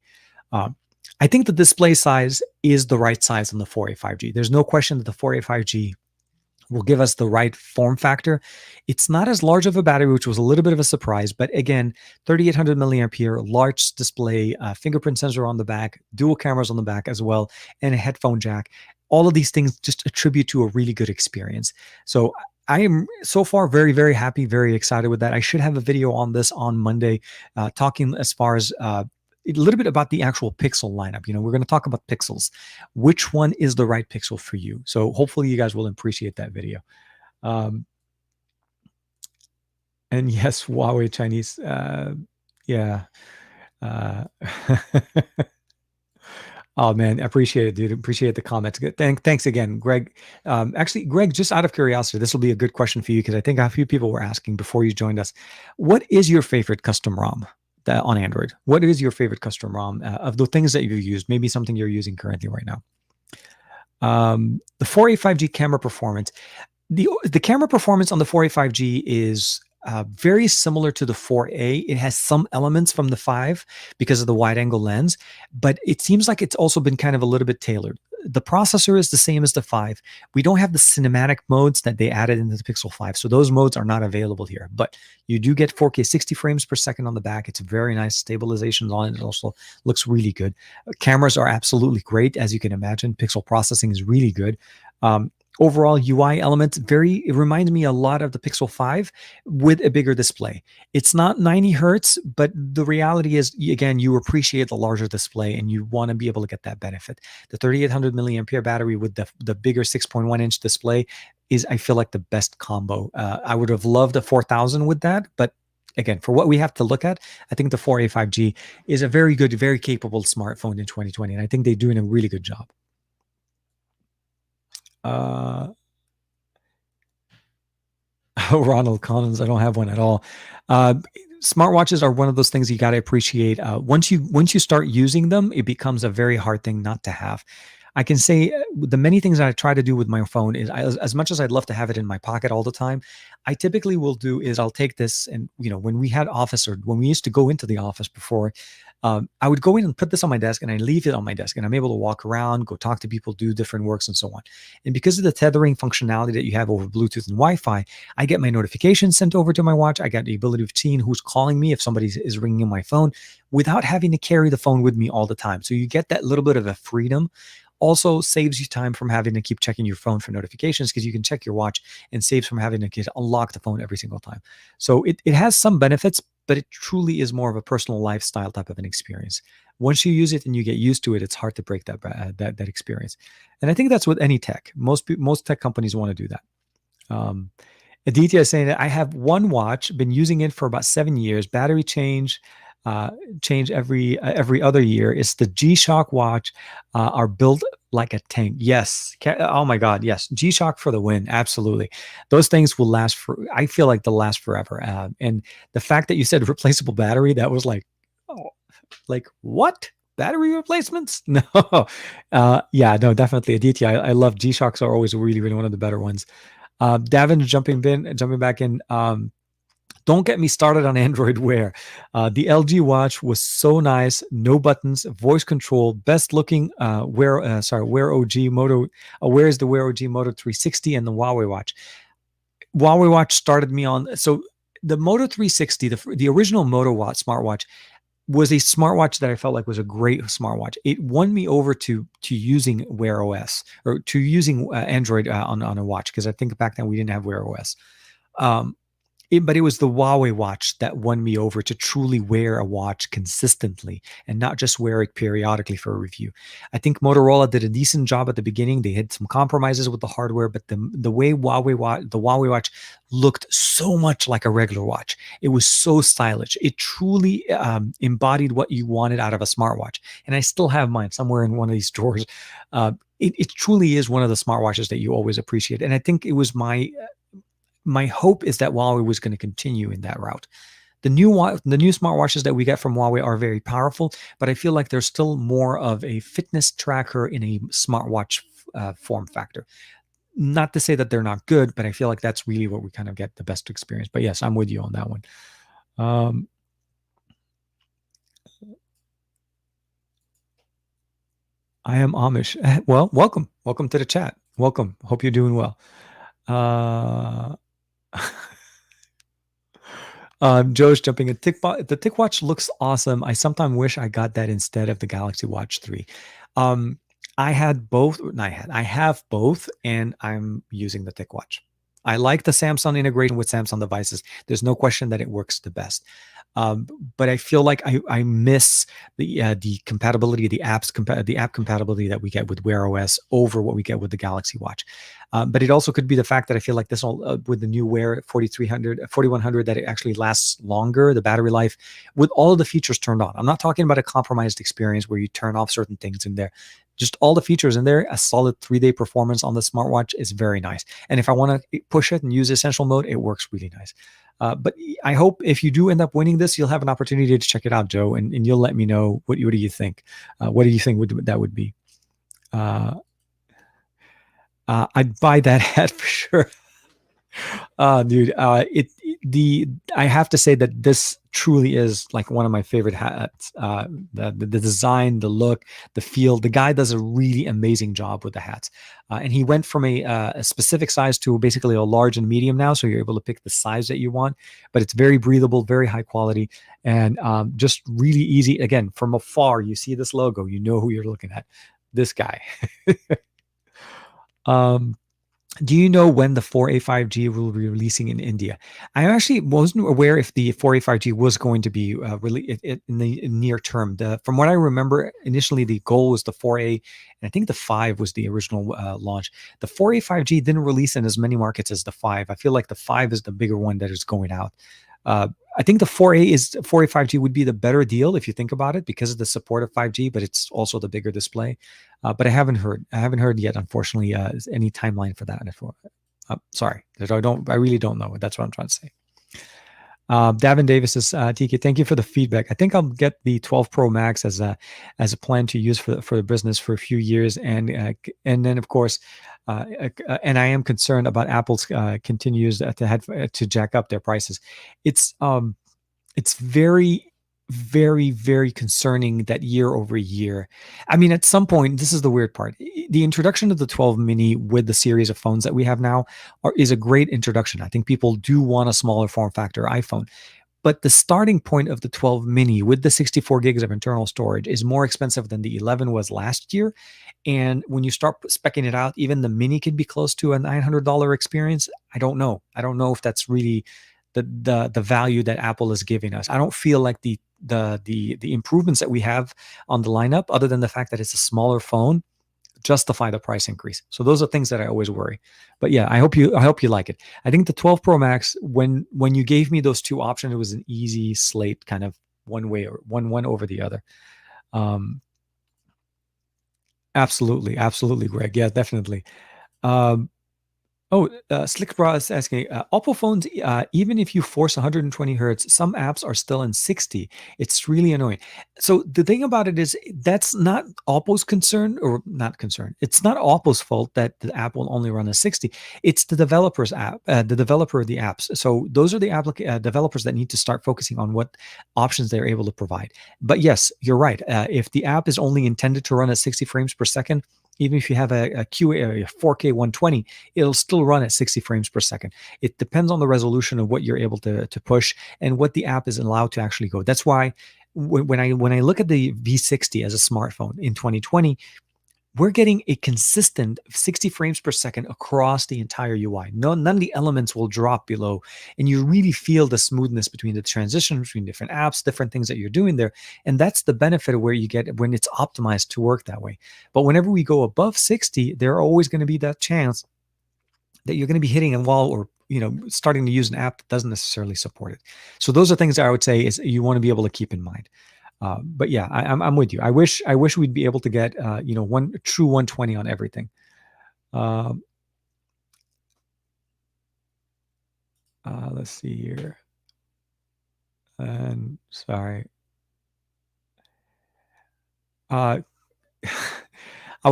I think the display size is the right size on the 4a 5G. There's no question that the 4a 5G will give us the right form factor. It's not as large of a battery, which was a little bit of a surprise, but again, 3800 milliampere, large display, fingerprint sensor on the back, dual cameras on the back as well, and a headphone jack. All of these things just attribute to a really good experience. So I am so far very, very happy, very excited with that. I should have a video on this on Monday, talking as far as a little bit about the actual Pixel lineup. We're going to talk about Pixels. Which one is the right Pixel for you? So hopefully you guys will appreciate that video. And yes, Huawei Chinese. Yeah. Oh man, appreciate it, dude. Appreciate the comments. Thanks again, Greg. Actually, Greg, just out of curiosity, this will be a good question for you because I think a few people were asking before you joined us. What is your favorite custom ROM on Android? What is your favorite custom ROM of the things that you've used? Maybe something you're using currently right now. The 4a 5G camera performance. The camera performance on the 4a 5G is very similar to the 4a. It has some elements from the 5 because of the wide angle lens, but it seems like it's also been kind of a little bit tailored. The processor is the same as the 5. We don't have the cinematic modes that they added into the Pixel 5. So those modes are not available here, but you do get 4K 60 frames per second on the back. It's very nice. Stabilizations on it. It also looks really good. Cameras are absolutely great. As you can imagine, Pixel processing is really good. Overall UI elements, it reminds me a lot of the Pixel 5 with a bigger display. It's not 90 hertz, but the reality is, again, you appreciate the larger display and you want to be able to get that benefit. The 3800 milliampere battery with the bigger 6.1 inch display is, I feel like, the best combo. I would have loved a 4000 with that, but again, for what we have to look at, I think the 4a 5G is a very good, very capable smartphone in 2020, and I think they're doing a really good job. Ronald Collins, I don't have one at all. Smartwatches are one of those things you got to appreciate. Once you start using them, it becomes a very hard thing not to have. I can say the many things that I try to do with my phone is, as much as I'd love to have it in my pocket all the time, I typically will do is I'll take this and, when we had office or when we used to go into the office before, I would go in and put this on my desk and I leave it on my desk and I'm able to walk around, go talk to people, do different works and so on. And because of the tethering functionality that you have over Bluetooth and Wi-Fi, I get my notifications sent over to my watch. I got the ability of seeing who's calling me if somebody is ringing in my phone without having to carry the phone with me all the time. So you get that little bit of a freedom. Also saves you time from having to keep checking your phone for notifications because you can check your watch, and saves from having to unlock the phone every single time. So it has some benefits, but it truly is more of a personal lifestyle type of an experience. Once you use it and you get used to it, it's hard to break that experience. And I think that's with any tech. Most tech companies want to do that. Aditya is saying that I have one watch, been using it for about 7 years. Battery change every other year. It's the G-Shock watch, are built like a tank. Yes. Oh my God. Yes. G-Shock for the win. Absolutely. Those things will last I feel like they'll last forever. And the fact that you said replaceable battery, that was like, oh, like what? battery replacements? No. Yeah, no, definitely Aditya. I love G-Shocks are always really, really one of the better ones. Davin jumping back in. Don't get me started on Android Wear. The LG Watch was so nice. No buttons, voice control, best looking Wear OG Moto. Where is the Wear OG Moto 360 and the Huawei Watch? Huawei Watch started me on. So the Moto 360, the original Moto Watch smartwatch, was a smartwatch that I felt like was a great smartwatch. It won me over to using Wear OS or to using Android on a watch, because I think back then we didn't have Wear OS. Um, but it was the Huawei watch that won me over to truly wear a watch consistently and not just wear it periodically for a review. I think Motorola did a decent job at the beginning. They had some compromises with the hardware, but the way the Huawei watch looked so much like a regular watch. It was so stylish. It truly embodied what you wanted out of a smartwatch. And I still have mine somewhere in one of these drawers. It truly is one of the smartwatches that you always appreciate. And I think it was my hope is that Huawei was going to continue in that route. The new smartwatches that we get from Huawei are very powerful, but I feel like there's still more of a fitness tracker in a smartwatch form factor. Not to say that they're not good, but I feel like that's really what we kind of get the best experience. But yes, I'm with you on that one. I am Amish. Well, welcome to the chat. Welcome. Hope you're doing well. Joe's jumping in. The TicWatch looks awesome. I sometimes wish I got that instead of the Galaxy Watch 3. I had both. I have both, and I'm using the TicWatch. I like the Samsung integration with Samsung devices. There's no question that it works the best. But I feel like I miss the compatibility, the app compatibility that we get with Wear OS over what we get with the Galaxy Watch. But it also could be the fact that I feel like this with the new Wear 4100, that it actually lasts longer, the battery life, with all of the features turned on. I'm not talking about a compromised experience where you turn off certain things in there. Just all the features in there, a solid 3-day performance on the smartwatch is very nice. And if I want to push it and use essential mode, it works really nice. But I hope if you do end up winning this, you'll have an opportunity to check it out, Joe, and you'll let me know what do you think. What do you think that would be? I'd buy that hat for sure. Dude, I have to say that this truly is like one of my favorite hats. The design, the look, the feel. The guy does a really amazing job with the hats, and he went from a specific size to basically a large and medium now, so you're able to pick the size that you want. But it's very breathable, very high quality, and just really easy. Again, from afar, you see this logo, you know who you're looking at. This guy. Do you know when the 4A 5G will be releasing in India? I actually wasn't aware if the 4A 5G was going to be released in the near term. From what I remember, initially the goal was the 4A, and I think the 5 was the original launch. The 4A 5G didn't release in as many markets as the 5. I feel like the 5 is the bigger one that is going out. I think the 4A 5G would be the better deal if you think about it, because of the support of 5G, but it's also the bigger display. But I haven't heard yet, unfortunately, any timeline for that. Sorry, I really don't know. That's what I'm trying to say. Davin Davis says, TK, thank you for the feedback. I think I'll get the 12 Pro Max as a plan to use for the business for a few years, and then of course, and I am concerned about Apple's continues to jack up their prices. It's very, very, very concerning that year over year. I mean, at some point, this is the weird part. The introduction of the 12 mini with the series of phones that we have now is a great introduction. I think people do want a smaller form factor iPhone. But the starting point of the 12 mini with the 64 gigs of internal storage is more expensive than the 11 was last year. And when you start speccing it out, even the mini could be close to a $900 experience. I don't know. I don't know if that's really the value that Apple is giving us. I don't feel like the improvements that we have on the lineup, other than the fact that it's a smaller phone, justify the price increase. So those are things that I always worry. But yeah, I hope you like it. I think the 12 Pro Max, when you gave me those two options, it was an easy slate, kind of one way or one over the other. Absolutely, Greg. Yeah, definitely. Oh, Slick Bra is asking, Oppo phones, even if you force 120 hertz, some apps are still in 60. It's really annoying. So the thing about it is that's not Oppo's concern, or not concern. It's not Oppo's fault that the app will only run at 60. It's the developer's app, the developer of the apps. So those are the developers that need to start focusing on what options they're able to provide. But yes, you're right. If the app is only intended to run at 60 frames per second, even if you have a QA, a 4K 120, it'll still run at 60 frames per second. It depends on the resolution of what you're able to push and what the app is allowed to actually go. That's why when I look at the V60 as a smartphone in 2020, we're getting a consistent 60 frames per second across the entire UI. None of the elements will drop below, and you really feel the smoothness between the transition between different apps, different things that you're doing there. And that's the benefit of where you get when it's optimized to work that way. But whenever we go above 60, there are always going to be that chance that you're going to be hitting a wall, or starting to use an app that doesn't necessarily support it. So those are things that I would say is you want to be able to keep in mind. But yeah, I'm with you. I wish we'd be able to get one true 120 on everything. Let's see here. And sorry, uh, I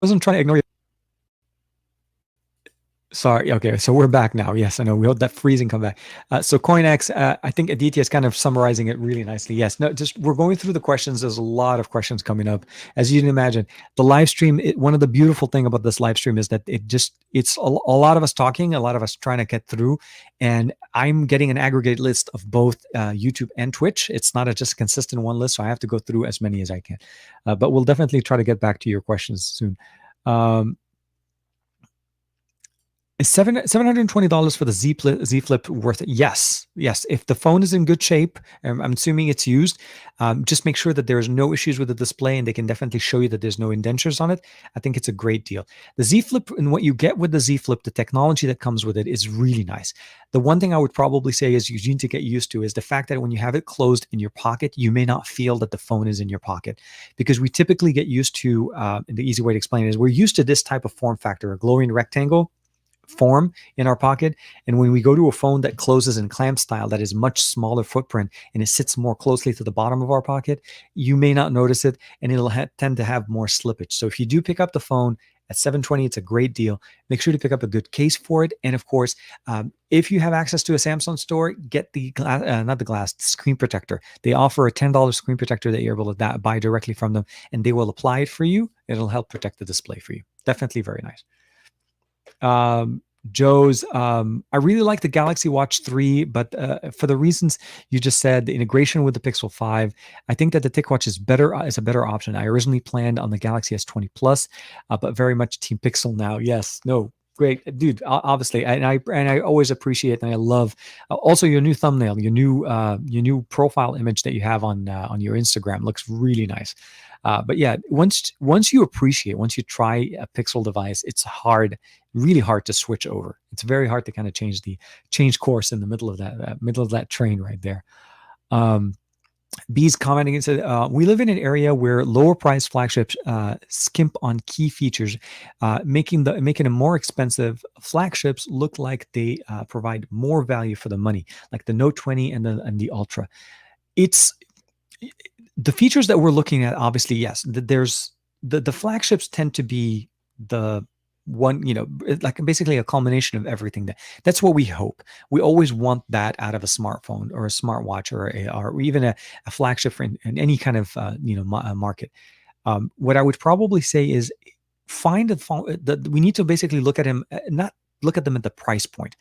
wasn't trying to ignore you. Sorry. Okay. So we're back now. Yes, I know. We had that freezing come back. So CoinX, I think Aditya is kind of summarizing it really nicely. Yes. No, just we're going through the questions. There's a lot of questions coming up. As you can imagine, the live stream, one of the beautiful thing about this live stream is that it's a lot of us talking, a lot of us trying to get through. And I'm getting an aggregate list of both YouTube and Twitch. It's not just a consistent one list. So I have to go through as many as I can. But we'll definitely try to get back to your questions soon. Is $720 for the Z Flip worth it? Yes, yes. If the phone is in good shape, I'm assuming it's used. Just make sure that there's no issues with the display, and they can definitely show you that there's no indentures on it. I think it's a great deal. The Z Flip, and what you get with the Z Flip, the technology that comes with it is really nice. The one thing I would probably say is you need to get used to is the fact that when you have it closed in your pocket, you may not feel that the phone is in your pocket, because we typically get used to. And the easy way to explain it is we're used to this type of form factor, a glowing rectangle form in our pocket. And when we go to a phone that closes in clamp style, that is much smaller footprint, and it sits more closely to the bottom of our pocket, you may not notice it, and it'll tend to have more slippage. So if you do pick up the phone at 720, it's a great deal. Make sure to pick up a good case for it. And of course, if you have access to a Samsung store, get the screen protector. They offer a $10 screen protector that you're able to buy directly from them, and they will apply it for you. It'll help protect the display for you. Definitely very nice. Joe's, I really like the Galaxy Watch 3, but for the reasons you just said, the integration with the Pixel 5, I think that the TicWatch is a better option. I originally planned on the Galaxy S20 Plus, but very much Team Pixel now. Yes, no, great, dude. Obviously, and I always appreciate, and I love also your new thumbnail, your new profile image that you have on your Instagram looks really nice. But yeah, once you try a Pixel device, it's really hard to switch over. It's very hard to kind of change course in the middle of that train right there. B's commenting and said, we live in an area where lower price flagships skimp on key features, making a more expensive flagships look like they provide more value for the money, like the Note 20 and the Ultra. It's the features that we're looking at. Obviously, yes, there's the flagships tend to be the one, like basically a culmination of everything. That's what we hope. We always want that out of a smartphone or a smartwatch or even a flagship in any kind of market. What I would probably say is find a phone that we need to basically look at them, not look at them at the price point.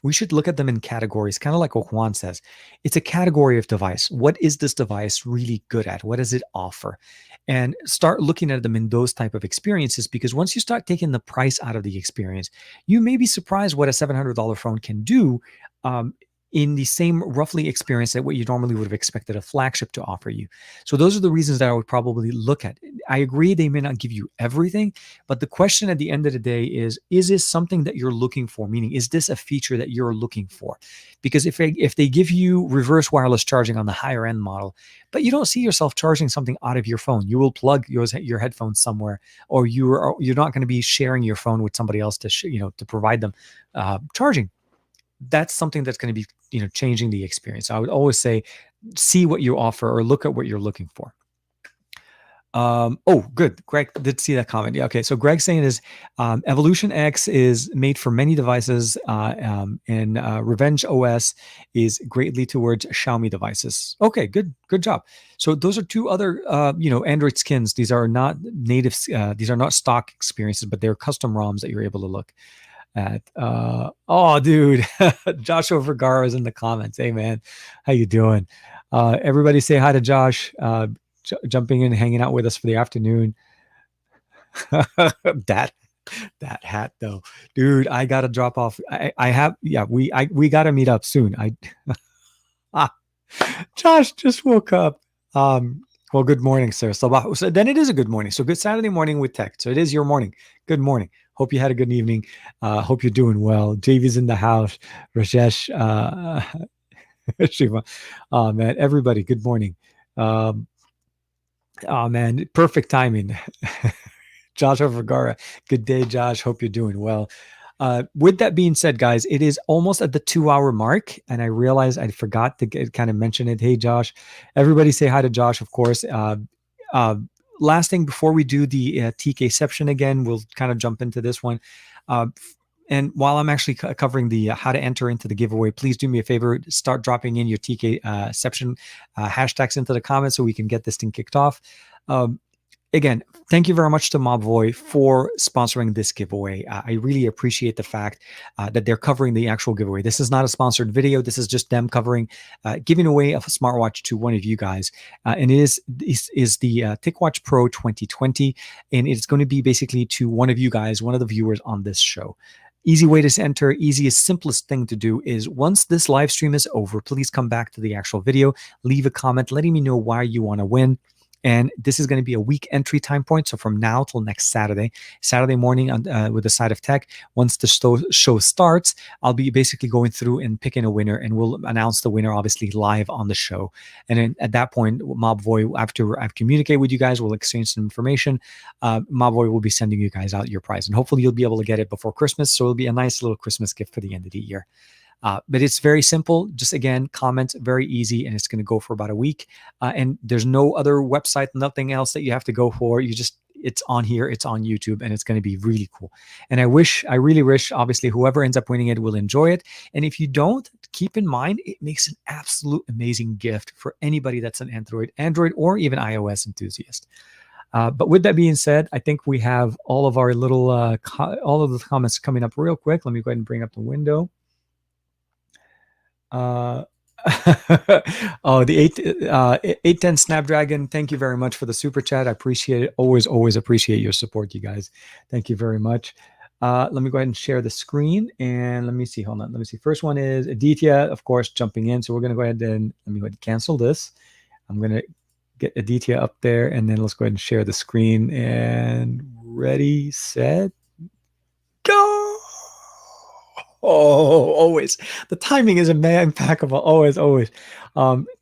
We should look at them in categories, kind of like what Juan says. It's a category of device. What is this device really good at? What does it offer? And start looking at them in those type of experiences, because once you start taking the price out of the experience, you may be surprised what a $700 phone can do. in the same roughly experience that what you normally would have expected a flagship to offer you. So those are the reasons that I would probably look at. I agree they may not give you everything, but the question at the end of the day is this something that you're looking for? Meaning, is this a feature that you're looking for? Because if they give you reverse wireless charging on the higher end model, but you don't see yourself charging something out of your phone, you will plug your headphones somewhere, or you're not going to be sharing your phone with somebody else to to provide them charging. That's something that's going to be changing the experience. I would always say see what you offer or look at what you're looking for. Oh, good. Greg did see that comment. Yeah. Okay. So Greg's saying is Evolution X is made for many devices, and Revenge OS is greatly towards Xiaomi devices. Okay. Good. Good job. So those are two other, Android skins. These are not native. These are not stock experiences, but they're custom ROMs that you're able to look at. Oh, dude, Joshua Vergara is in the comments. Hey, man, how you doing? Everybody say hi to Josh. Jumping in, hanging out with us for the afternoon. that hat though, dude, I gotta drop off. We gotta meet up soon. Josh just woke up. Well, good morning, sir. So then it is a good morning. So good Saturday morning with tech. So it is your morning. Good morning. Hope you had a good evening. Hope you're doing well. JV's in the house. Rajesh, Shiva. Oh man, everybody, good morning. Oh man, perfect timing. Joshua Vergara. Good day, Josh. Hope you're doing well. With that being said, guys, it is almost at the 2-hour mark, and I realized I forgot to kind of mention it. Hey, Josh, everybody say hi to Josh, of course. Last thing before we do the TKception again, we'll kind of jump into this one. And while I'm actually covering the how to enter into the giveaway, please do me a favor, start dropping in your TKception hashtags into the comments so we can get this thing kicked off. Again, thank you very much to Mobvoi for sponsoring this giveaway. I really appreciate the fact that they're covering the actual giveaway. This is not a sponsored video. This is just them covering, giving away a smartwatch to one of you guys. And it is the TicWatch Pro 2020. And it's going to be basically to one of you guys, one of the viewers on this show. Easy way to enter, easiest, simplest thing to do is once this live stream is over, please come back to the actual video, leave a comment letting me know why you want to win. And this is going to be a week entry time point. So from now till next Saturday morning with the side of tech, once the show starts, I'll be basically going through and picking a winner, and we'll announce the winner obviously live on the show. And then at that point, Mobvoi, after I've communicated with you guys, we'll exchange some information. Mobvoi will be sending you guys out your prize, and hopefully you'll be able to get it before Christmas. So it'll be a nice little Christmas gift for the end of the year. But it's very simple. Just again, comment, very easy, and it's going to go for about a week. And there's no other website, nothing else that you have to go for. It's on here, it's on YouTube, and it's going to be really cool. And I really wish, obviously, whoever ends up winning it will enjoy it. And if you don't, keep in mind, it makes an absolute amazing gift for anybody that's an Android or even iOS enthusiast. But with that being said, I think we have all of our little, all of the comments coming up real quick. Let me go ahead and bring up the window. Oh, the 810 Snapdragon, thank you very much for the super chat. I appreciate it. Always appreciate your support, you guys. Thank you very much. Let me go ahead and share the screen, and let me see. Hold on. Let me see. First one is Aditya, of course, jumping in. So we're going to go ahead and let me go ahead and cancel this. I'm going to get Aditya up there, and then let's go ahead and share the screen. And ready, set, go. Oh, always. The timing is impeccable. Always.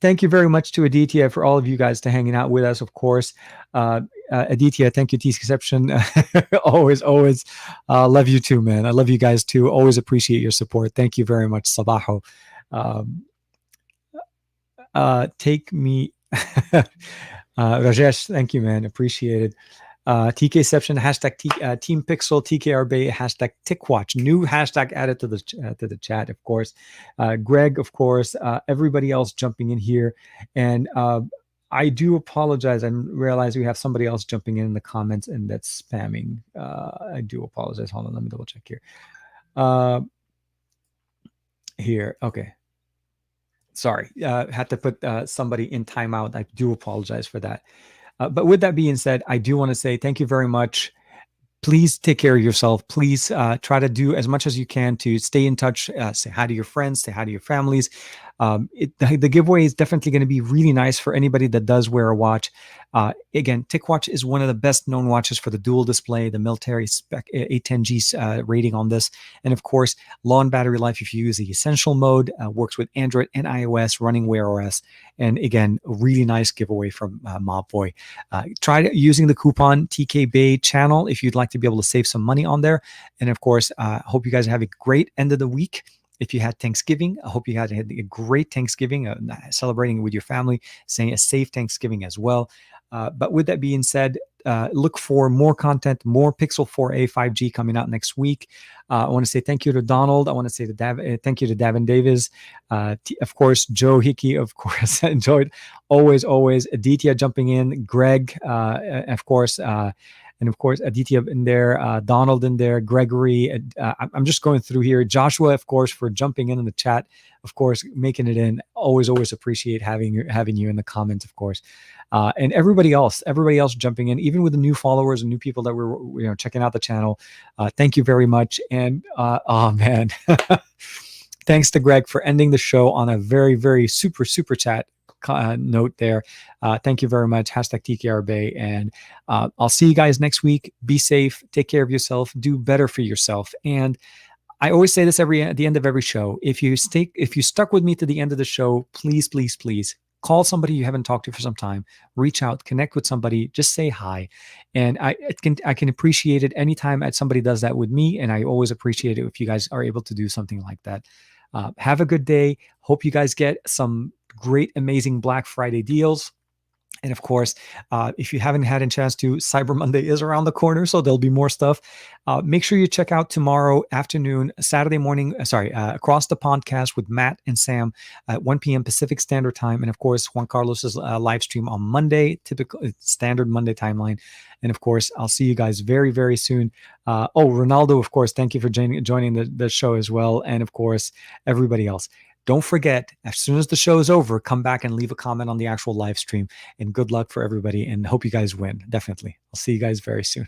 Thank you very much to Aditya for all of you guys to hanging out with us, of course. Aditya, thank you, TCception. always. Love you too, man. I love you guys too. Always appreciate your support. Thank you very much, Sabaho. Take me. Rajesh, thank you, man. Appreciate it. TKception, hashtag teampixel, TKRB, hashtag TicWatch. New hashtag added to the chat, of course. Greg, of course. Everybody else jumping in here. And I do apologize. I realize we have somebody else jumping in the comments, and that's spamming. I do apologize. Hold on, let me double check here. Okay. Sorry, had to put somebody in timeout. I do apologize for that. But with that being said, I do want to say thank you very much. please take care of yourself. Please try to do as much as you can to stay in touch. Say hi to your friends, say hi to your families. The giveaway is definitely going to be really nice for anybody that does wear a watch. Again, TicWatch is one of the best known watches for the dual display, the military spec 810G rating on this. And of course, long battery life if you use the essential mode, works with Android and iOS, running Wear OS. And again, a really nice giveaway from Mobvoi. Try using the coupon TKBay channel if you'd like to be able to save some money on there. And of course, hope you guys have a great end of the week. If you had Thanksgiving, I hope you had a great Thanksgiving, celebrating with your family, saying a safe Thanksgiving as well. But with that being said, look for more content, more Pixel 4a 5G coming out next week. I want to say thank you to Donald. I want to say thank you to Davin Davis. Of course, Joe Hickey, of course, enjoyed always. Aditya jumping in, Greg, of course, and of course, Aditya in there, Donald in there, Gregory. I'm just going through here. Joshua, of course, for jumping in the chat. Of course, making it in. Always appreciate having you in the comments, of course. And everybody else jumping in, even with the new followers and new people that were checking out the channel. Thank you very much. And oh man, thanks to Greg for ending the show on a very, very super chat note there. Thank you very much. Hashtag TKRBay. And I'll see you guys next week. Be safe. Take care of yourself. Do better for yourself. And I always say this at the end of every show. If you stuck with me to the end of the show, please call somebody you haven't talked to for some time. Reach out, connect with somebody, just say hi. And I can appreciate it anytime somebody does that with me. And I always appreciate it if you guys are able to do something like that. Have a good day. Hope you guys get some great, amazing Black Friday deals. And of course, if you haven't had a chance to, Cyber Monday is around the corner, so there'll be more stuff. Make sure you check out tomorrow afternoon, Saturday morning, Across the Podcast with Matt and Sam at 1 p.m. Pacific Standard Time. And of course, Juan Carlos's live stream on Monday, typical standard Monday timeline. And of course, I'll see you guys very, very soon. Ronaldo, of course, thank you for joining the show as well. And of course, everybody else. Don't forget, as soon as the show is over, come back and leave a comment on the actual live stream. And good luck for everybody, and hope you guys win. Definitely. I'll see you guys very soon.